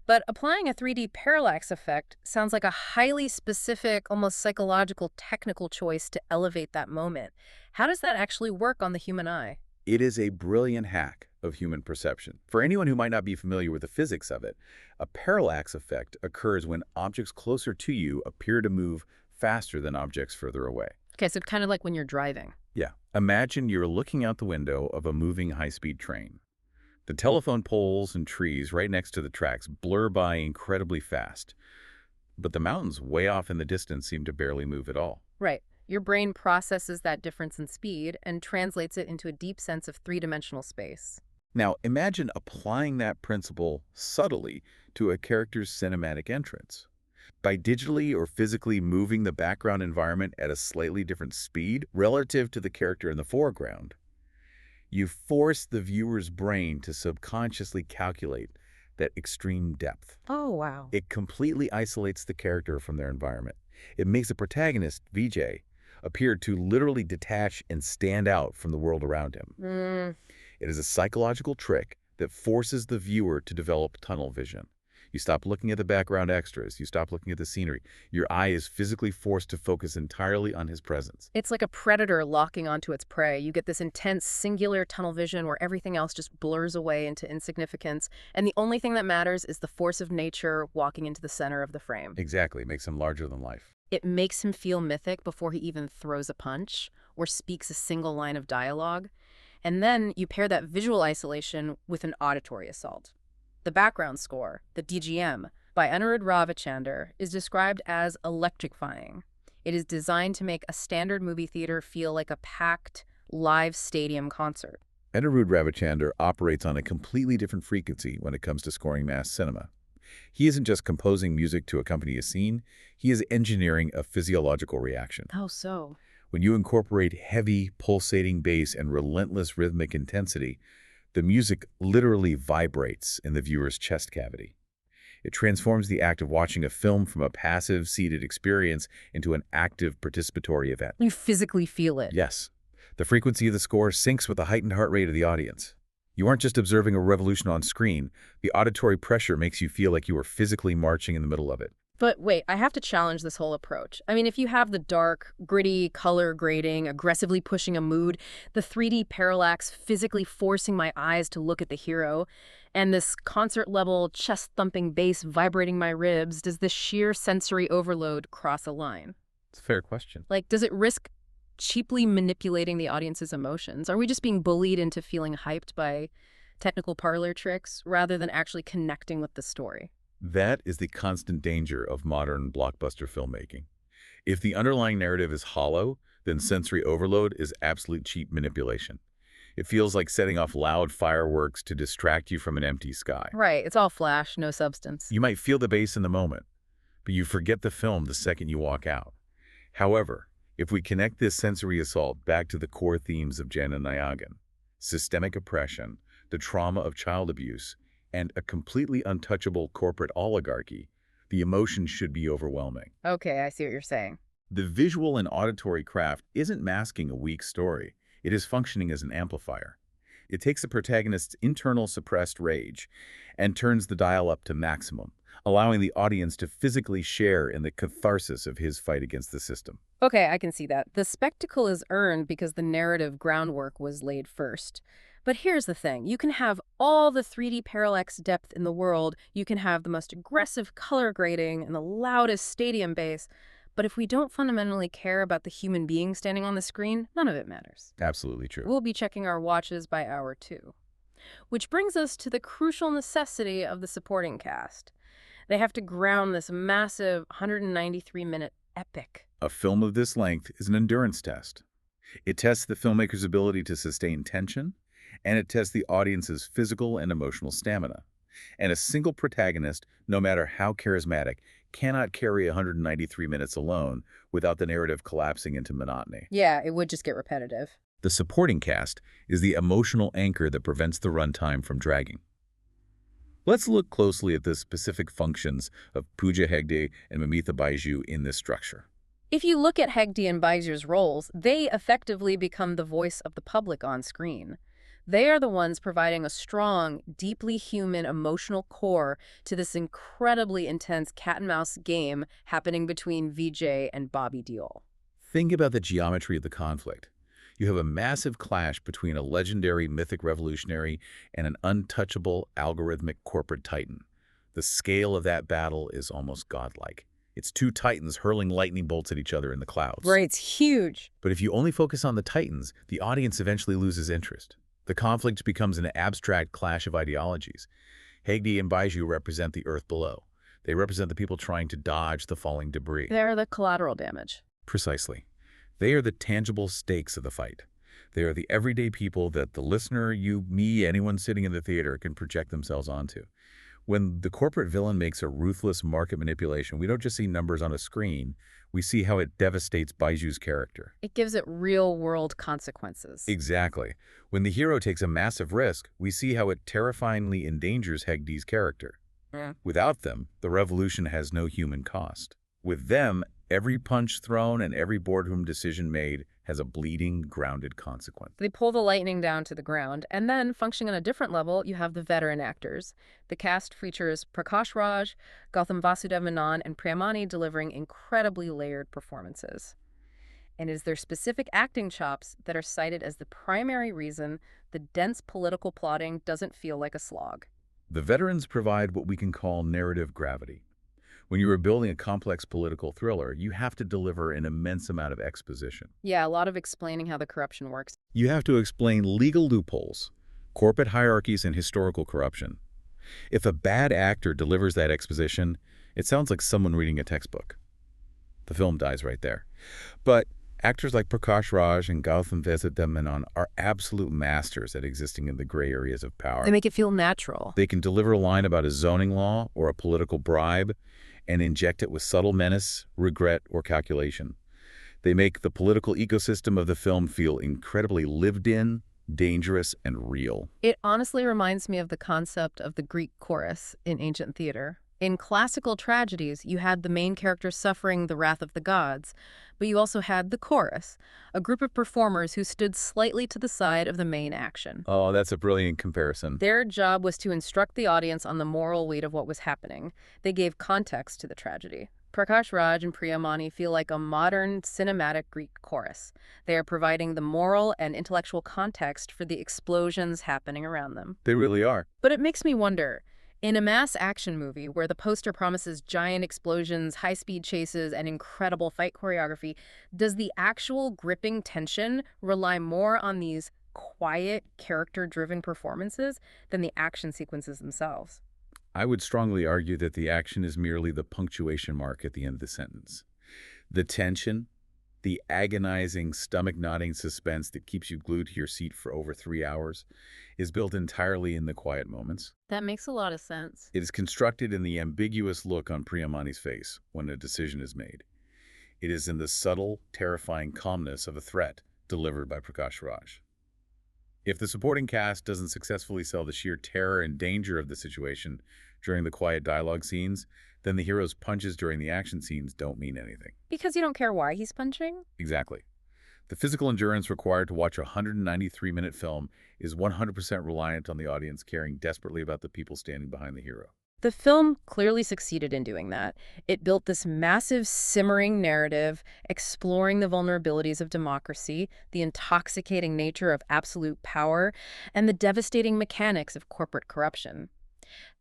But applying a 3D parallax effect sounds like a highly specific, almost psychological, technical choice to elevate that moment. How does that actually work on the human eye? It is a brilliant hack of human perception. For anyone who might not be familiar with the physics of it, a parallax effect occurs when objects closer to you appear to move faster than objects further away. Okay, so kind of like when you're driving. Yeah. Imagine you're looking out the window of a moving high-speed train. The telephone poles and trees right next to the tracks blur by incredibly fast, but the mountains way off in the distance seem to barely move at all. Right. Your brain processes that difference in speed and translates it into a deep sense of three-dimensional space. Now, imagine applying that principle subtly to a character's cinematic entrance. By digitally or physically moving the background environment at a slightly different speed relative to the character in the foreground, you force the viewer's brain to subconsciously calculate that extreme depth. Oh, wow. It completely isolates the character from their environment. It makes the protagonist, Vijay, appear to literally detach and stand out from the world around him. It is a psychological trick that forces the viewer to develop tunnel vision. You stop looking at the background extras. You stop looking at the scenery. Your eye is physically forced to focus entirely on his presence. It's like a predator locking onto its prey. You get this intense, singular tunnel vision where everything else just blurs away into insignificance, and the only thing that matters is the force of nature walking into the center of the frame. Exactly. It makes him larger than life. It makes him feel mythic before he even throws a punch or speaks a single line of dialogue. And then you pair that visual isolation with an auditory assault. The background score, the DGM, by Anirudh Ravichandar, is described as electrifying. It is designed to make a standard movie theater feel like a packed, live stadium concert. Anirudh Ravichandar operates on a completely different frequency when it comes to scoring mass cinema. He isn't just composing music to accompany a scene, he is engineering a physiological reaction. How so? When you incorporate heavy, pulsating bass and relentless rhythmic intensity, the music literally vibrates in the viewer's chest cavity. It transforms the act of watching a film from a passive, seated experience into an active, participatory event. You physically feel it. Yes. The frequency of the score syncs with the heightened heart rate of the audience. You aren't just observing a revolution on screen. The auditory pressure makes you feel like you are physically marching in the middle of it. But wait, I have to challenge this whole approach. I mean, if you have the dark, gritty color grading, aggressively pushing a mood, the 3D parallax physically forcing my eyes to look at the hero, and this concert-level, chest-thumping bass vibrating my ribs, does this sheer sensory overload cross a line? It's a fair question. Like, does it risk cheaply manipulating the audience's emotions? Are we just being bullied into feeling hyped by technical parlor tricks rather than actually connecting with the story? That is the constant danger of modern blockbuster filmmaking. If the underlying narrative is hollow, then sensory overload is absolute cheap manipulation. It feels like setting off loud fireworks to distract you from an empty sky. Right, it's all flash, no substance. You might feel the bass in the moment, but you forget the film the second you walk out. However, if we connect this sensory assault back to the core themes of Jana Nayagan, systemic oppression, the trauma of child abuse, and a completely untouchable corporate oligarchy, the emotion should be overwhelming. Okay, I see what you're saying. The visual and auditory craft isn't masking a weak story. It is functioning as an amplifier. It takes the protagonist's internal suppressed rage and turns the dial up to maximum, allowing the audience to physically share in the catharsis of his fight against the system. Okay, I can see that. The spectacle is earned because the narrative groundwork was laid first. But here's the thing. You can have all the 3D parallax depth in the world. You can have the most aggressive color grading and the loudest stadium bass. But if we don't fundamentally care about the human being standing on the screen, none of it matters. Absolutely true. We'll be checking our watches by hour 2. Which brings us to the crucial necessity of the supporting cast. They have to ground this massive 193-minute epic. A film of this length is an endurance test. It tests the filmmaker's ability to sustain tension, and it tests the audience's physical and emotional stamina. And a single protagonist, no matter how charismatic, cannot carry 193 minutes alone without the narrative collapsing into monotony. Yeah, it would just get repetitive. The supporting cast is the emotional anchor that prevents the runtime from dragging. Let's look closely at the specific functions of Pooja Hegde and Mamita Baiju in this structure. If you look at Hegde and Baiju's roles, they effectively become the voice of the public on screen. They are the ones providing a strong, deeply human emotional core to this incredibly intense cat-and-mouse game happening between Vijay and Bobby Deol. Think about the geometry of the conflict. You have a massive clash between a legendary mythic revolutionary and an untouchable algorithmic corporate titan. The scale of that battle is almost godlike. It's two titans hurling lightning bolts at each other in the clouds. Right, it's huge. But if you only focus on the titans, the audience eventually loses interest. The conflict becomes an abstract clash of ideologies. Hegde and Baiju represent the earth below. They represent the people trying to dodge the falling debris. They're the collateral damage. Precisely. They are the tangible stakes of the fight. They are the everyday people that the listener, you, me, anyone sitting in the theater can project themselves onto. When the corporate villain makes a ruthless market manipulation, we don't just see numbers on a screen, we see how it devastates Baiju's character. It gives it real-world consequences. Exactly. When the hero takes a massive risk, we see how it terrifyingly endangers Hegde's character. Without them, the revolution has no human cost. With them, every punch thrown and every boardroom decision made has a bleeding, grounded consequence. They pull the lightning down to the ground, and then, functioning on a different level, you have the veteran actors. The cast features Prakash Raj, Gautam Vasudev Menon, and Priyamani delivering incredibly layered performances. And it is their specific acting chops that are cited as the primary reason the dense political plotting doesn't feel like a slog. The veterans provide what we can call narrative gravity. When you are building a complex political thriller, you have to deliver an immense amount of exposition. Yeah, a lot of explaining how the corruption works. You have to explain legal loopholes, corporate hierarchies, and historical corruption. If a bad actor delivers that exposition, it sounds like someone reading a textbook. The film dies right there. But actors like Prakash Raj and Gautam Vasudev Menon are absolute masters at existing in the gray areas of power. They make it feel natural. They can deliver a line about a zoning law or a political bribe and inject it with subtle menace, regret, or calculation. They make the political ecosystem of the film feel incredibly lived in, dangerous, and real. It honestly reminds me of the concept of the Greek chorus in ancient theater. In classical tragedies, you had the main character suffering the wrath of the gods, but you also had the chorus, a group of performers who stood slightly to the side of the main action. Oh, that's a brilliant comparison. Their job was to instruct the audience on the moral weight of what was happening. They gave context to the tragedy. Prakash Raj and Priyamani feel like a modern cinematic Greek chorus. They are providing the moral and intellectual context for the explosions happening around them. They really are. But it makes me wonder, in a mass action movie where the poster promises giant explosions, high-speed chases, and incredible fight choreography, does the actual gripping tension rely more on these quiet, character-driven performances than the action sequences themselves? I would strongly argue that the action is merely the punctuation mark at the end of the sentence. The tension, the agonizing, stomach-knotting suspense that keeps you glued to your seat for over 3 hours, is built entirely in the quiet moments. That makes a lot of sense. It is constructed in the ambiguous look on Priyamani's face when a decision is made. It is in the subtle, terrifying calmness of a threat delivered by Prakash Raj. If the supporting cast doesn't successfully sell the sheer terror and danger of the situation during the quiet dialogue scenes, then the hero's punches during the action scenes don't mean anything. Because you don't care why he's punching? Exactly. The physical endurance required to watch a 193-minute film is 100% reliant on the audience caring desperately about the people standing behind the hero. The film clearly succeeded in doing that. It built this massive, simmering narrative, exploring the vulnerabilities of democracy, the intoxicating nature of absolute power, and the devastating mechanics of corporate corruption.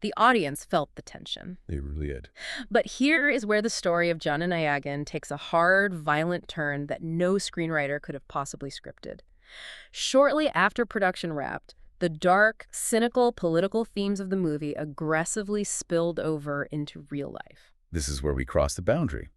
The audience felt the tension. They really did. But here is where the story of Jana Nayagan takes a hard, violent turn that no screenwriter could have possibly scripted. Shortly after production wrapped, the dark, cynical, political themes of the movie aggressively spilled over into real life. This is where we cross the boundary.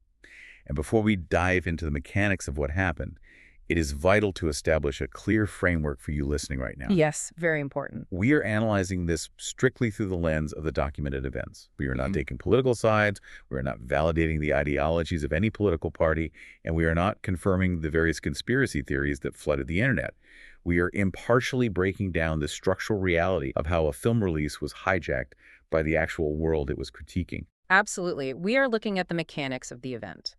And before we dive into the mechanics of what happened, it is vital to establish a clear framework for you listening right now. Yes, very important. We are analyzing this strictly through the lens of the documented events. We are not taking political sides, we are not validating the ideologies of any political party, and we are not confirming the various conspiracy theories that flooded the internet. We are impartially breaking down the structural reality of how a film release was hijacked by the actual world it was critiquing. Absolutely. We are looking at the mechanics of the event.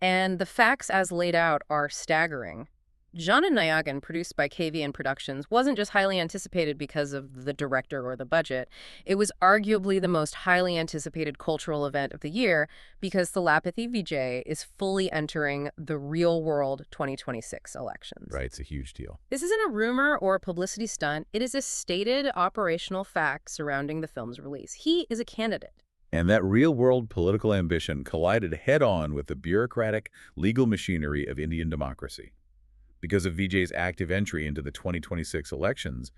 And the facts as laid out are staggering. Jana Nayagan, produced by KVN Productions, wasn't just highly anticipated because of the director or the budget. It was arguably the most highly anticipated cultural event of the year because Thalapathy Vijay is fully entering the real-world 2026 elections. Right, it's a huge deal. This isn't a rumor or a publicity stunt. It is a stated operational fact surrounding the film's release. He is a candidate. And that real-world political ambition collided head-on with the bureaucratic legal machinery of Indian democracy. Because of Vijay's active entry into the 2026 elections,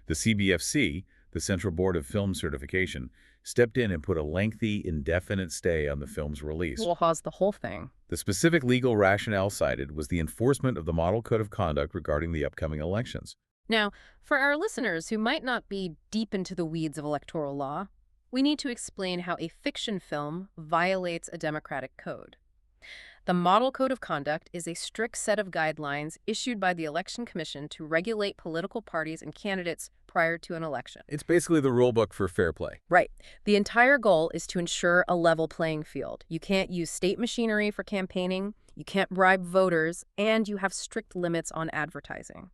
the CBFC, the Central Board of Film Certification, stepped in and put a lengthy, indefinite stay on the film's release. We'll pause the whole thing. The specific legal rationale cited was the enforcement of the Model Code of Conduct regarding the upcoming elections. Now, for our listeners who might not be deep into the weeds of electoral law, we need to explain how a fiction film violates a democratic code. The Model Code of Conduct is a strict set of guidelines issued by the Election Commission to regulate political parties and candidates prior to an election. It's basically the rule book for fair play. Right. The entire goal is to ensure a level playing field. You can't use state machinery for campaigning, you can't bribe voters, and you have strict limits on advertising.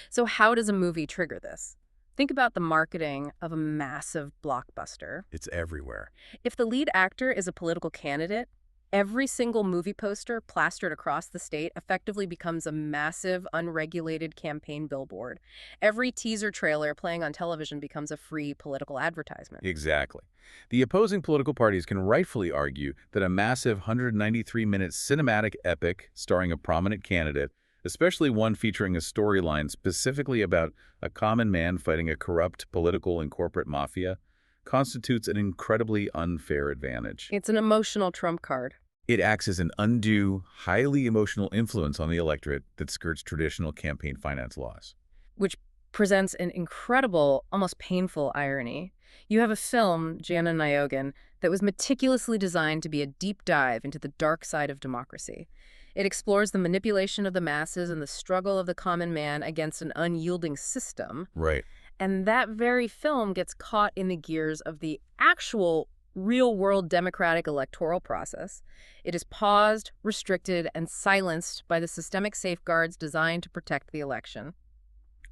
So how does a movie trigger this? Think about the marketing of a massive blockbuster. It's everywhere. If the lead actor is a political candidate, every single movie poster plastered across the state effectively becomes a massive, unregulated campaign billboard. Every teaser trailer playing on television becomes a free political advertisement. Exactly. The opposing political parties can rightfully argue that a massive 193-minute cinematic epic starring a prominent candidate, especially one featuring a storyline specifically about a common man fighting a corrupt political and corporate mafia, constitutes an incredibly unfair advantage. It's an emotional trump card. It acts as an undue, highly emotional influence on the electorate that skirts traditional campaign finance laws. Which presents an incredible, almost painful irony. You have a film, Jana Nayagan, that was meticulously designed to be a deep dive into the dark side of democracy. It explores the manipulation of the masses and the struggle of the common man against an unyielding system. Right. And that very film gets caught in the gears of the actual real-world democratic electoral process. It is paused, restricted, and silenced by the systemic safeguards designed to protect the election.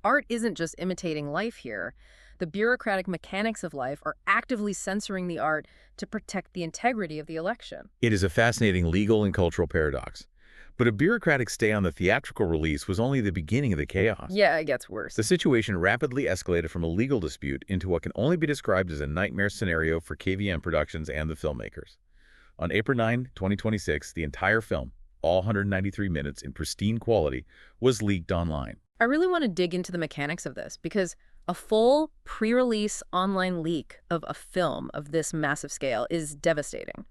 Art isn't just imitating life here. The bureaucratic mechanics of life are actively censoring the art to protect the integrity of the election. It is a fascinating legal and cultural paradox. But a bureaucratic stay on the theatrical release was only the beginning of the chaos. Yeah, it gets worse. The situation rapidly escalated from a legal dispute into what can only be described as a nightmare scenario for KVM Productions and the filmmakers. On April 9, 2026, the entire film, all 193 minutes in pristine quality, was leaked online. I really want to dig into the mechanics of this because a full pre-release online leak of a film of this massive scale is devastating.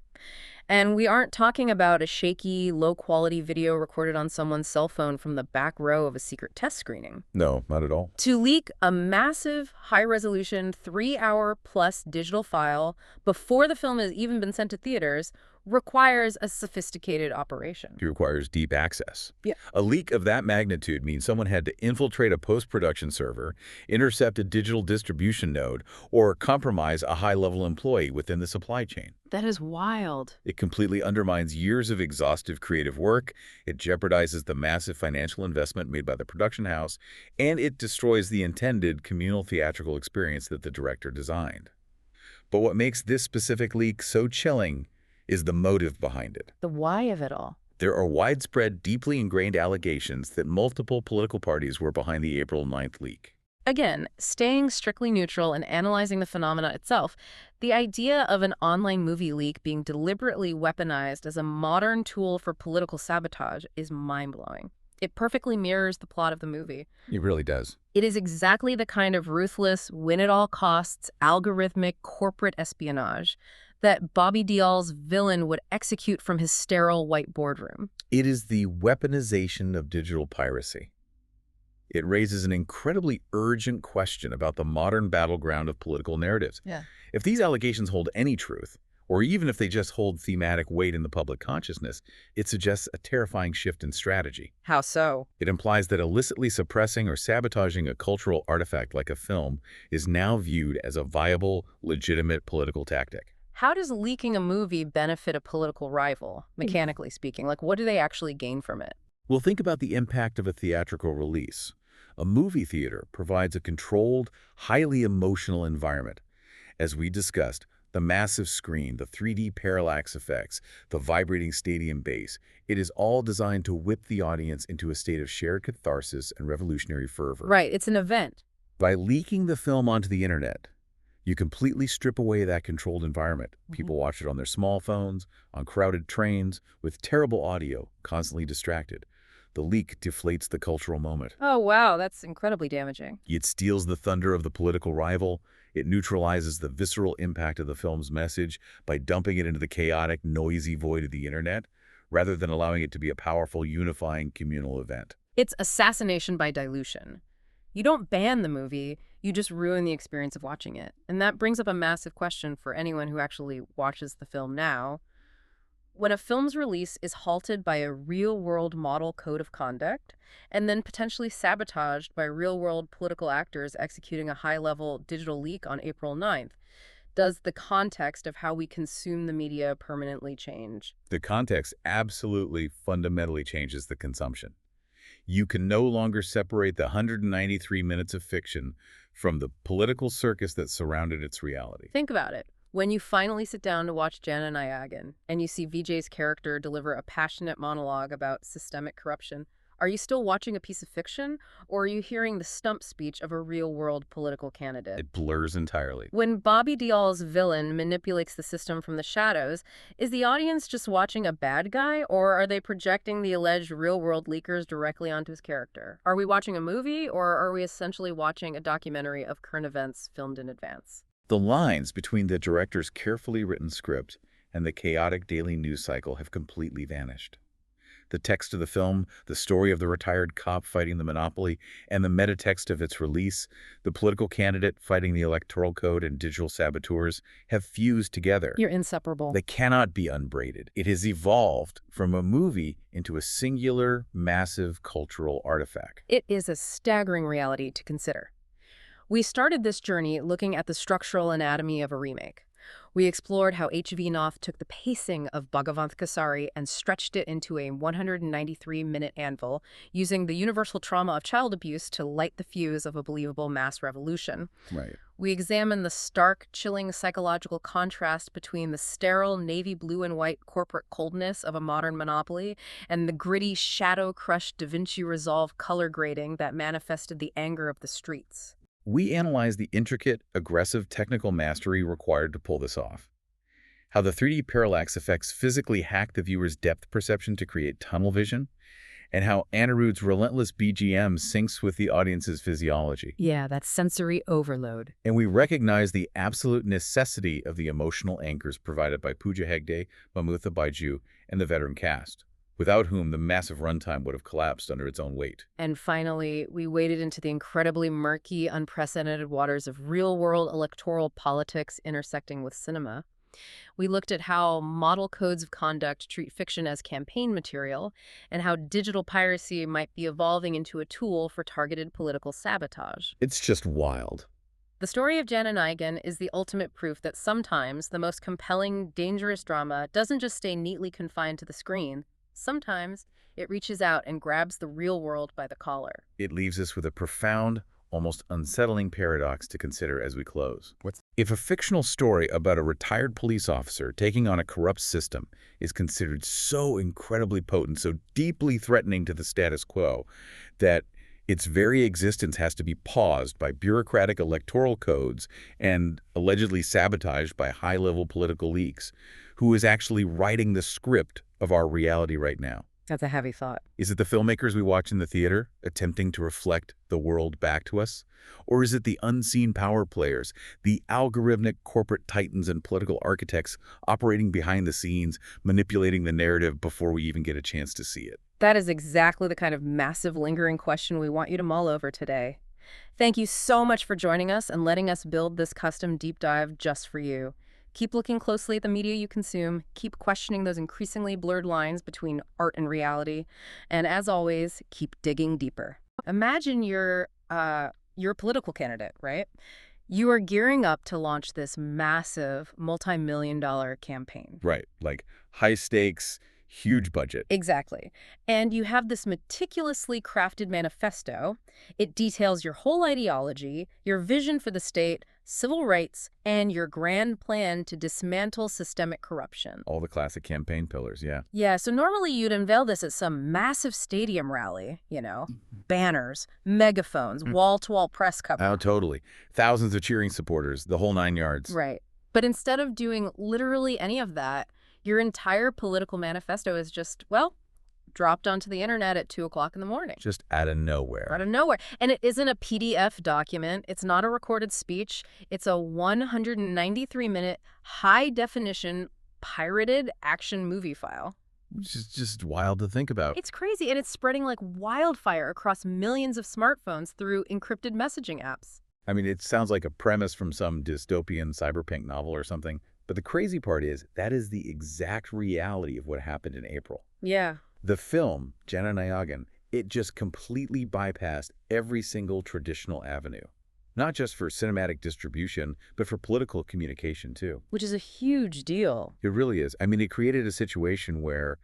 And we aren't talking about a shaky, low-quality video recorded on someone's cell phone from the back row of a secret test screening. No, not at all. To leak a massive, high-resolution, 3-hour-plus digital file before the film has even been sent to theaters requires a sophisticated operation. It requires deep access. Yeah. A leak of that magnitude means someone had to infiltrate a post-production server, intercept a digital distribution node, or compromise a high-level employee within the supply chain. That is wild. It completely undermines years of exhaustive creative work, it jeopardizes the massive financial investment made by the production house, and it destroys the intended communal theatrical experience that the director designed. But what makes this specific leak so chilling is the motive behind it. The why of it all. There are widespread, deeply ingrained allegations that multiple political parties were behind the April 9th leak. Again, staying strictly neutral and analyzing the phenomena itself, the idea of an online movie leak being deliberately weaponized as a modern tool for political sabotage is mind-blowing. It perfectly mirrors the plot of the movie. It really does. It is exactly the kind of ruthless, win-at-all-costs, algorithmic corporate espionage that Bobby Dial's villain would execute from his sterile white boardroom. It is the weaponization of digital piracy. It raises an incredibly urgent question about the modern battleground of political narratives. Yeah. If these allegations hold any truth, or even if they just hold thematic weight in the public consciousness, it suggests a terrifying shift in strategy. How so? It implies that illicitly suppressing or sabotaging a cultural artifact like a film is now viewed as a viable, legitimate political tactic. How does leaking a movie benefit a political rival, mechanically speaking? Like, what do they actually gain from it? Well, think about the impact of a theatrical release. A movie theater provides a controlled, highly emotional environment. As we discussed, the massive screen, the 3D parallax effects, the vibrating stadium bass, it is all designed to whip the audience into a state of shared catharsis and revolutionary fervor. Right, it's an event. By leaking the film onto the internet, you completely strip away that controlled environment. People watch it on their small phones, on crowded trains, with terrible audio, constantly distracted. The leak deflates the cultural moment. Oh, wow, that's incredibly damaging. It steals the thunder of the political rival. It neutralizes the visceral impact of the film's message by dumping it into the chaotic, noisy void of the internet, rather than allowing it to be a powerful, unifying communal event. It's assassination by dilution. You don't ban the movie, you just ruin the experience of watching it. And that brings up a massive question for anyone who actually watches the film now. When a film's release is halted by a real-world model code of conduct and then potentially sabotaged by real-world political actors executing a high-level digital leak on April 9th, does the context of how we consume the media permanently change? The context absolutely fundamentally changes the consumption. You can no longer separate the 193 minutes of fiction from the political circus that surrounded its reality. Think about it. When you finally sit down to watch Jana Nayagan and you see Vijay's character deliver a passionate monologue about systemic corruption, are you still watching a piece of fiction, or are you hearing the stump speech of a real-world political candidate? It blurs entirely. When Bobby Deol's villain manipulates the system from the shadows, is the audience just watching a bad guy, or are they projecting the alleged real-world leakers directly onto his character? Are we watching a movie, or are we essentially watching a documentary of current events filmed in advance? The lines between the director's carefully written script and the chaotic daily news cycle have completely vanished. The text of the film, the story of the retired cop fighting the monopoly, and the metatext of its release, the political candidate fighting the electoral code and digital saboteurs, have fused together. You're inseparable. They cannot be unbraided. It has evolved from a movie into a singular, massive cultural artifact. It is a staggering reality to consider. We started this journey looking at the structural anatomy of a remake. We explored how Vinoth took the pacing of Bhagavanth Kesari and stretched it into a 193-minute anvil, using the universal trauma of child abuse to light the fuse of a believable mass revolution. Right. We examined the stark, chilling psychological contrast between the sterile navy blue and white corporate coldness of a modern monopoly and the gritty, shadow-crushed Da Vinci Resolve color grading that manifested the anger of the streets. We analyze the intricate, aggressive technical mastery required to pull this off. How the 3D parallax effects physically hack the viewer's depth perception to create tunnel vision, and how Anirudh's relentless BGM syncs with the audience's physiology. Yeah, that's sensory overload. And we recognize the absolute necessity of the emotional anchors provided by Pooja Hegde, Mamutha Baiju, and the veteran cast, without whom the massive runtime would have collapsed under its own weight. And finally, we waded into the incredibly murky, unprecedented waters of real-world electoral politics intersecting with cinema. We looked at how model codes of conduct treat fiction as campaign material, and how digital piracy might be evolving into a tool for targeted political sabotage. It's just wild. The story of Jana Nayagan is the ultimate proof that sometimes the most compelling, dangerous drama doesn't just stay neatly confined to the screen. Sometimes it reaches out and grabs the real world by the collar. It leaves us with a profound, almost unsettling paradox to consider as we close. If a fictional story about a retired police officer taking on a corrupt system is considered so incredibly potent, so deeply threatening to the status quo, that its very existence has to be paused by bureaucratic electoral codes and allegedly sabotaged by high-level political leaks, who is actually writing the script of our reality right now? That's a heavy thought. Is it the filmmakers we watch in the theater attempting to reflect the world back to us? Or is it the unseen power players, the algorithmic corporate titans and political architects operating behind the scenes, manipulating the narrative before we even get a chance to see it? That is exactly the kind of massive lingering question we want you to mull over today. Thank you so much for joining us and letting us build this custom deep dive just for you. Keep looking closely at the media you consume, keep questioning those increasingly blurred lines between art and reality, and as always, keep digging deeper. Imagine you're a political candidate, right? You are gearing up to launch this massive multi-million-dollar campaign. Right, like high stakes, huge budget. Exactly. And you have this meticulously crafted manifesto. It details your whole ideology, your vision for the state, civil rights, and your grand plan to dismantle systemic corruption. All the classic campaign pillars, yeah. Yeah, so normally you'd unveil this at some massive stadium rally, banners, megaphones, wall-to-wall press coverage. Oh, totally. Thousands of cheering supporters, the whole 9 yards. Right. But instead of doing literally any of that, your entire political manifesto is just, dropped onto the internet at 2 o'clock in the morning. Just out of nowhere. Out of nowhere. And it isn't a PDF document. It's not a recorded speech. It's a 193-minute, high-definition, pirated action movie file. which is just wild to think about. It's crazy, and it's spreading like wildfire across millions of smartphones through encrypted messaging apps. I mean, it sounds like a premise from some dystopian cyberpunk novel or something, but the crazy part is that is the exact reality of what happened in April. Yeah. The film, Jana Nayagan, it just completely bypassed every single traditional avenue. Not just for cinematic distribution, but for political communication, too. Which is a huge deal. It really is. I mean, it created a situation where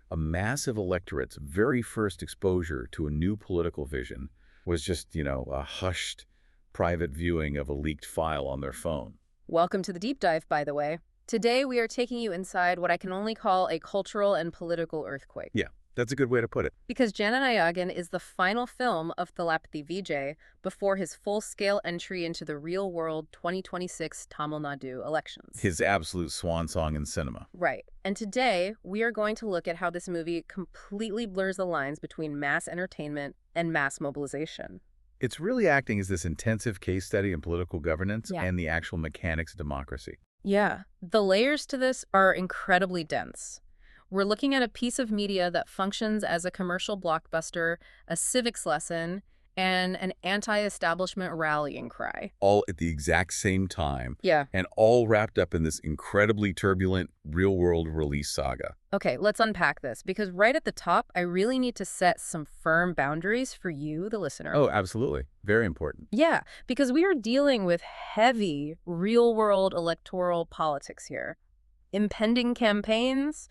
a massive electorate's very first exposure to a new political vision was just, a hushed private viewing of a leaked file on their phone. Welcome to the deep dive, by the way. Today, we are taking you inside what I can only call a cultural and political earthquake. Yeah, that's a good way to put it. Because Jana Nayagan is the final film of Thalapathy Vijay before his full-scale entry into the real-world 2026 Tamil Nadu elections. His absolute swan song in cinema. Right. And today, we are going to look at how this movie completely blurs the lines between mass entertainment and mass mobilization. It's really acting as this intensive case study in political governance and the actual mechanics of democracy. Yeah. The layers to this are incredibly dense. We're looking at a piece of media that functions as a commercial blockbuster, a civics lesson, and an anti-establishment rallying cry. All at the exact same time. Yeah. And all wrapped up in this incredibly turbulent real-world release saga. Okay, let's unpack this, because right at the top, I really need to set some firm boundaries for you, the listener. Oh, absolutely. Very important. Yeah, because we are dealing with heavy real-world electoral politics here. Impending campaigns,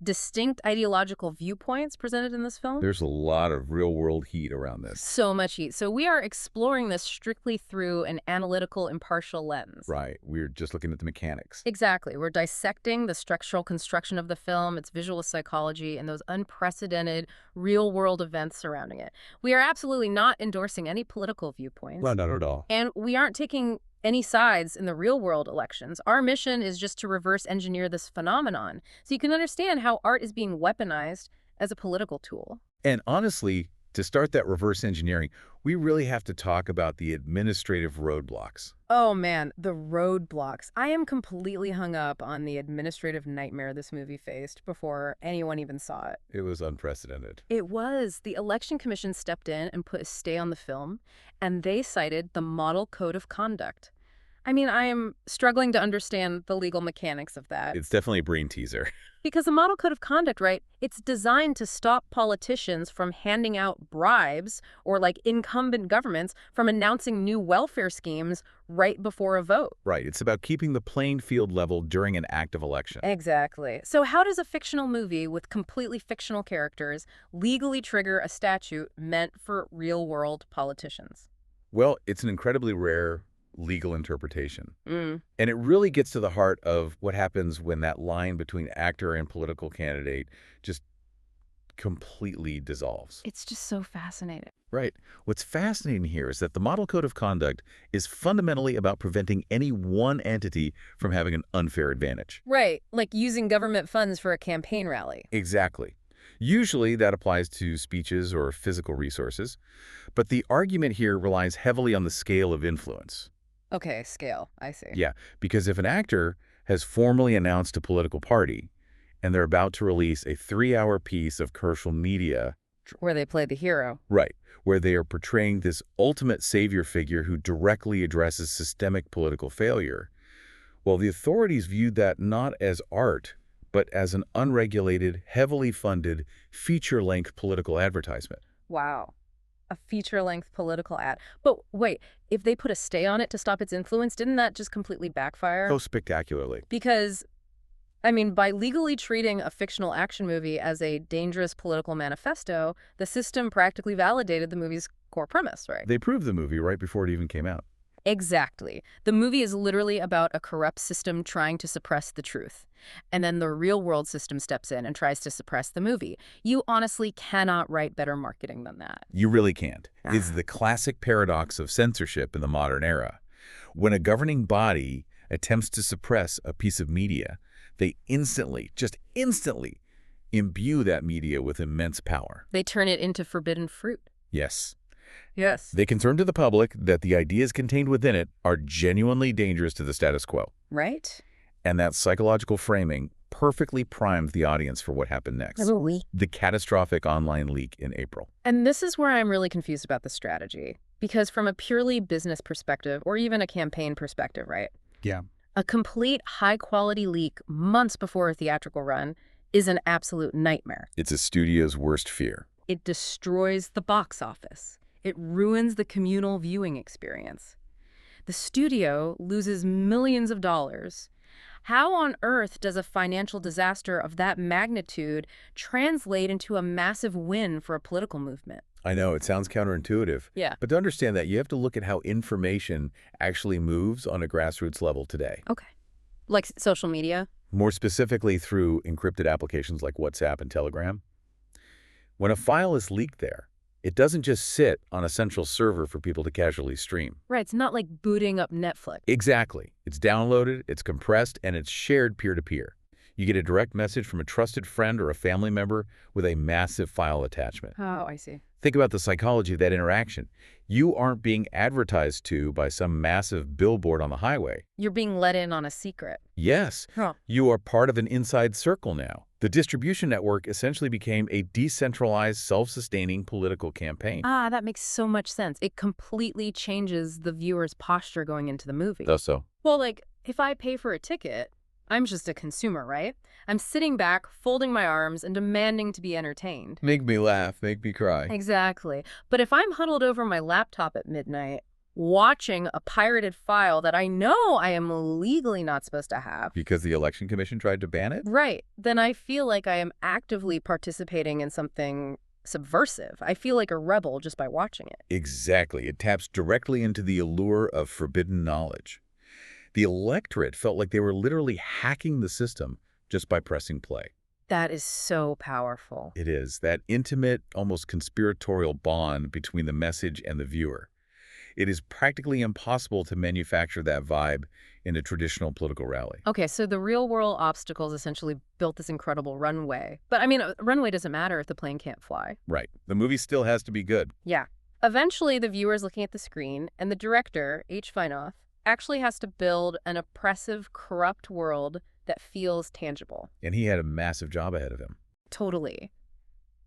distinct ideological viewpoints presented in this film. There's a lot of real-world heat around this. So much heat. So we are exploring this strictly through an analytical, impartial lens. Right. We're just looking at the mechanics. Exactly. We're dissecting the structural construction of the film, its visual psychology, and those unprecedented real-world events surrounding it. We are absolutely not endorsing any political viewpoints. Well, not at all. And we aren't taking any sides in the real-world elections. Our mission is just to reverse engineer this phenomenon so you can understand how art is being weaponized as a political tool. And honestly, to start that reverse engineering, we really have to talk about the administrative roadblocks. Oh man, the roadblocks. I am completely hung up on the administrative nightmare this movie faced before anyone even saw it. It was unprecedented. It was. The Election Commission stepped in and put a stay on the film, and they cited the Model Code of Conduct. I mean, I am struggling to understand the legal mechanics of that. It's definitely a brain teaser. Because the Model Code of Conduct, right, it's designed to stop politicians from handing out bribes or like incumbent governments from announcing new welfare schemes right before a vote. Right. It's about keeping the playing field level during an active election. Exactly. So how does a fictional movie with completely fictional characters legally trigger a statute meant for real-world politicians? Well, it's an incredibly rare legal interpretation. And it really gets to the heart of what happens when that line between actor and political candidate just completely dissolves. It's just so fascinating. Right. What's fascinating here is that the Model Code of Conduct is fundamentally about preventing any one entity from having an unfair advantage. Right, like using government funds for a campaign rally. Exactly. Usually that applies to speeches or physical resources, but the argument here relies heavily on the scale of influence. Okay, scale. I see. Yeah, because if an actor has formally announced a political party and they're about to release a 3-hour piece of commercial media... Where they play the hero. Right, where they are portraying this ultimate savior figure who directly addresses systemic political failure, well, the authorities viewed that not as art, but as an unregulated, heavily funded, feature-length political advertisement. Wow. A feature-length political ad. But wait, if they put a stay on it to stop its influence, didn't that just completely backfire? So spectacularly. Because, I mean, by legally treating a fictional action movie as a dangerous political manifesto, the system practically validated the movie's core premise, right? They proved the movie right before it even came out. Exactly. The movie is literally about a corrupt system trying to suppress the truth. And then the real-world system steps in and tries to suppress the movie. You honestly cannot write better marketing than that. You really can't. It's the classic paradox of censorship in the modern era. When a governing body attempts to suppress a piece of media, they instantly, just instantly, imbue that media with immense power. They turn it into forbidden fruit. Yes. Yes. They confirm to the public that the ideas contained within it are genuinely dangerous to the status quo. Right? And that psychological framing perfectly primed the audience for what happened next. Absolutely. The catastrophic online leak in April. And this is where I'm really confused about the strategy. Because from a purely business perspective, or even a campaign perspective, right? Yeah. A complete high-quality leak months before a theatrical run is an absolute nightmare. It's a studio's worst fear. It destroys the box office. It ruins the communal viewing experience. The studio loses millions of dollars. How on earth does a financial disaster of that magnitude translate into a massive win for a political movement? I know, it sounds counterintuitive. Yeah. But to understand that, you have to look at how information actually moves on a grassroots level today. Okay. Like social media? More specifically through encrypted applications like WhatsApp and Telegram. When a file is leaked there, it doesn't just sit on a central server for people to casually stream. Right, it's not like booting up Netflix. Exactly. It's downloaded, it's compressed, and it's shared peer-to-peer. You get a direct message from a trusted friend or a family member with a massive file attachment. Oh, I see. Think about the psychology of that interaction. You aren't being advertised to by some massive billboard on the highway. You're being let in on a secret. Yes, you are part of an inside circle now. The distribution network essentially became a decentralized, self-sustaining political campaign. Ah, that makes so much sense. It completely changes the viewer's posture going into the movie. Thus so. Well, like, if I pay for a ticket, I'm just a consumer, right? I'm sitting back, folding my arms, and demanding to be entertained. Make me laugh, make me cry. Exactly. But if I'm huddled over my laptop at midnight, watching a pirated file that I know I am legally not supposed to have. Because the Election Commission tried to ban it? Right. Then I feel like I am actively participating in something subversive. I feel like a rebel just by watching it. Exactly. It taps directly into the allure of forbidden knowledge. The electorate felt like they were literally hacking the system just by pressing play. That is so powerful. It is. That intimate, almost conspiratorial bond between the message and the viewer. It is practically impossible to manufacture that vibe in a traditional political rally. Okay, so the real-world obstacles essentially built this incredible runway. But, I mean, a runway doesn't matter if the plane can't fly. Right. The movie still has to be good. Yeah. Eventually, the viewer's looking at the screen, and the director, H. Vinoth, actually has to build an oppressive, corrupt world that feels tangible. And he had a massive job ahead of him. Totally.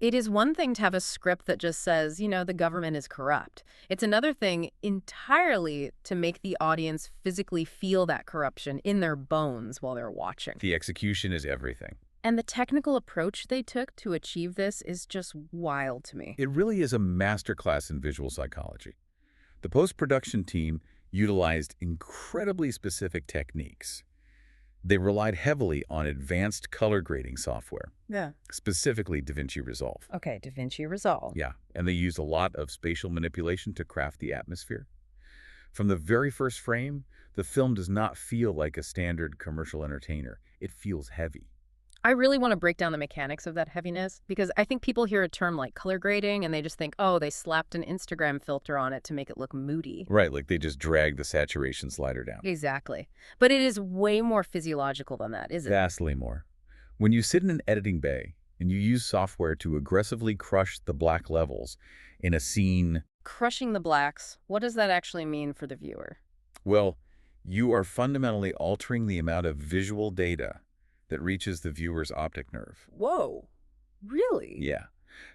It is one thing to have a script that just says, you know, the government is corrupt. It's another thing entirely to make the audience physically feel that corruption in their bones while they're watching. The execution is everything. And the technical approach they took to achieve this is just wild to me. It really is a masterclass in visual psychology. The post-production team utilized incredibly specific techniques. They relied heavily on advanced color grading software. Yeah. Specifically DaVinci Resolve. Okay, DaVinci Resolve. Yeah, and they used a lot of spatial manipulation to craft the atmosphere. From the very first frame, the film does not feel like a standard commercial entertainer. It feels heavy. I really want to break down the mechanics of that heaviness because I think people hear a term like color grading and they just think, oh, they slapped an Instagram filter on it to make it look moody. Right, like they just dragged the saturation slider down. Exactly. But it is way more physiological than that, isn't it? Vastly more. When you sit in an editing bay and you use software to aggressively crush the black levels in a scene... Crushing the blacks, what does that actually mean for the viewer? Well, you are fundamentally altering the amount of visual data that reaches the viewer's optic nerve. Whoa. Really? Yeah.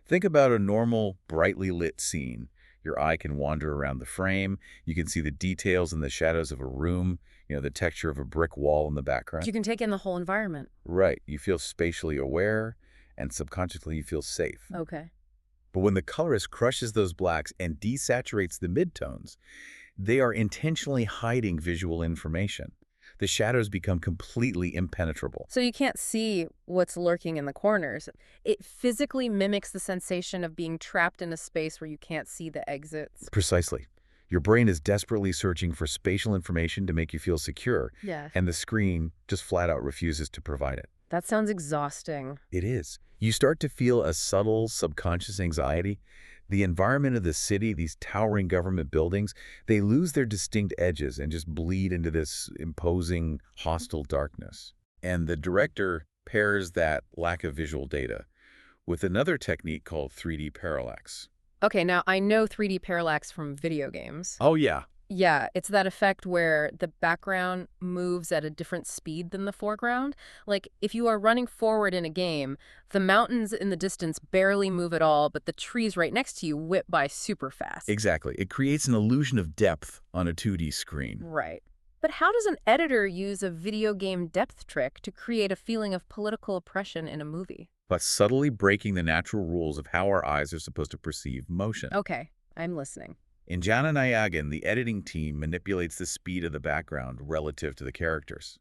Think about a normal, brightly lit scene. Your eye can wander around the frame. You can see the details and the shadows of a room, you know, the texture of a brick wall in the background. You can take in the whole environment. Right. You feel spatially aware, and subconsciously you feel safe. Okay. But when the colorist crushes those blacks and desaturates the midtones, they are intentionally hiding visual information. The shadows become completely impenetrable. So you can't see what's lurking in the corners. It physically mimics the sensation of being trapped in a space where you can't see the exits. Precisely. Your brain is desperately searching for spatial information to make you feel secure, Yeah. and the screen just flat out refuses to provide it. That sounds exhausting. It is. You start to feel a subtle subconscious anxiety. The environment of the city, these towering government buildings, they lose their distinct edges and just bleed into this imposing, hostile darkness. And the director pairs that lack of visual data with another technique called 3D parallax. Okay, now I know 3D parallax from video games. Oh yeah, Yeah, it's that effect where the background moves at a different speed than the foreground. Like, if you are running forward in a game, the mountains in the distance barely move at all, but the trees right next to you whip by super fast. Exactly. It creates an illusion of depth on a 2D screen. Right. But how does an editor use a video game depth trick to create a feeling of political oppression in a movie? But subtly breaking the natural rules of how our eyes are supposed to perceive motion. Okay, I'm listening. In Jana Nayagan, the editing team manipulates the speed of the background relative to the characters.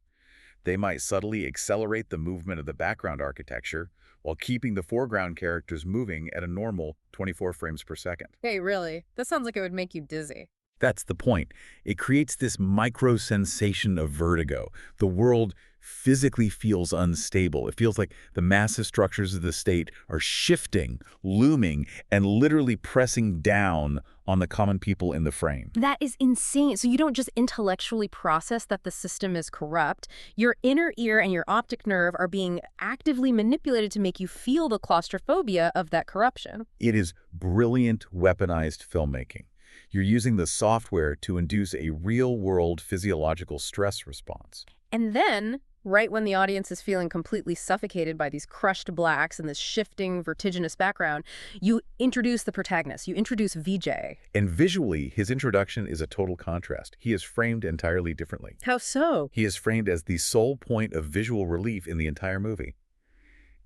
They might subtly accelerate the movement of the background architecture while keeping the foreground characters moving at a normal 24 frames per second. Hey, really? That sounds like it would make you dizzy. That's the point. It creates this micro-sensation of vertigo. The world physically feels unstable. It feels like the massive structures of the state are shifting, looming, and literally pressing down on the common people in the frame. That is insane. So you don't just intellectually process that the system is corrupt. Your inner ear and your optic nerve are being actively manipulated to make you feel the claustrophobia of that corruption. It is brilliant weaponized filmmaking. You're using the software to induce a real-world physiological stress response. And then, right when the audience is feeling completely suffocated by these crushed blacks and this shifting, vertiginous background, you introduce the protagonist. You introduce Vijay. And visually, his introduction is a total contrast. He is framed entirely differently. How so? He is framed as the sole point of visual relief in the entire movie.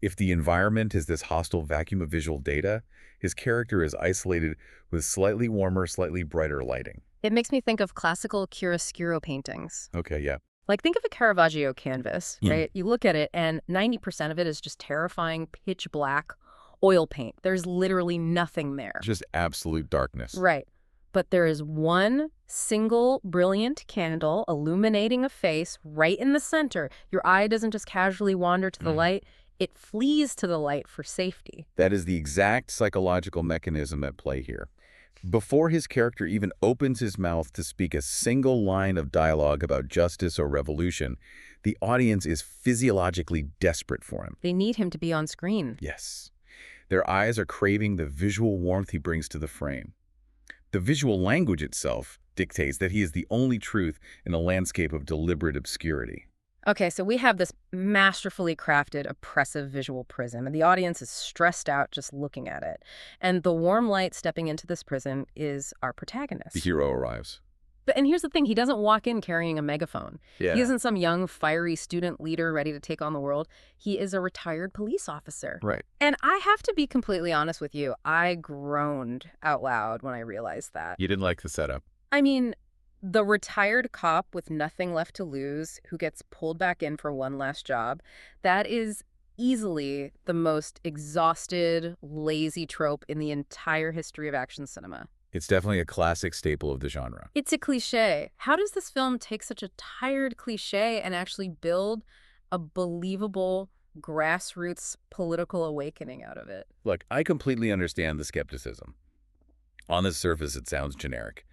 If the environment is this hostile vacuum of visual data, his character is isolated with slightly warmer, slightly brighter lighting. It makes me think of classical chiaroscuro paintings. Okay, yeah. Like, think of a Caravaggio canvas, right? You look at it, and 90% of it is just terrifying, pitch black oil paint. There's literally nothing there. Just absolute darkness. Right. But there is one single brilliant candle illuminating a face right in the center. Your eye doesn't just casually wander to the light. It flees to the light for safety. That is the exact psychological mechanism at play here. Before his character even opens his mouth to speak a single line of dialogue about justice or revolution, the audience is physiologically desperate for him. They need him to be on screen. Yes. Their eyes are craving the visual warmth he brings to the frame. The visual language itself dictates that he is the only truth in a landscape of deliberate obscurity. Okay, so we have this masterfully crafted, oppressive visual prism, and the audience is stressed out just looking at it. And the warm light stepping into this prism is our protagonist. The hero arrives. And here's the thing, he doesn't walk in carrying a megaphone. Yeah. He isn't some young, fiery student leader ready to take on the world. He is a retired police officer. Right. And I have to be completely honest with you, I groaned out loud when I realized that. You didn't like the setup. I mean, the retired cop with nothing left to lose who gets pulled back in for one last job, that is easily the most exhausted, lazy trope in the entire history of action cinema. It's definitely a classic staple of the genre. It's a cliche. How does this film take such a tired cliche and actually build a believable grassroots political awakening out of it? Look, I completely understand the skepticism. On the surface, it sounds generic.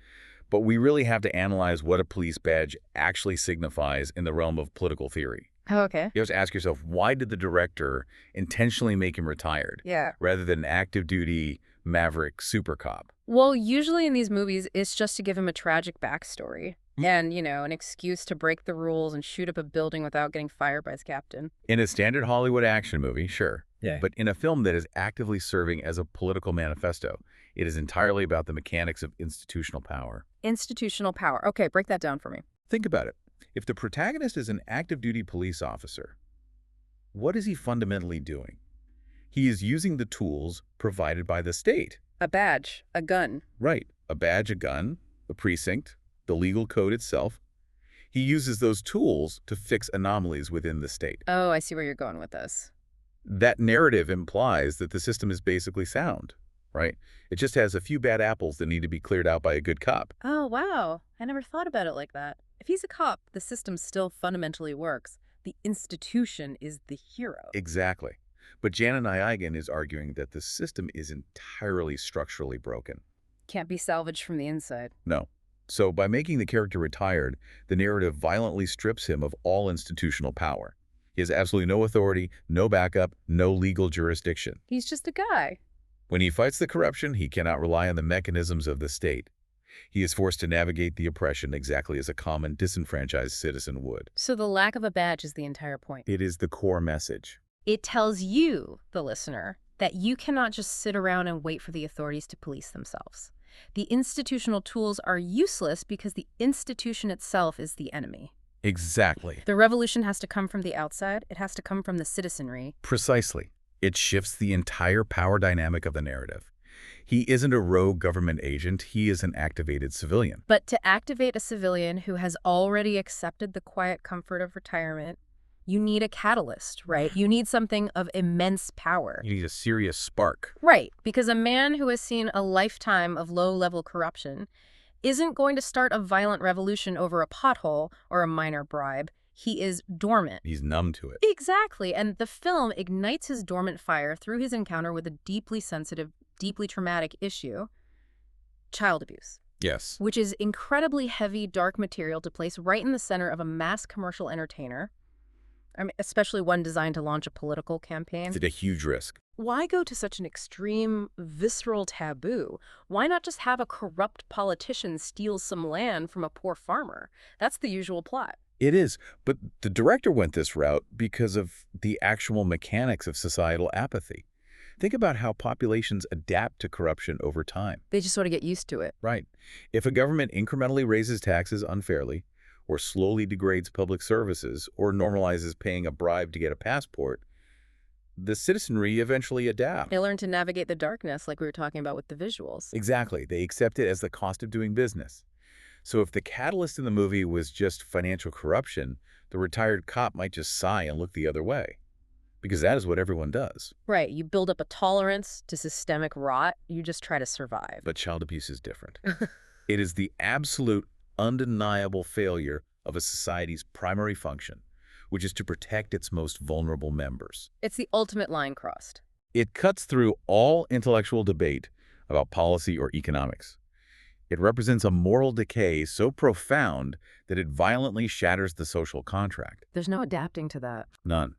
But we really have to analyze what a police badge actually signifies in the realm of political theory. Oh, okay. You have to ask yourself, why did the director intentionally make him retired Yeah. rather than an active duty maverick super cop? Well, usually in these movies, it's just to give him a tragic backstory and, an excuse to break the rules and shoot up a building without getting fired by his captain. In a standard Hollywood action movie, sure. Yeah. But in a film that is actively serving as a political manifesto, it is entirely about the mechanics of institutional power. Institutional power. Okay, break that down for me. Think about it. If the protagonist is an active duty police officer, what is he fundamentally doing? He is using the tools provided by the state. A badge, a gun. Right. A badge, a gun, a precinct, the legal code itself. He uses those tools to fix anomalies within the state. Oh, I see where you're going with this. That narrative implies that the system is basically sound, right? It just has a few bad apples that need to be cleared out by a good cop. Oh, wow. I never thought about it like that. If he's a cop, the system still fundamentally works. The institution is the hero. Exactly. But Jana Nayagan is arguing that the system is entirely structurally broken. Can't be salvaged from the inside. No. So by making the character retired, the narrative violently strips him of all institutional power. He has absolutely no authority, no backup, no legal jurisdiction. He's just a guy. When he fights the corruption, he cannot rely on the mechanisms of the state. He is forced to navigate the oppression exactly as a common disenfranchised citizen would. So the lack of a badge is the entire point. It is the core message. It tells you, the listener, that you cannot just sit around and wait for the authorities to police themselves. The institutional tools are useless because the institution itself is the enemy. Exactly. The revolution has to come from the outside. It has to come from the citizenry. Precisely. It shifts the entire power dynamic of the narrative. He isn't a rogue government agent, he is an activated civilian. But to activate a civilian who has already accepted the quiet comfort of retirement, you need a catalyst, right? You need something of immense power. You need a serious spark. Right, because a man who has seen a lifetime of low-level corruption isn't going to start a violent revolution over a pothole or a minor bribe. He is dormant. He's numb to it. Exactly, and the film ignites his dormant fire through his encounter with a deeply sensitive, deeply traumatic issue, child abuse. Yes. Which is incredibly heavy, dark material to place right in the center of a mass commercial entertainer. I mean, especially one designed to launch a political campaign. It's a huge risk. Why go to such an extreme, visceral taboo? Why not just have a corrupt politician steal some land from a poor farmer? That's the usual plot. It is, but the director went this route because of the actual mechanics of societal apathy. Think about how populations adapt to corruption over time. They just sort of get used to it. Right. If a government incrementally raises taxes unfairly, or slowly degrades public services, or normalizes paying a bribe to get a passport, the citizenry eventually adapt. They learn to navigate the darkness like we were talking about with the visuals. Exactly. They accept it as the cost of doing business. So if the catalyst in the movie was just financial corruption, the retired cop might just sigh and look the other way. Because that is what everyone does. Right. You build up a tolerance to systemic rot. You just try to survive. But child abuse is different. It is the absolute, undeniable failure of a society's primary function, which is to protect its most vulnerable members. It's the ultimate line crossed. It cuts through all intellectual debate about policy or economics. It represents a moral decay so profound that it violently shatters the social contract. There's no adapting to that. None.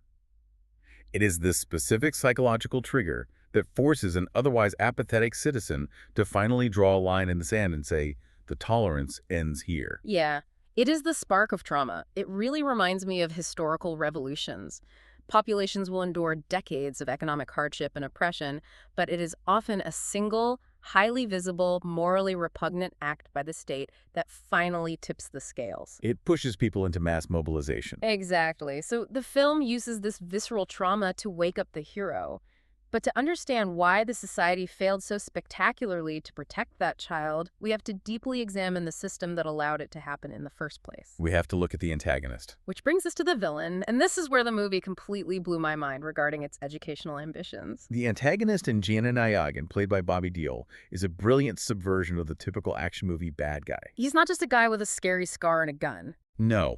It is this specific psychological trigger that forces an otherwise apathetic citizen to finally draw a line in the sand and say, the tolerance ends here. Yeah. It is the spark of trauma. It really reminds me of historical revolutions. Populations will endure decades of economic hardship and oppression, but it is often a single, highly visible, morally repugnant act by the state that finally tips the scales. It pushes people into mass mobilization. Exactly. So the film uses this visceral trauma to wake up the hero. But to understand why the society failed so spectacularly to protect that child, we have to deeply examine the system that allowed it to happen in the first place. We have to look at the antagonist. Which brings us to the villain, and this is where the movie completely blew my mind regarding its educational ambitions. The antagonist in Jana Nayagan, played by Bobby Deol, is a brilliant subversion of the typical action movie bad guy. He's not just a guy with a scary scar and a gun. No,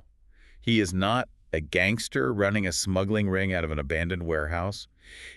he is not a gangster running a smuggling ring out of an abandoned warehouse.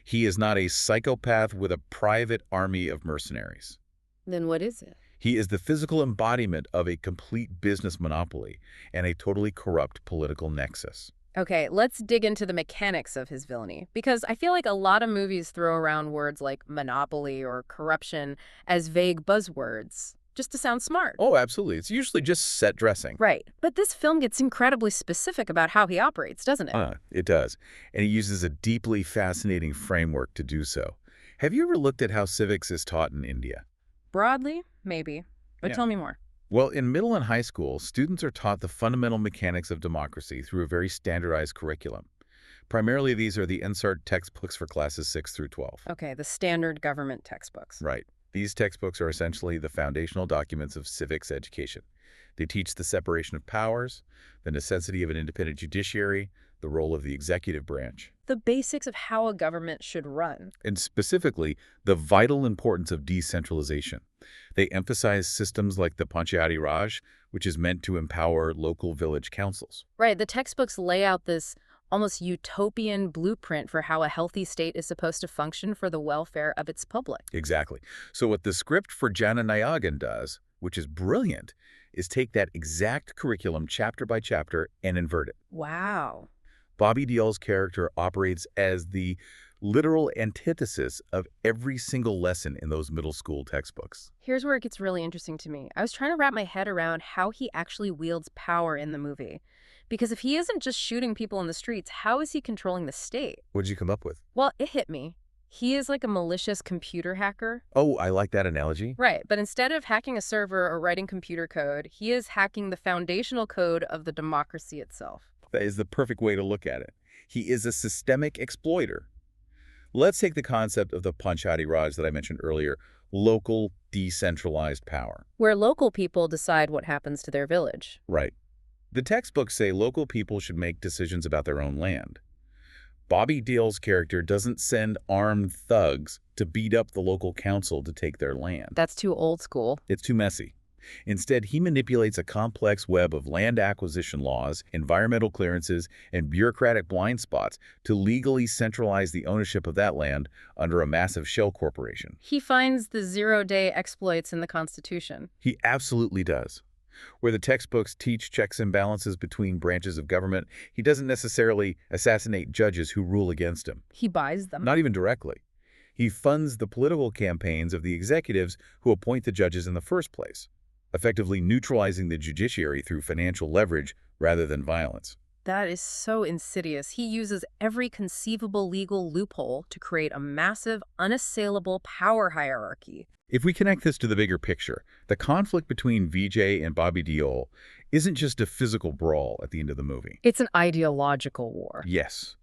He is not a psychopath with a private army of mercenaries. Then what is it? He is the physical embodiment of a complete business monopoly and a totally corrupt political nexus. Okay, let's dig into the mechanics of his villainy, because I feel like a lot of movies throw around words like monopoly or corruption as vague buzzwords, just to sound smart. Oh, absolutely. It's usually just set dressing. Right. But this film gets incredibly specific about how he operates, doesn't it? It does. And he uses a deeply fascinating framework to do so. Have you ever looked at how civics is taught in India? Broadly, maybe. But Yeah. tell me more. Well, in middle and high school, students are taught the fundamental mechanics of democracy through a very standardized curriculum. Primarily, these are the NSART textbooks for classes 6 through 12. Okay, the standard government textbooks. Right. These textbooks are essentially the foundational documents of civics education. They teach the separation of powers, the necessity of an independent judiciary, the role of the executive branch, The basics of how a government should run. and specifically, the vital importance of decentralization. They emphasize systems like the Panchayati Raj, which is meant to empower local village councils. Right, the textbooks lay out this almost utopian blueprint for how a healthy state is supposed to function for the welfare of its public. Exactly. So what the script for Jana Nayagan does, which is brilliant, is take that exact curriculum chapter by chapter and invert it. Wow. Bobby Deol's character operates as the literal antithesis of every single lesson in those middle school textbooks. Here's where it gets really interesting to me. I was trying to wrap my head around how he actually wields power in the movie. Because if he isn't just shooting people in the streets, how is he controlling the state? What did you come up with? Well, it hit me. He is like a malicious computer hacker. Oh, I like that analogy. Right, but instead of hacking a server or writing computer code, he is hacking the foundational code of the democracy itself. That is the perfect way to look at it. He is a systemic exploiter. Let's take the concept of the Panchayati Raj that I mentioned earlier, local, decentralized power. Where local people decide what happens to their village. Right. The textbooks say local people should make decisions about their own land. Bobby Deal's character doesn't send armed thugs to beat up the local council to take their land. That's too old school. It's too messy. Instead, he manipulates a complex web of land acquisition laws, environmental clearances, and bureaucratic blind spots to legally centralize the ownership of that land under a massive shell corporation. He finds the zero-day exploits in the Constitution. He absolutely does. Where the textbooks teach checks and balances between branches of government, he doesn't necessarily assassinate judges who rule against him. He buys them. Not even directly. He funds the political campaigns of the executives who appoint the judges in the first place, effectively neutralizing the judiciary through financial leverage rather than violence. That is so insidious. He uses every conceivable legal loophole to create a massive, unassailable power hierarchy. If we connect this to the bigger picture, the conflict between Vijay and Bobby Deol isn't just a physical brawl at the end of the movie. It's an ideological war. Yes.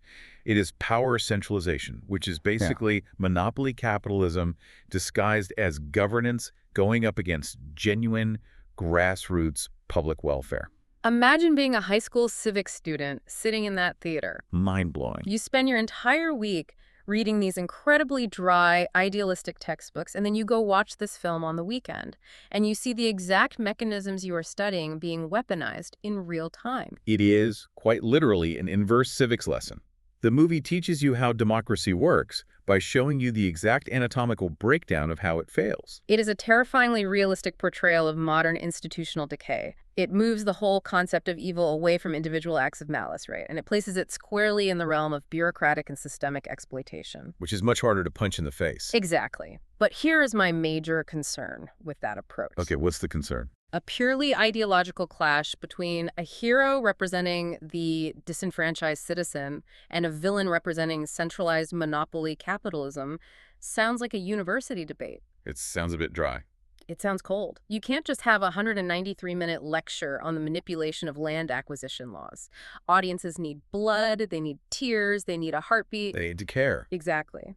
It is power centralization, which is basically monopoly capitalism disguised as governance going up against genuine, grassroots public welfare. Imagine being a high school civics student sitting in that theater. Mind-blowing. You spend your entire week reading these incredibly dry, idealistic textbooks, and then you go watch this film on the weekend, and you see the exact mechanisms you are studying being weaponized in real time. It is, quite literally, an inverse civics lesson. The movie teaches you how democracy works by showing you the exact anatomical breakdown of how it fails. It is a terrifyingly realistic portrayal of modern institutional decay. It moves the whole concept of evil away from individual acts of malice, right? And it places it squarely in the realm of bureaucratic and systemic exploitation. Which is much harder to punch in the face. Exactly. But here is my major concern with that approach. Okay, what's the concern? A purely ideological clash between a hero representing the disenfranchised citizen and a villain representing centralized monopoly capitalism sounds like a university debate. It sounds a bit dry. It sounds cold. You can't just have a 193-minute lecture on the manipulation of land acquisition laws. Audiences need blood, they need tears, they need a heartbeat. They need to care. Exactly.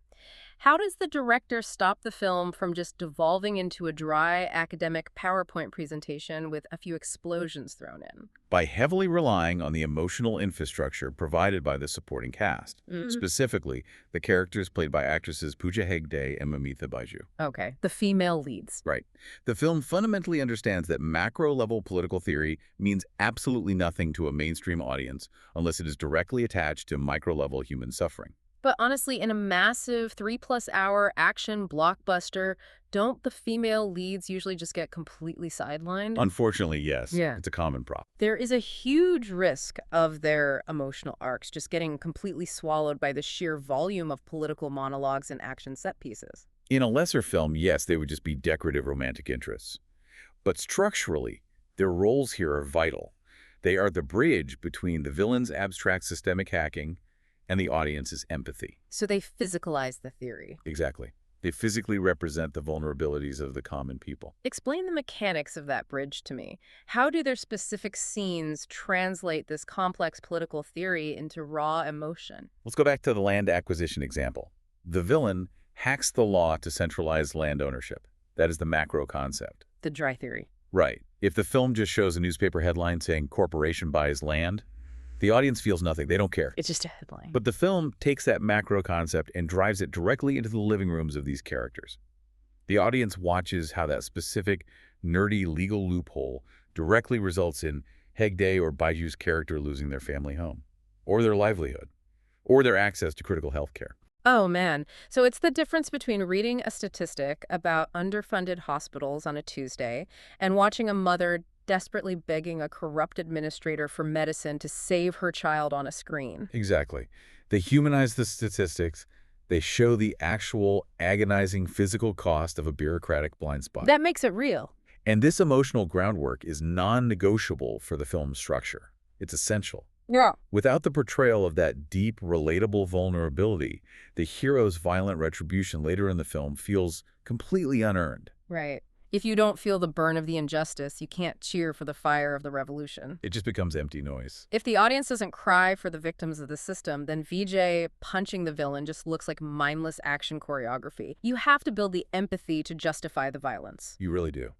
How does the director stop the film from just devolving into a dry academic PowerPoint presentation with a few explosions thrown in? By heavily relying on the emotional infrastructure provided by the supporting cast. Specifically, the characters played by actresses Pooja Hegde and Mamita Baiju. Okay, the female leads. Right. The film fundamentally understands that macro-level political theory means absolutely nothing to a mainstream audience unless it is directly attached to micro-level human suffering. But honestly, in a massive 3+ hour action blockbuster, don't the female leads usually just get completely sidelined? Unfortunately, yes. Yeah. It's a common problem. There is a huge risk of their emotional arcs just getting completely swallowed by the sheer volume of political monologues and action set pieces. In a lesser film, yes, they would just be decorative romantic interests. But structurally, their roles here are vital. They are the bridge between the villain's abstract systemic hacking and the audience's empathy. So they physicalize the theory. Exactly. They physically represent the vulnerabilities of the common people. Explain the mechanics of that bridge to me. How do their specific scenes translate this complex political theory into raw emotion? Let's go back to the land acquisition example. The villain hacks the law to centralize land ownership. That is the macro concept. The dry theory. Right. If the film just shows a newspaper headline saying corporation buys land, the audience feels nothing. They don't care. It's just a headline. But the film takes that macro concept and drives it directly into the living rooms of these characters. The audience watches how that specific, nerdy legal loophole directly results in Hegde or Baiju's character losing their family home, or their livelihood, or their access to critical health care. Oh, man. So it's the difference between reading a statistic about underfunded hospitals on a Tuesday and watching a mother desperately begging a corrupt administrator for medicine to save her child on a screen. Exactly. They humanize the statistics, They show the actual agonizing physical cost of a bureaucratic blind spot. That makes it real. And this emotional groundwork is non-negotiable for the film's structure. It's essential. Yeah. Without the portrayal of that deep, relatable vulnerability, the hero's violent retribution later in the film feels completely unearned. Right. If you don't feel the burn of the injustice, you can't cheer for the fire of the revolution. It just becomes empty noise. If the audience doesn't cry for the victims of the system, then Vijay punching the villain just looks like mindless action choreography. You have to build the empathy to justify the violence. You really do.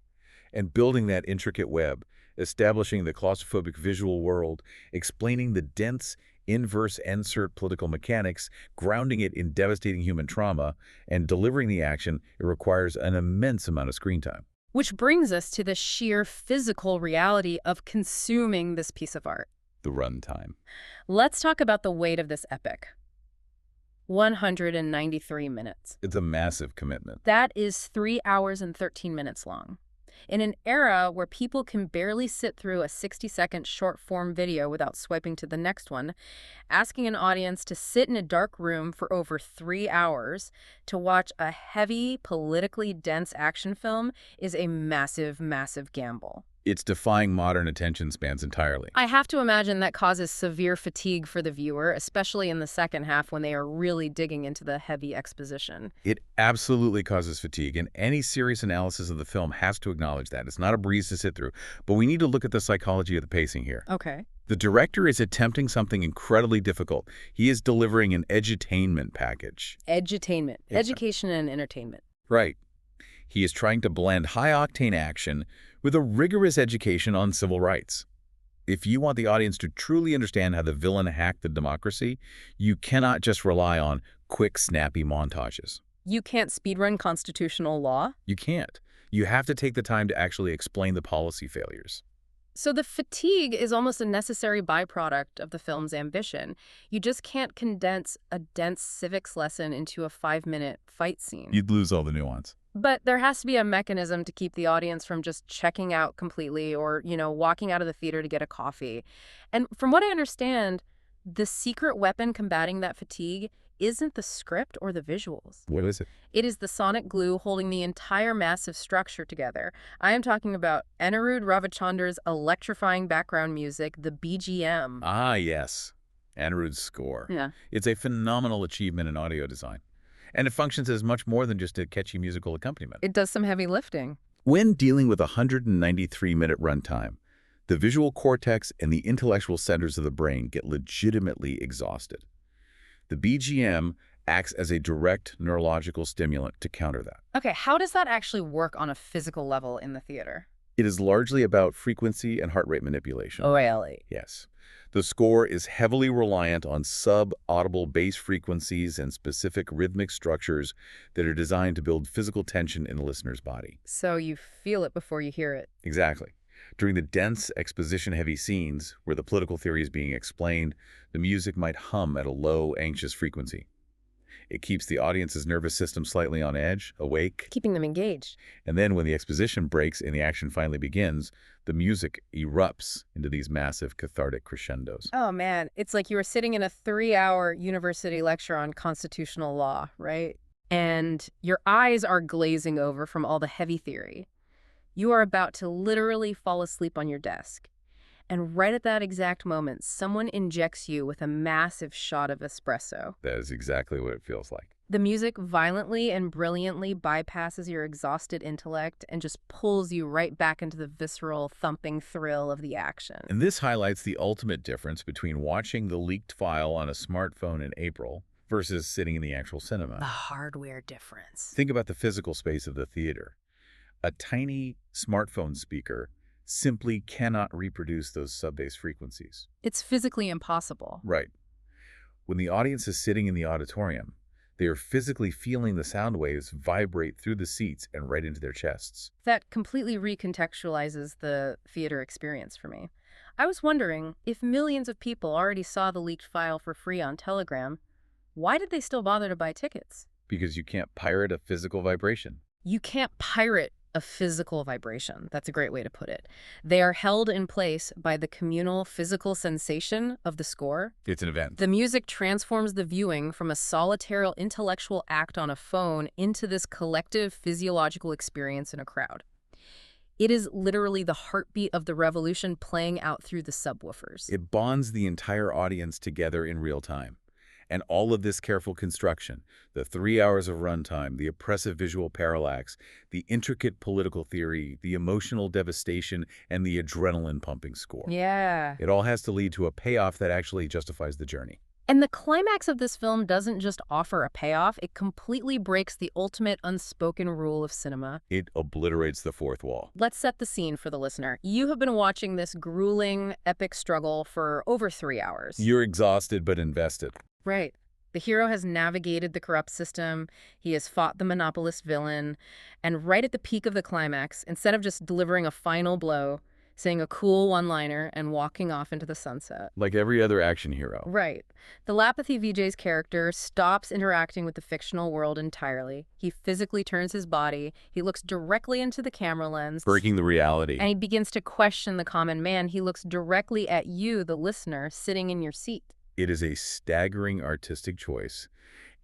And building that intricate web, establishing the claustrophobic visual world, explaining the dense inverse-insert political mechanics, grounding it in devastating human trauma, and delivering the action, it requires an immense amount of screen time. Which brings us to the sheer physical reality of consuming this piece of art. The runtime. Let's talk about the weight of this epic. 193 minutes. It's a massive commitment. That is 3 hours and 13 minutes long. In an era where people can barely sit through a 60-second short-form video without swiping to the next one, asking an audience to sit in a dark room for over 3 hours to watch a heavy, politically dense action film is a massive, massive gamble. It's defying modern attention spans entirely. I have to imagine that causes severe fatigue for the viewer, especially in the second half when they are really digging into the heavy exposition. It absolutely causes fatigue, and any serious analysis of the film has to acknowledge that. It's not a breeze to sit through, but we need to look at the psychology of the pacing here. Okay. The director is attempting something incredibly difficult. He is delivering an edutainment package. Edutainment. Education and entertainment. Right. He is trying to blend high-octane action with a rigorous education on civil rights. If you want the audience to truly understand how the villain hacked the democracy, you cannot just rely on quick, snappy montages. You can't speedrun constitutional law? You can't. You have to take the time to actually explain the policy failures. So the fatigue is almost a necessary byproduct of the film's ambition. You just can't condense a dense civics lesson into a 5-minute fight scene. You'd lose all the nuance. But there has to be a mechanism to keep the audience from just checking out completely or, walking out of the theater to get a coffee. And from what I understand, the secret weapon combating that fatigue isn't the script or the visuals. What is it? It is the sonic glue holding the entire massive structure together. I am talking about Anirudh Ravichandra's electrifying background music, the BGM. Ah, yes. Anirudh's score. Yeah. It's a phenomenal achievement in audio design. And it functions as much more than just a catchy musical accompaniment. It does some heavy lifting. When dealing with a 193-minute runtime, the visual cortex and the intellectual centers of the brain get legitimately exhausted. The BGM acts as a direct neurological stimulant to counter that. Okay, how does that actually work on a physical level in the theater? It is largely about frequency and heart rate manipulation. Oh, really? Yes. The score is heavily reliant on sub-audible bass frequencies and specific rhythmic structures that are designed to build physical tension in the listener's body. So you feel it before you hear it. Exactly. During the dense, exposition-heavy scenes where the political theory is being explained, the music might hum at a low, anxious frequency. It keeps the audience's nervous system slightly on edge, awake. Keeping them engaged. And then when the exposition breaks and the action finally begins, the music erupts into these massive cathartic crescendos. Oh, man. It's like you were sitting in a 3-hour university lecture on constitutional law, right? And your eyes are glazing over from all the heavy theory. You are about to literally fall asleep on your desk. And right at that exact moment, someone injects you with a massive shot of espresso. That is exactly what it feels like. The music violently and brilliantly bypasses your exhausted intellect and just pulls you right back into the visceral, thumping thrill of the action. And this highlights the ultimate difference between watching the leaked file on a smartphone in April versus sitting in the actual cinema. The hardware difference. Think about the physical space of the theater. A tiny smartphone speaker simply cannot reproduce those sub-bass frequencies. It's physically impossible. Right. When the audience is sitting in the auditorium, they are physically feeling the sound waves vibrate through the seats and right into their chests. That completely recontextualizes the theater experience for me. I was wondering, if millions of people already saw the leaked file for free on Telegram, why did they still bother to buy tickets? Because you can't pirate a physical vibration. You can't pirate a physical vibration. That's a great way to put it. They are held in place by the communal physical sensation of the score. It's an event. The music transforms the viewing from a solitary intellectual act on a phone into this collective physiological experience in a crowd. It is literally the heartbeat of the revolution playing out through the subwoofers. It bonds the entire audience together in real time. And all of this careful construction, the 3 hours of runtime, the oppressive visual parallax, the intricate political theory, the emotional devastation, and the adrenaline-pumping score. Yeah. It all has to lead to a payoff that actually justifies the journey. And the climax of this film doesn't just offer a payoff, it completely breaks the ultimate unspoken rule of cinema. It obliterates the fourth wall. Let's set the scene for the listener. You have been watching this grueling, epic struggle for over 3 hours. You're exhausted but invested. Right. The hero has navigated the corrupt system, he has fought the monopolist villain, and right at the peak of the climax, instead of just delivering a final blow, saying a cool one-liner and walking off into the sunset. Like every other action hero. Right. Thalapathy Vijay's character stops interacting with the fictional world entirely. He physically turns his body, he looks directly into the camera lens. Breaking the reality. And he begins to question the common man. He looks directly at you, the listener, sitting in your seat. It is a staggering artistic choice,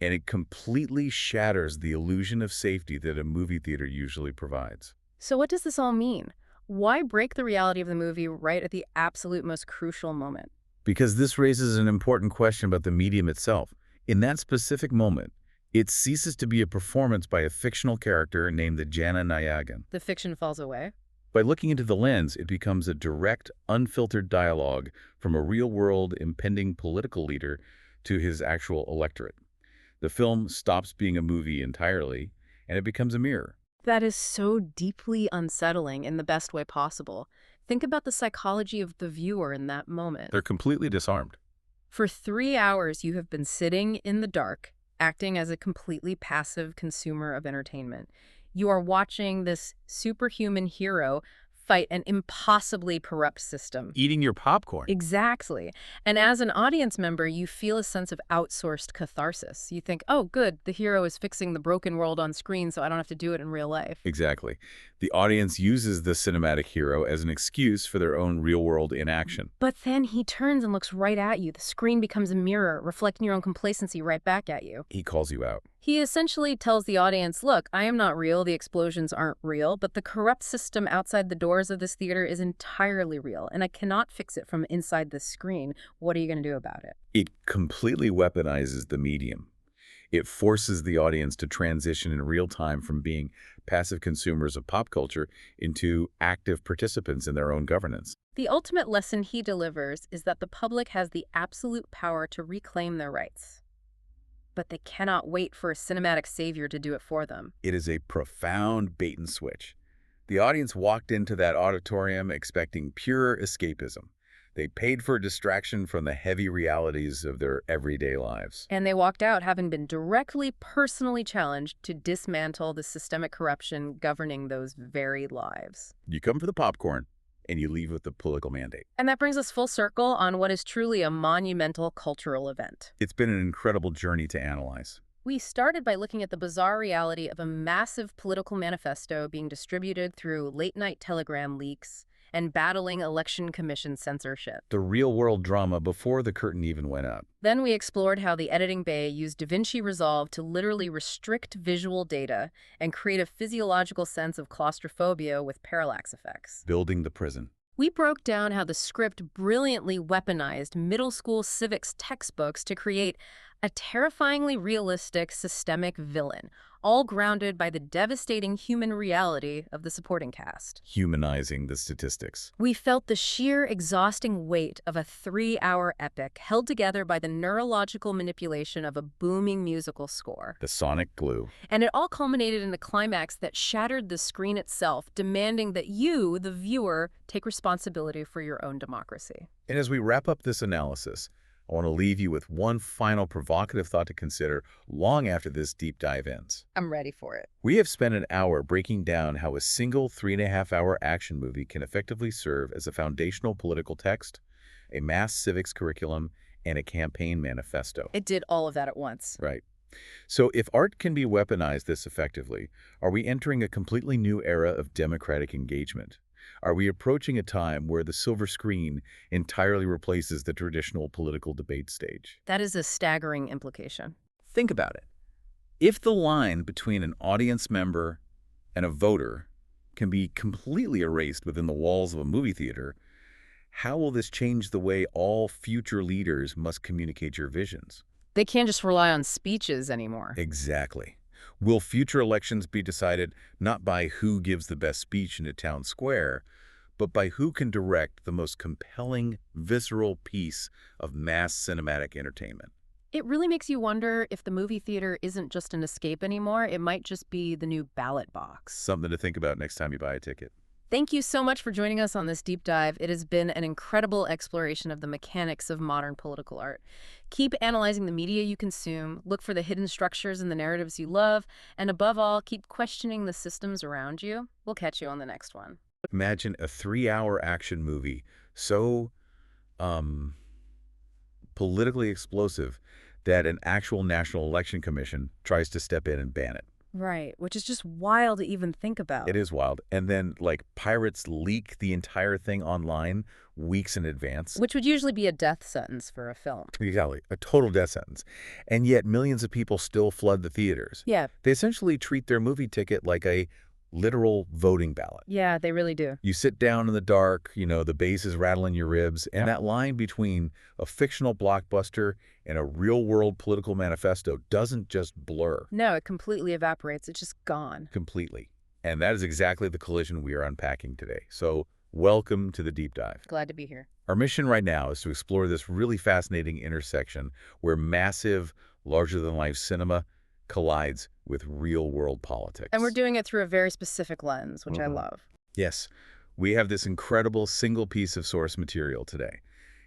and it completely shatters the illusion of safety that a movie theater usually provides. So what does this all mean? Why break the reality of the movie right at the absolute most crucial moment? Because this raises an important question about the medium itself. In that specific moment, it ceases to be a performance by a fictional character named the Jana Nayagan. The fiction falls away. By looking into the lens, it becomes a direct, unfiltered dialogue from a real-world, impending political leader to his actual electorate. The film stops being a movie entirely, and it becomes a mirror. That is so deeply unsettling in the best way possible. Think about the psychology of the viewer in that moment. They're completely disarmed. For 3 hours, you have been sitting in the dark, acting as a completely passive consumer of entertainment. You are watching this superhuman hero fight an impossibly corrupt system. Eating your popcorn. Exactly. And as an audience member, you feel a sense of outsourced catharsis. You think, oh, good, the hero is fixing the broken world on screen, so I don't have to do it in real life. Exactly. The audience uses the cinematic hero as an excuse for their own real-world inaction. But then he turns and looks right at you. The screen becomes a mirror, reflecting your own complacency right back at you. He calls you out. He essentially tells the audience, look, I am not real, the explosions aren't real, but the corrupt system outside the doors of this theater is entirely real, and I cannot fix it from inside this screen. What are you going to do about it? It completely weaponizes the medium. It forces the audience to transition in real time from being passive consumers of pop culture into active participants in their own governance. The ultimate lesson he delivers is that the public has the absolute power to reclaim their rights. But they cannot wait for a cinematic savior to do it for them. It is a profound bait and switch. The audience walked into that auditorium expecting pure escapism. They paid for distraction from the heavy realities of their everyday lives. And they walked out having been directly, personally challenged to dismantle the systemic corruption governing those very lives. You come for the popcorn, and you leave with the political mandate. And that brings us full circle on what is truly a monumental cultural event. It's been an incredible journey to analyze. We started by looking at the bizarre reality of a massive political manifesto being distributed through late-night telegram leaks and battling election commission censorship. The real-world drama before the curtain even went up. Then we explored how the editing bay used DaVinci Resolve to literally restrict visual data and create a physiological sense of claustrophobia with parallax effects. Building the prison. We broke down how the script brilliantly weaponized middle school civics textbooks to create a terrifyingly realistic systemic villain, all grounded by the devastating human reality of the supporting cast. Humanizing the statistics. We felt the sheer exhausting weight of a 3-hour epic held together by the neurological manipulation of a booming musical score. The sonic glue. And it all culminated in a climax that shattered the screen itself, demanding that you, the viewer, take responsibility for your own democracy. And as we wrap up this analysis, I want to leave you with one final provocative thought to consider long after this deep dive ends. I'm ready for it. We have spent an hour breaking down how a single 3.5-hour action movie can effectively serve as a foundational political text, a mass civics curriculum, and a campaign manifesto. It did all of that at once. Right. So if art can be weaponized this effectively, are we entering a completely new era of democratic engagement? Are we approaching a time where the silver screen entirely replaces the traditional political debate stage? That is a staggering implication. Think about it. If the line between an audience member and a voter can be completely erased within the walls of a movie theater, how will this change the way all future leaders must communicate your visions? They can't just rely on speeches anymore. Exactly. Will future elections be decided not by who gives the best speech in a town square, but by who can direct the most compelling, visceral piece of mass cinematic entertainment? It really makes you wonder if the movie theater isn't just an escape anymore. It might just be the new ballot box. Something to think about next time you buy a ticket. Thank you so much for joining us on this deep dive. It has been an incredible exploration of the mechanics of modern political art. Keep analyzing the media you consume, look for the hidden structures in the narratives you love, and above all, keep questioning the systems around you. We'll catch you on the next one. Imagine a 3-hour action movie so politically explosive that an actual National Election Commission tries to step in and ban it. Right, which is just wild to even think about. It is wild. And then, like, pirates leak the entire thing online weeks in advance. Which would usually be a death sentence for a film. Exactly. A total death sentence. And yet millions of people still flood the theaters. Yeah. They essentially treat their movie ticket like a literal voting ballot. Yeah, they really do. You sit down in the dark, the bass is rattling your ribs, and that line between a fictional blockbuster and a real-world political manifesto doesn't just blur. No, it completely evaporates. It's just gone. Completely. And that is exactly the collision we are unpacking today. So welcome to the deep dive. Glad to be here. Our mission right now is to explore this really fascinating intersection where massive, larger-than-life cinema collides with real-world politics. And we're doing it through a very specific lens, which I love. Yes, we have this incredible single piece of source material today.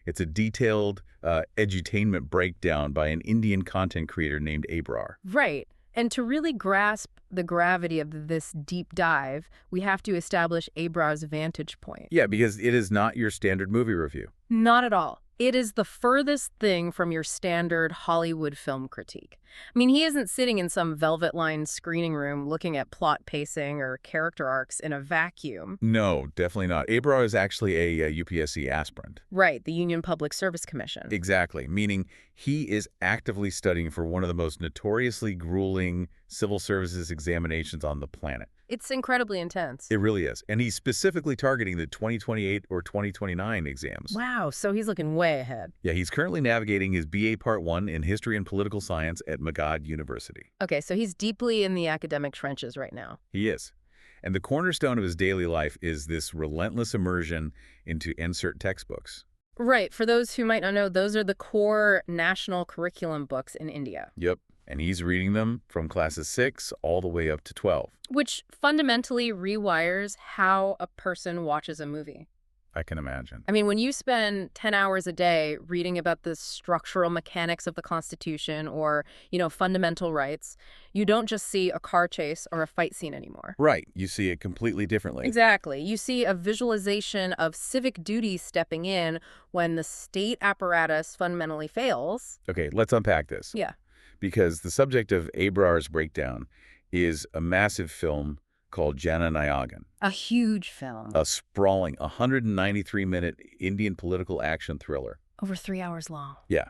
It's a detailed edutainment breakdown by an Indian content creator named Abrar. Right. And to really grasp the gravity of this deep dive, we have to establish Abrar's vantage point. Yeah, because it is not your standard movie review. Not at all. It is the furthest thing from your standard Hollywood film critique. I mean, he isn't sitting in some velvet-lined screening room looking at plot pacing or character arcs in a vacuum. No, definitely not. Abrar is actually a UPSC aspirant. Right, the Union Public Service Commission. Exactly, meaning he is actively studying for one of the most notoriously grueling civil services examinations on the planet. It's incredibly intense. It really is. And he's specifically targeting the 2028 or 2029 exams. Wow, so he's looking way ahead. Yeah, he's currently navigating his BA Part 1 in History and Political Science at Magad University. Okay, so he's deeply in the academic trenches right now. He is. And the cornerstone of his daily life is this relentless immersion into insert textbooks. Right, for those who might not know, those are the core national curriculum books in India. Yep. And he's reading them from classes 6 all the way up to 12. Which fundamentally rewires how a person watches a movie. I can imagine. I mean, when you spend 10 hours a day reading about the structural mechanics of the Constitution or, fundamental rights, you don't just see a car chase or a fight scene anymore. Right. You see it completely differently. Exactly. You see a visualization of civic duty stepping in when the state apparatus fundamentally fails. Okay, let's unpack this. Yeah. Because the subject of Abrar's breakdown is a massive film called Jana Nayagan. A huge film. A sprawling 193-minute Indian political action thriller. Over 3 hours long. Yeah.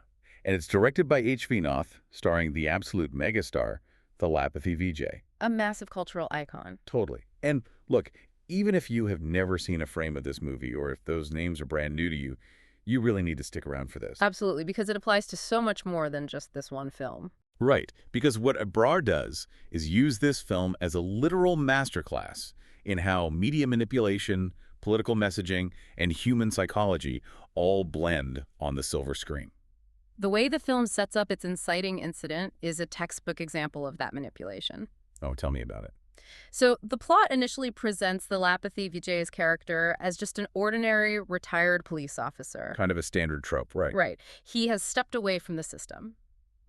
And it's directed by H. Vinoth, starring the absolute megastar, Thalapathy Vijay. A massive cultural icon. Totally. And look, even if you have never seen a frame of this movie or if those names are brand new to you, you really need to stick around for this. Absolutely, because it applies to so much more than just this one film. Right, because what Abrar does is use this film as a literal masterclass in how media manipulation, political messaging, and human psychology all blend on the silver screen. The way the film sets up its inciting incident is a textbook example of that manipulation. Oh, tell me about it. So the plot initially presents Thalapathy Vijay's character as just an ordinary retired police officer. Kind of a standard trope, right? Right. He has stepped away from the system.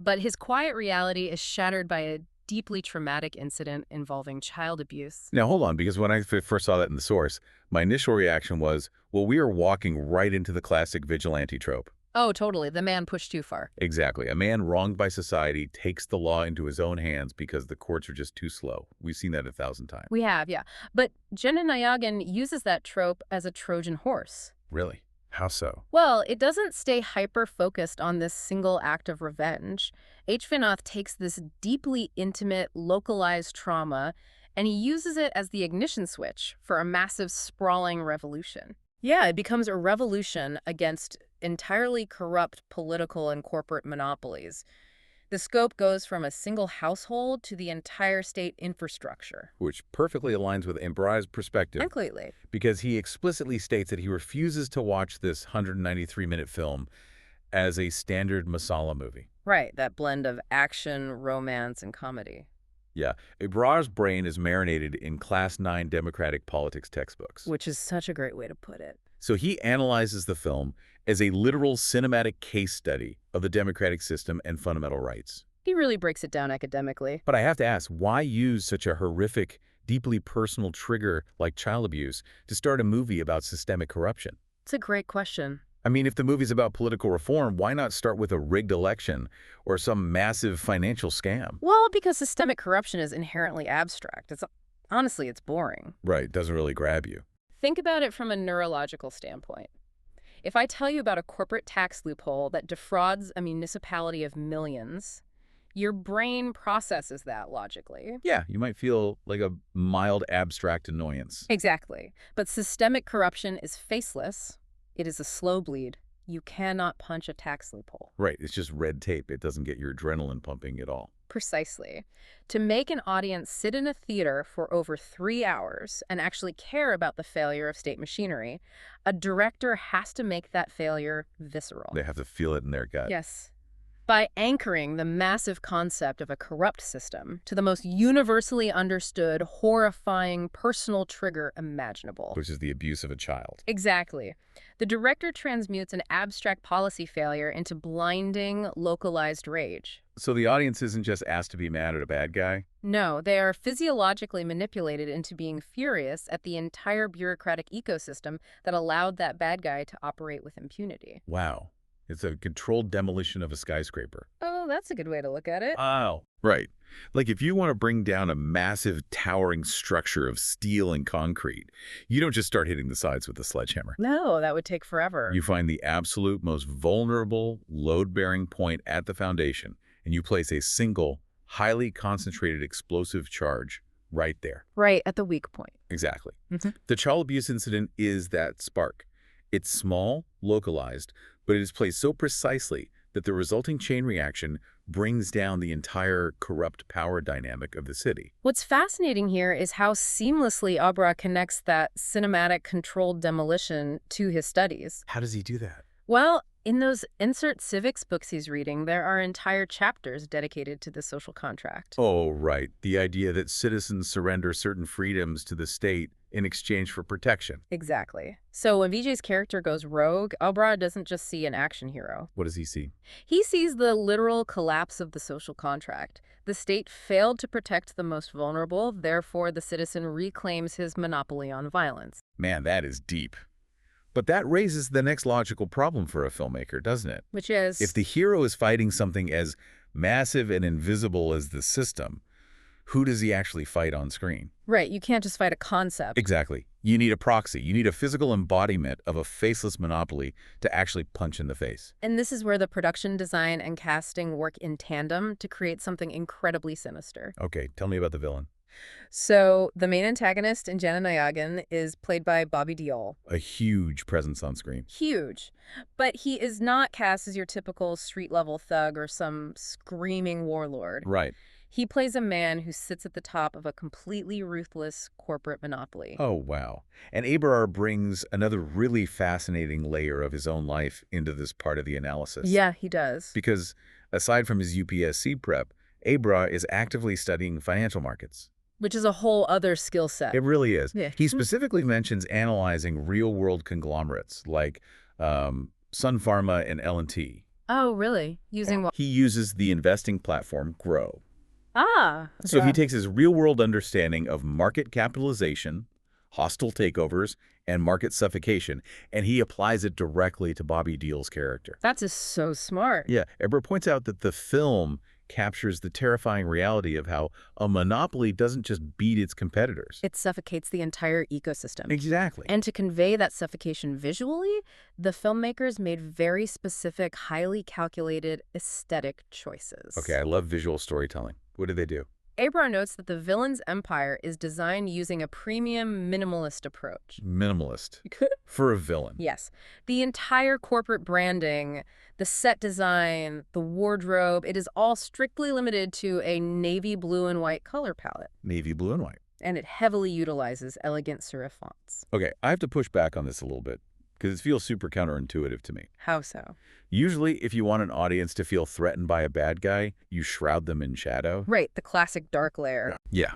But his quiet reality is shattered by a deeply traumatic incident involving child abuse. Now, hold on, because when I first saw that in the source, my initial reaction was, well, we are walking right into the classic vigilante trope. Oh, totally. The man pushed too far. Exactly. A man wronged by society takes the law into his own hands because the courts are just too slow. We've seen that 1,000 times. We have, yeah. But Jana Nayagan uses that trope as a Trojan horse. Really? How so? Well, it doesn't stay hyper-focused on this single act of revenge. Vinoth takes this deeply intimate, localized trauma, and he uses it as the ignition switch for a massive, sprawling revolution. Yeah, it becomes a revolution against entirely corrupt political and corporate monopolies. The scope goes from a single household to the entire state infrastructure. Which perfectly aligns with Abrar's perspective. Completely. Because he explicitly states that he refuses to watch this 193-minute film as a standard masala movie. Right, that blend of action, romance, and comedy. Yeah, Abrar's brain is marinated in Class 9 democratic politics textbooks. Which is such a great way to put it. So he analyzes the film as a literal cinematic case study of the democratic system and fundamental rights. He really breaks it down academically. But I have to ask, why use such a horrific, deeply personal trigger like child abuse to start a movie about systemic corruption? It's a great question. I mean, if the movie's about political reform, why not start with a rigged election or some massive financial scam? Well, because systemic corruption is inherently abstract. Honestly, it's boring. Right, doesn't really grab you. Think about it from a neurological standpoint. If I tell you about a corporate tax loophole that defrauds a municipality of millions, your brain processes that logically. Yeah, you might feel like a mild abstract annoyance. Exactly. But systemic corruption is faceless. It is a slow bleed. You cannot punch a tax loophole. Right, it's just red tape. It doesn't get your adrenaline pumping at all. Precisely. To make an audience sit in a theater for over 3 hours and actually care about the failure of state machinery, a director has to make that failure visceral. They have to feel it in their gut. Yes. By anchoring the massive concept of a corrupt system to the most universally understood, horrifying personal trigger imaginable. Which is the abuse of a child. Exactly. The director transmutes an abstract policy failure into blinding, localized rage. So the audience isn't just asked to be mad at a bad guy? No, they are physiologically manipulated into being furious at the entire bureaucratic ecosystem that allowed that bad guy to operate with impunity. Wow. It's a controlled demolition of a skyscraper. Oh, that's a good way to look at it. Oh. Right. Like if you want to bring down a massive towering structure of steel and concrete, you don't just start hitting the sides with a sledgehammer. No, that would take forever. You find the absolute most vulnerable, load-bearing point at the foundation, and you place a single, highly concentrated explosive charge right there. Right at the weak point. Exactly. Mm-hmm. The child abuse incident is that spark. It's small, localized, but it is placed so precisely that the resulting chain reaction brings down the entire corrupt power dynamic of the city. What's fascinating here is how seamlessly Abrar connects that cinematic controlled demolition to his studies. How does he do that? Well, in those insert civics books he's reading, there are entire chapters dedicated to the social contract. Oh, right. The idea that citizens surrender certain freedoms to the state in exchange for protection. Exactly. So when Vijay's character goes rogue, Abrar doesn't just see an action hero. What does he see? He sees the literal collapse of the social contract. The state failed to protect the most vulnerable, therefore the citizen reclaims his monopoly on violence. Man, that is deep. But that raises the next logical problem for a filmmaker, doesn't it? Which is? If the hero is fighting something as massive and invisible as the system, who does he actually fight on screen? Right, you can't just fight a concept. Exactly. You need a proxy. You need a physical embodiment of a faceless monopoly to actually punch in the face. And this is where the production design and casting work in tandem to create something incredibly sinister. Okay, tell me about the villain. So the main antagonist in Jana Nayagan is played by Bobby Deol. A huge presence on screen. Huge. But he is not cast as your typical street-level thug or some screaming warlord. Right. He plays a man who sits at the top of a completely ruthless corporate monopoly. Oh, wow. And Abrar brings another really fascinating layer of his own life into this part of the analysis. Yeah, he does. Because aside from his UPSC prep, Abrar is actively studying financial markets. Which is a whole other skill set. It really is. Yeah. He specifically mentions analyzing real-world conglomerates like Sun Pharma and L&T. Oh, really? Using what? He uses the investing platform Grow. Ah. So he takes his real-world understanding of market capitalization, hostile takeovers, and market suffocation, and he applies it directly to Bobby Deal's character. That's just so smart. Yeah, Abrar points out that the film captures the terrifying reality of how a monopoly doesn't just beat its competitors. It suffocates the entire ecosystem. Exactly. And to convey that suffocation visually, the filmmakers made very specific, highly calculated aesthetic choices. Okay, I love visual storytelling. What do they do? Abrar notes that the villain's empire is designed using a premium minimalist approach. Minimalist. For a villain. Yes. The entire corporate branding, the set design, the wardrobe, it is all strictly limited to a navy blue and white color palette. Navy blue and white. And it heavily utilizes elegant serif fonts. Okay, I have to push back on this a little bit because it feels super counterintuitive to me. How so? Usually, if you want an audience to feel threatened by a bad guy, you shroud them in shadow. Right, the classic dark layer. Yeah.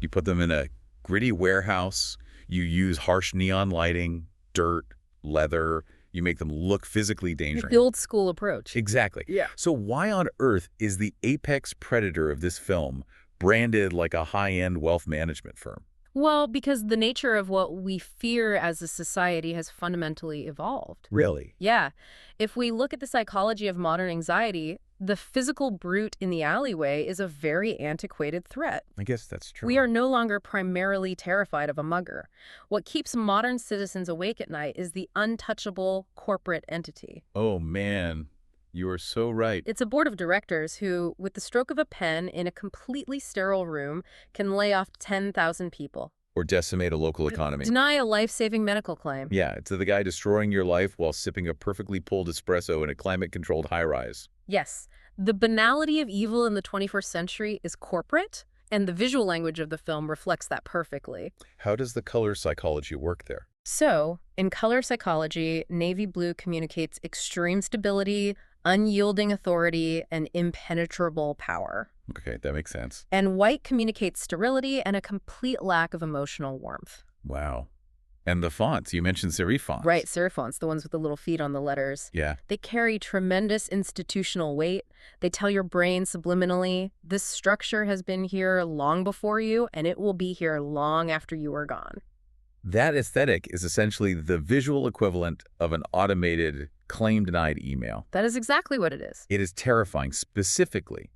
You put them in a gritty warehouse, you use harsh neon lighting, dirt, leather, you make them look physically dangerous. The old school approach. Exactly. Yeah. So why on earth is the apex predator of this film branded like a high-end wealth management firm? Well, because the nature of what we fear as a society has fundamentally evolved. Really? Yeah. If we look at the psychology of modern anxiety, the physical brute in the alleyway is a very antiquated threat. I guess that's true. We are no longer primarily terrified of a mugger. What keeps modern citizens awake at night is the untouchable corporate entity. Oh, man. You are so right. It's a board of directors who, with the stroke of a pen in a completely sterile room, can lay off 10,000 people. Or decimate a local economy. Deny a life-saving medical claim. Yeah, it's the guy destroying your life while sipping a perfectly pulled espresso in a climate-controlled high-rise. Yes. The banality of evil in the 21st century is corporate, and the visual language of the film reflects that perfectly. How does the color psychology work there? So, in color psychology, navy blue communicates extreme stability, unyielding authority, and impenetrable power. Okay, that makes sense. And white communicates sterility and a complete lack of emotional warmth. Wow. And the fonts, you mentioned serif fonts. Right, serif fonts, the ones with the little feet on the letters. Yeah. They carry tremendous institutional weight. They tell your brain subliminally, this structure has been here long before you, and it will be here long after you are gone. That aesthetic is essentially the visual equivalent of an automated claim-denied email. That is exactly what it is. It is terrifying specifically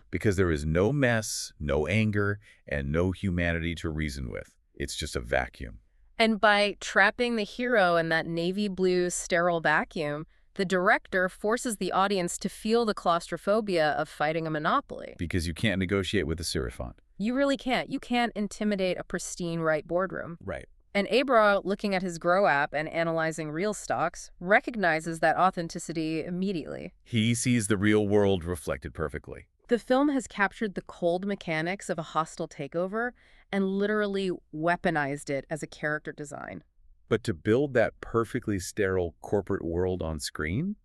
because there is no mess, no anger, and no humanity to reason with. It's just a vacuum. And by trapping the hero in that navy blue sterile vacuum, the director forces the audience to feel the claustrophobia of fighting a monopoly. Because you can't negotiate with a serif font. You really can't. You can't intimidate a pristine right boardroom. Right. And Abrar, looking at his Grow app and analyzing real stocks, recognizes that authenticity immediately. He sees the real world reflected perfectly. The film has captured the cold mechanics of a hostile takeover and literally weaponized it as a character design. But to build that perfectly sterile corporate world on screen,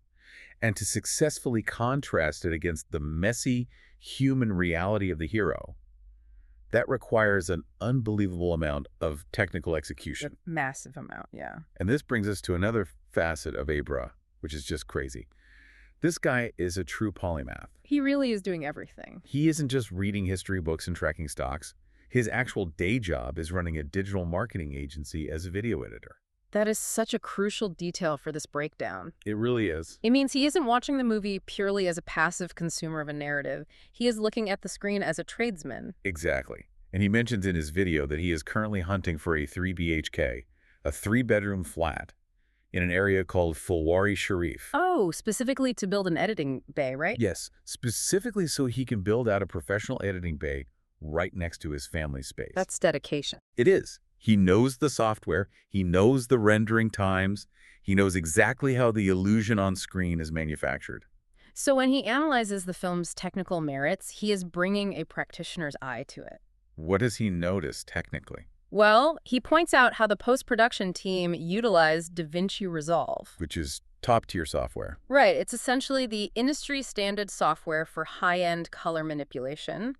and to successfully contrast it against the messy human reality of the hero, that requires an unbelievable amount of technical execution. A massive amount, yeah. And this brings us to another facet of Abrar, which is just crazy. This guy is a true polymath. He really is doing everything. He isn't just reading history books and tracking stocks. His actual day job is running a digital marketing agency as a video editor. That is such a crucial detail for this breakdown. It really is. It means he isn't watching the movie purely as a passive consumer of a narrative. He is looking at the screen as a tradesman. Exactly. And he mentions in his video that he is currently hunting for a 3 BHK, a 3-bedroom flat, in an area called Fulwari Sharif. Oh, specifically to build an editing bay, right? Yes, specifically so he can build out a professional editing bay right next to his family space. That's dedication. It is. He knows the software, he knows the rendering times, he knows exactly how the illusion on screen is manufactured. So when he analyzes the film's technical merits, he is bringing a practitioner's eye to it. What does he notice technically? Well, he points out how the post-production team utilized DaVinci Resolve. Which is top-tier software. Right. It's essentially the industry-standard software for high-end color manipulation.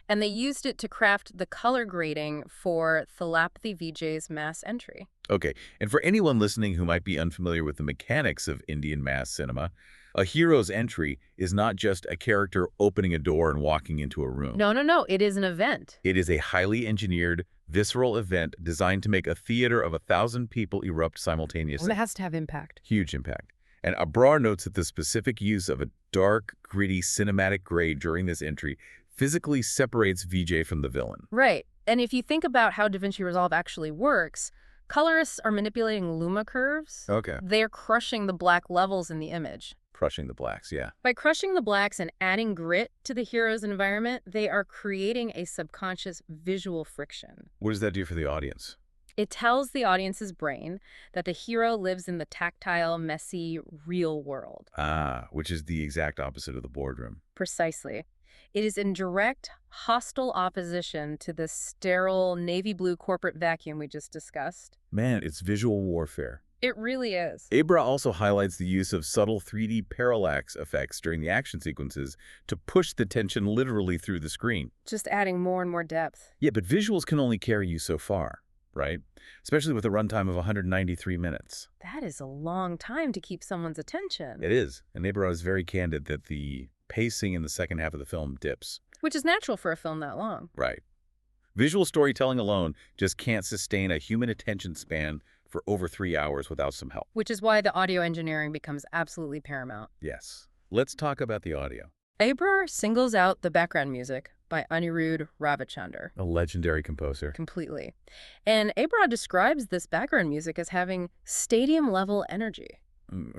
And they used it to craft the color grading for Thalapathy Vijay's mass entry. Okay, and for anyone listening who might be unfamiliar with the mechanics of Indian mass cinema, a hero's entry is not just a character opening a door and walking into a room. No. It is an event. It is a highly engineered, visceral event designed to make a theater of 1,000 people erupt simultaneously. Well, it has to have impact. Huge impact. And Abrar notes that the specific use of a dark, gritty, cinematic gray during this entry physically separates Vijay from the villain. Right. And if you think about how DaVinci Resolve actually works, colorists are manipulating luma curves. Okay. They're crushing the black levels in the image. Crushing the blacks, yeah. By crushing the blacks and adding grit to the hero's environment, they are creating a subconscious visual friction. What does that do for the audience? It tells the audience's brain that the hero lives in the tactile, messy, real world. Ah, which is the exact opposite of the boardroom. Precisely. It is in direct, hostile opposition to the sterile, navy blue corporate vacuum we just discussed. Man, it's visual warfare. It really is. Abrar also highlights the use of subtle 3D parallax effects during the action sequences to push the tension literally through the screen. Just adding more and more depth. Yeah, but visuals can only carry you so far, right? Especially with a runtime of 193 minutes. That is a long time to keep someone's attention. It is. And Abrar is very candid that the pacing in the second half of the film dips. Which is natural for a film that long. Right. Visual storytelling alone just can't sustain a human attention span for over 3 hours without some help. Which is why the audio engineering becomes absolutely paramount. Yes. Let's talk about the audio. Abrar singles out the background music by Anirudh Ravichandar. A legendary composer. Completely. And Abrar describes this background music as having stadium-level energy.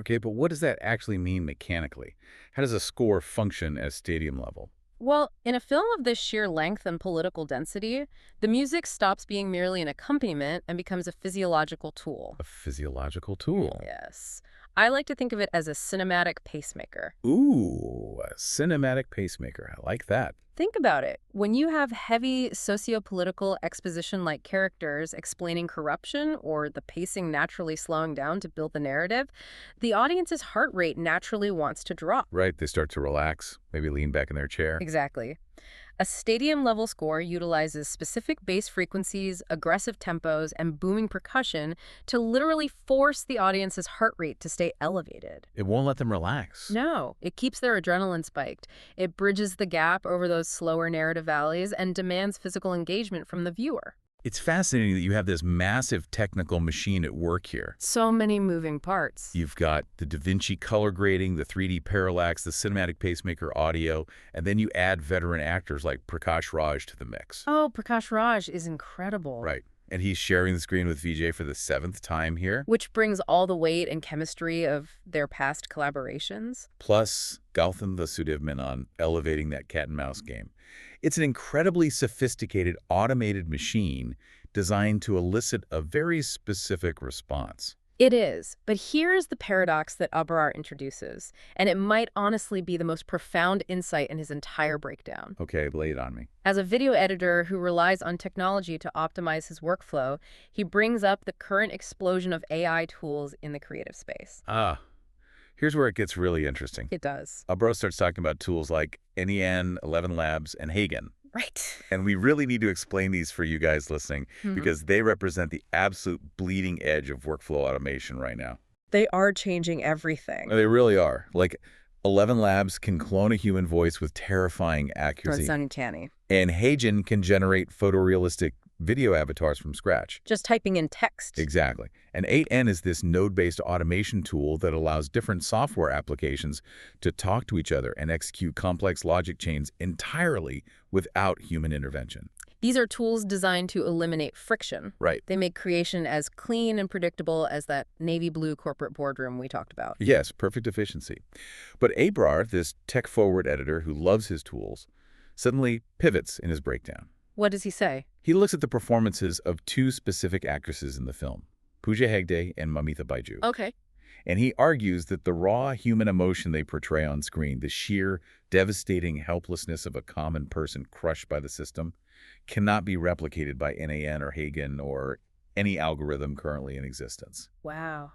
Okay, but what does that actually mean mechanically? How does a score function as stadium level? Well, in a film of this sheer length and political density, the music stops being merely an accompaniment and becomes a physiological tool. A physiological tool? Yes. I like to think of it as a cinematic pacemaker. Ooh, a cinematic pacemaker. I like that. Think about it. When you have heavy socio-political exposition-like characters explaining corruption or the pacing naturally slowing down to build the narrative, the audience's heart rate naturally wants to drop. Right, they start to relax, maybe lean back in their chair. Exactly. A stadium-level score utilizes specific bass frequencies, aggressive tempos, and booming percussion to literally force the audience's heart rate to stay elevated. It won't let them relax. No, it keeps their adrenaline spiked. It bridges the gap over those slower narrative valleys and demands physical engagement from the viewer. It's fascinating that you have this massive technical machine at work here. So many moving parts. You've got the DaVinci color grading, the 3D parallax, the cinematic pacemaker audio, and then you add veteran actors like Prakash Raj to the mix. Oh, Prakash Raj is incredible. Right. And he's sharing the screen with Vijay for the 7th time here. Which brings all the weight and chemistry of their past collaborations. Plus, Gautam Vasudev Menon elevating that cat and mouse game. It's an incredibly sophisticated automated machine designed to elicit a very specific response. It is, but here's the paradox that Abrar introduces, and it might honestly be the most profound insight in his entire breakdown. Okay, lay it on me. As a video editor who relies on technology to optimize his workflow, he brings up the current explosion of AI tools in the creative space. Here's where it gets really interesting. It does. Abrar starts talking about tools like NEN, 11 Labs, and Hagen. Right. And we really need to explain these for you guys listening because they represent the absolute bleeding edge of workflow automation right now. They are changing everything. They really are. Like 11 Labs can clone a human voice with terrifying accuracy. It's uncanny. And Hagen can generate photorealistic video avatars from scratch. Just typing in text. Exactly. And 8N is this node-based automation tool that allows different software applications to talk to each other and execute complex logic chains entirely without human intervention. These are tools designed to eliminate friction. Right. They make creation as clean and predictable as that navy blue corporate boardroom we talked about. Yes, perfect efficiency. But Abrar, this tech-forward editor who loves his tools, suddenly pivots in his breakdown. What does he say? He looks at the performances of two specific actresses in the film, Pooja Hegde and Mamita Baiju. Okay. And he argues that the raw human emotion they portray on screen, the sheer devastating helplessness of a common person crushed by the system, cannot be replicated by NAN or Hagen or any algorithm currently in existence. Wow.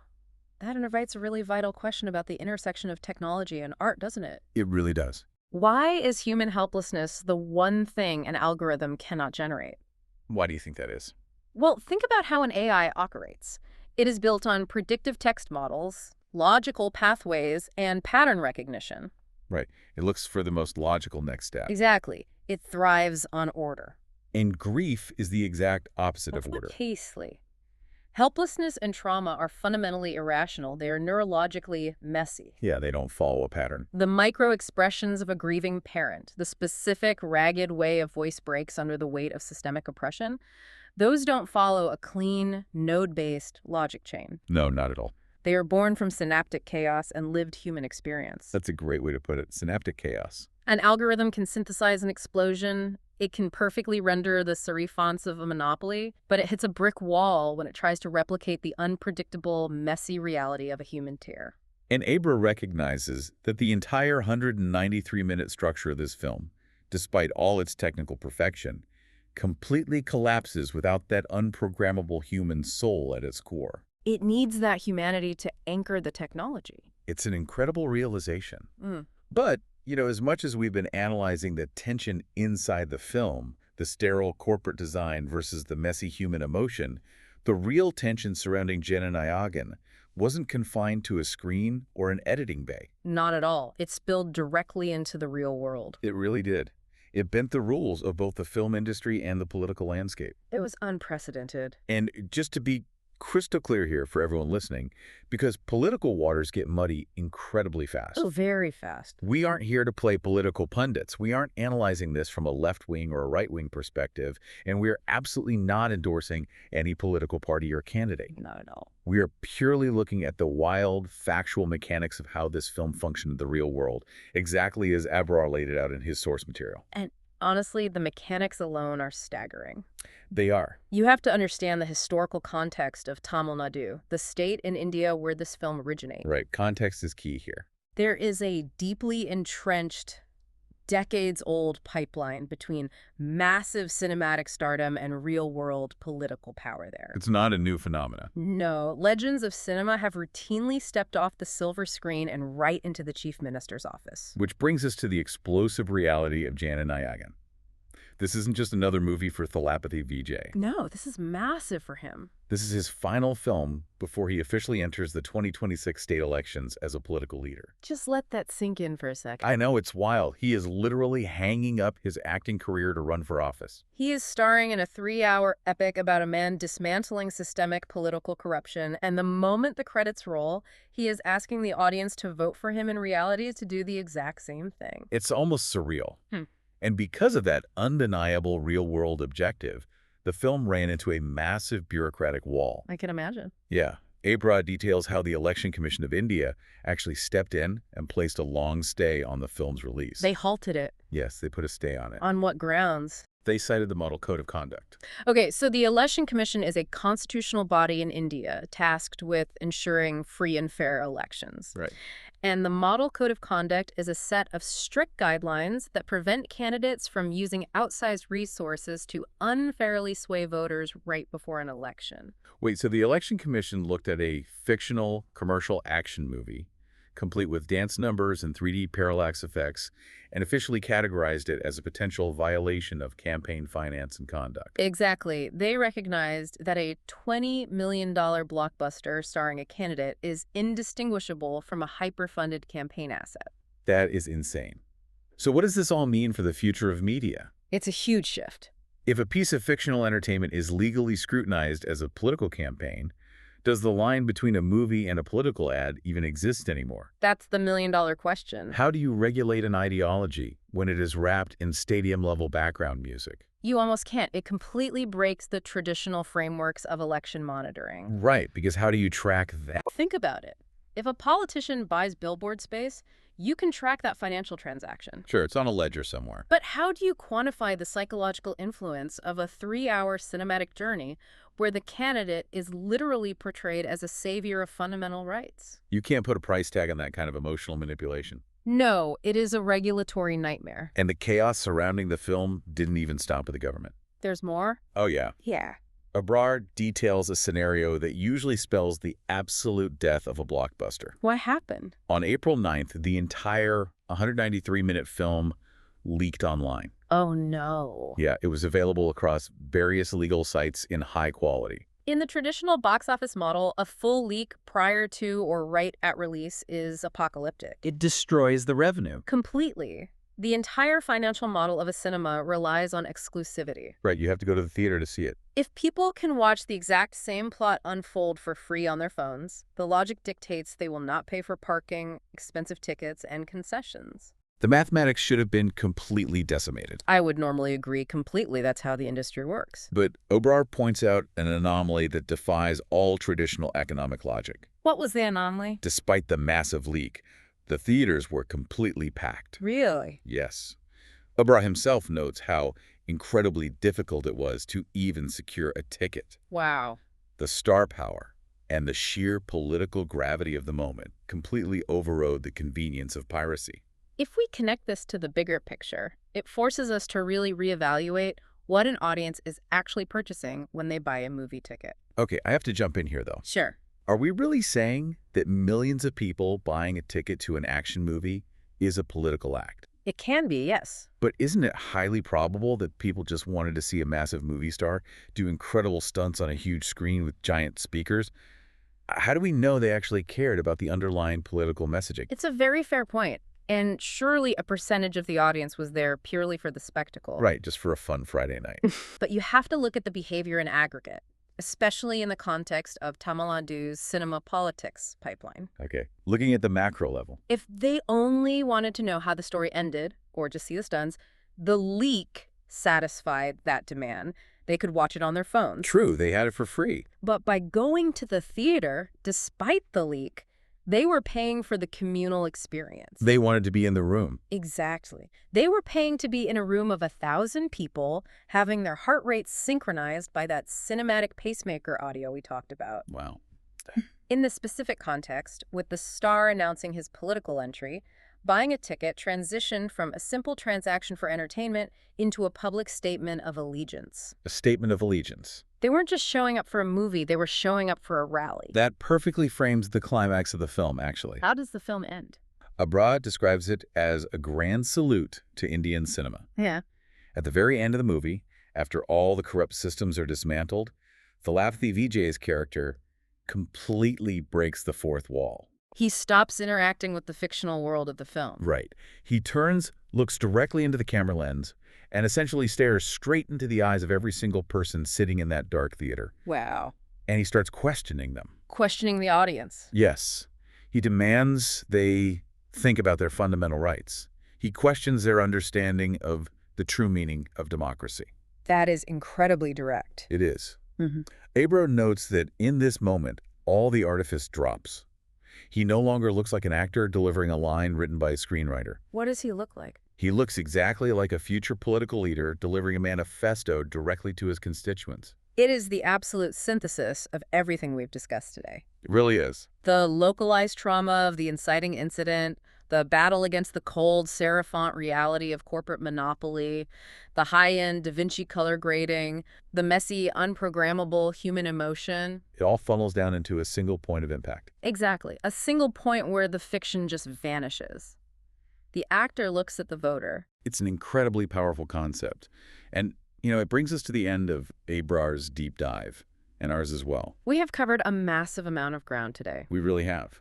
That invites a really vital question about the intersection of technology and art, doesn't it? It really does. Why is human helplessness the one thing an algorithm cannot generate? Why do you think that is? Well, think about how an AI operates. It is built on predictive text models, logical pathways, and pattern recognition. Right. It looks for the most logical next step. Exactly. It thrives on order. And grief is the exact opposite of order. Casely. Helplessness and trauma are fundamentally irrational. They are neurologically messy. Yeah, they don't follow a pattern. The micro-expressions of a grieving parent, the specific, ragged way a voice breaks under the weight of systemic oppression, those don't follow a clean, node-based logic chain. No, not at all. They are born from synaptic chaos and lived human experience. That's a great way to put it. Synaptic chaos. An algorithm can synthesize an explosion. It can perfectly render the serif fonts of a monopoly, but it hits a brick wall when it tries to replicate the unpredictable, messy reality of a human tear. And Abrar recognizes that the entire 193-minute structure of this film, despite all its technical perfection, completely collapses without that unprogrammable human soul at its core. It needs that humanity to anchor the technology. It's an incredible realization. But, as much as we've been analyzing the tension inside the film, the sterile corporate design versus the messy human emotion, the real tension surrounding Jana Nayagan wasn't confined to a screen or an editing bay. Not at all. It spilled directly into the real world. It really did. It bent the rules of both the film industry and the political landscape. It was unprecedented. And just to be crystal clear here for everyone listening, because political waters get muddy incredibly fast. Oh, very fast. We aren't here to play political pundits. We aren't analyzing this from a left-wing or a right-wing perspective, and we're absolutely not endorsing any political party or candidate. Not at all. We are purely looking at the wild, factual mechanics of how this film functioned in the real world, exactly as Abrar laid it out in his source material. And honestly, the mechanics alone are staggering. They are. You have to understand the historical context of Tamil Nadu, the state in India where this film originates. Right. Context is key here. There is a deeply entrenched, decades-old pipeline between massive cinematic stardom and real-world political power there. It's not a new phenomenon. No. Legends of cinema have routinely stepped off the silver screen and right into the chief minister's office. Which brings us to the explosive reality of Jana Nayagan. This isn't just another movie for Thalapathy Vijay. No, this is massive for him. This is his final film before he officially enters the 2026 state elections as a political leader. Just let that sink in for a second. I know, it's wild. He is literally hanging up his acting career to run for office. He is starring in a 3-hour epic about a man dismantling systemic political corruption, and the moment the credits roll, he is asking the audience to vote for him in reality to do the exact same thing. It's almost surreal. And because of that undeniable real-world objective, the film ran into a massive bureaucratic wall. I can imagine. Yeah. Abrar details how the Election Commission of India actually stepped in and placed a long stay on the film's release. They halted it. Yes, they put a stay on it. On what grounds? They cited the Model Code of Conduct. Okay, so the Election Commission is a constitutional body in India tasked with ensuring free and fair elections. Right. And the Model Code of Conduct is a set of strict guidelines that prevent candidates from using outsized resources to unfairly sway voters right before an election. Wait, so the Election Commission looked at a fictional commercial action movie, complete with dance numbers and 3D parallax effects, and officially categorized it as a potential violation of campaign finance and conduct. Exactly. They recognized that a $20 million blockbuster starring a candidate is indistinguishable from a hyper-funded campaign asset. That is insane. So what does this all mean for the future of media? It's a huge shift. If a piece of fictional entertainment is legally scrutinized as a political campaign, does the line between a movie and a political ad even exist anymore? That's the million-dollar question. How do you regulate an ideology when it is wrapped in stadium-level background music? You almost can't. It completely breaks the traditional frameworks of election monitoring. Right, because how do you track that? Think about it. If a politician buys billboard space, you can track that financial transaction. Sure, it's on a ledger somewhere. But how do you quantify the psychological influence of a 3-hour cinematic journey where the candidate is literally portrayed as a savior of fundamental rights? You can't put a price tag on that kind of emotional manipulation. No, it is a regulatory nightmare. And the chaos surrounding the film didn't even stop with the government. There's more? Oh, yeah. Yeah. Abrar details a scenario that usually spells the absolute death of a blockbuster. What happened? On April 9th, the entire 193-minute film leaked online. Oh, no. Yeah, it was available across various legal sites in high quality. In the traditional box office model, a full leak prior to or right at release is apocalyptic. It destroys the revenue. Completely. The entire financial model of a cinema relies on exclusivity. Right, you have to go to the theater to see it. If people can watch the exact same plot unfold for free on their phones, the logic dictates they will not pay for parking, expensive tickets, and concessions. The mathematics should have been completely decimated. I would normally agree completely. That's how the industry works. But Abrar points out an anomaly that defies all traditional economic logic. What was the anomaly? Despite the massive leak, the theaters were completely packed. Really? Yes. Abrar himself notes how incredibly difficult it was to even secure a ticket. Wow. The star power and the sheer political gravity of the moment completely overrode the convenience of piracy. If we connect this to the bigger picture, it forces us to really reevaluate what an audience is actually purchasing when they buy a movie ticket. Okay, I have to jump in here, though. Sure. Are we really saying that millions of people buying a ticket to an action movie is a political act? It can be, yes. But isn't it highly probable that people just wanted to see a massive movie star do incredible stunts on a huge screen with giant speakers? How do we know they actually cared about the underlying political messaging? It's a very fair point. And surely a percentage of the audience was there purely for the spectacle. Right, just for a fun Friday night. But you have to look at the behavior in aggregate, especially in the context of Tamil Nadu's cinema politics pipeline. Okay, looking at the macro level. If they only wanted to know how the story ended, or just see the stunts, the leak satisfied that demand. They could watch it on their phones. True, they had it for free. But by going to the theater, despite the leak, they were paying for the communal experience. They wanted to be in the room. Exactly. They were paying to be in a room of 1,000 people, having their heart rates synchronized by that cinematic pacemaker audio we talked about. Wow. In this specific context, with the star announcing his political entry, buying a ticket transitioned from a simple transaction for entertainment into a public statement of allegiance. A statement of allegiance. They weren't just showing up for a movie, they were showing up for a rally. That perfectly frames the climax of the film, actually. How does the film end? Abrar describes it as a grand salute to Indian cinema. Yeah. At the very end of the movie, after all the corrupt systems are dismantled, Thalapathy Vijay's character completely breaks the fourth wall. He stops interacting with the fictional world of the film. Right. He turns, looks directly into the camera lens, and essentially stares straight into the eyes of every single person sitting in that dark theater. Wow. And he starts questioning them. Questioning the audience. Yes. He demands they think about their fundamental rights. He questions their understanding of the true meaning of democracy. That is incredibly direct. It is. Mm-hmm. Abrar notes that in this moment, all the artifice drops. He no longer looks like an actor delivering a line written by a screenwriter. What does he look like? He looks exactly like a future political leader delivering a manifesto directly to his constituents. It is the absolute synthesis of everything we've discussed today. It really is. The localized trauma of the inciting incident, the battle against the cold, serif reality of corporate monopoly, the high-end Da Vinci color grading, the messy, unprogrammable human emotion. It all funnels down into a single point of impact. Exactly. A single point where the fiction just vanishes. The actor looks at the voter. It's an incredibly powerful concept. And, it brings us to the end of Abrar's deep dive, and ours as well. We have covered a massive amount of ground today. We really have.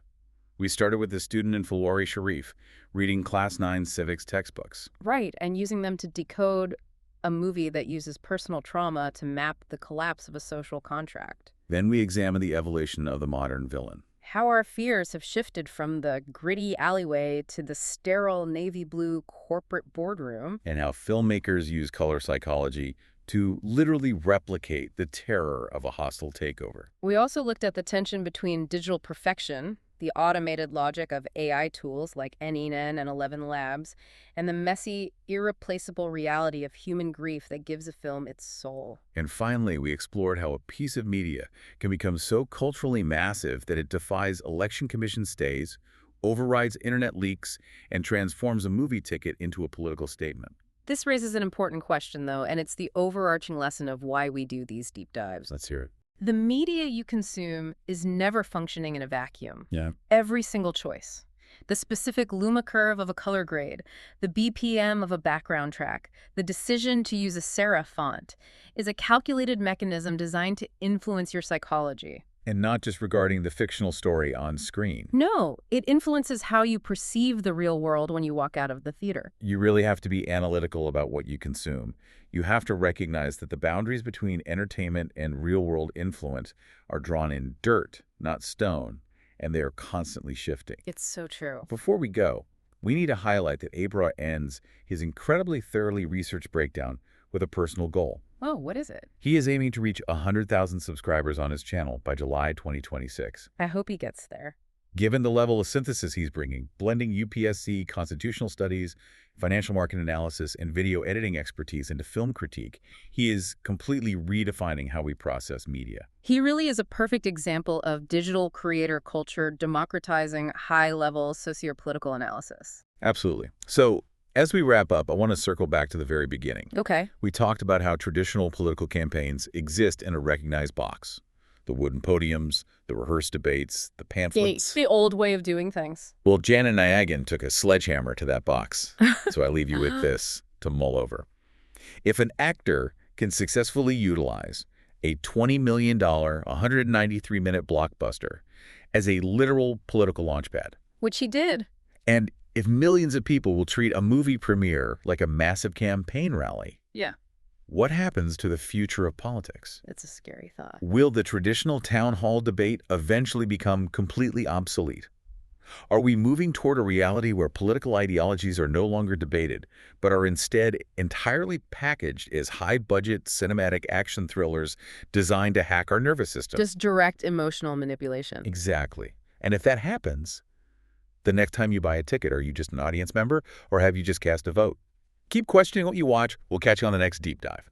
We started with a student in Fulwari Sharif reading Class 9 civics textbooks. Right, and using them to decode a movie that uses personal trauma to map the collapse of a social contract. Then we examined the evolution of the modern villain. How our fears have shifted from the gritty alleyway to the sterile navy blue corporate boardroom. And how filmmakers use color psychology to literally replicate the terror of a hostile takeover. We also looked at the tension between digital perfection, the automated logic of AI tools like aaina and 11 Labs, and the messy, irreplaceable reality of human grief that gives a film its soul. And finally, we explored how a piece of media can become so culturally massive that it defies election commission stays, overrides internet leaks, and transforms a movie ticket into a political statement. This raises an important question, though, and it's the overarching lesson of why we do these deep dives. Let's hear it. The media you consume is never functioning in a vacuum. Yeah. Every single choice. The specific luma curve of a color grade, the BPM of a background track, the decision to use a serif font is a calculated mechanism designed to influence your psychology. And not just regarding the fictional story on screen. No, it influences how you perceive the real world when you walk out of the theater. You really have to be analytical about what you consume. You have to recognize that the boundaries between entertainment and real-world influence are drawn in dirt, not stone, and they are constantly shifting. It's so true. Before we go, we need to highlight that Abrar ends his incredibly thoroughly researched breakdown with a personal goal. Oh, what is it? He is aiming to reach 100,000 subscribers on his channel by July 2026. I hope he gets there. Given the level of synthesis he's bringing, blending UPSC, constitutional studies, financial market analysis, and video editing expertise into film critique, he is completely redefining how we process media. He really is a perfect example of digital creator culture democratizing high-level sociopolitical analysis. Absolutely. So, as we wrap up, I want to circle back to the very beginning. Okay. We talked about how traditional political campaigns exist in a recognized box. The wooden podiums, the rehearsed debates, the pamphlets. The old way of doing things. Well, Jana Nayagan took a sledgehammer to that box. So I leave you with this to mull over. If an actor can successfully utilize a $20 million, 193-minute blockbuster as a literal political launchpad, Which he did. and if millions of people will treat a movie premiere like a massive campaign rally, Yeah. what happens to the future of politics? It's a scary thought. Will the traditional town hall debate eventually become completely obsolete? Are we moving toward a reality where political ideologies are no longer debated, but are instead entirely packaged as high-budget cinematic action thrillers designed to hack our nervous system? Just direct emotional manipulation. Exactly. And if that happens, the next time you buy a ticket, are you just an audience member, or have you just cast a vote? Keep questioning what you watch. We'll catch you on the next Deep Dive.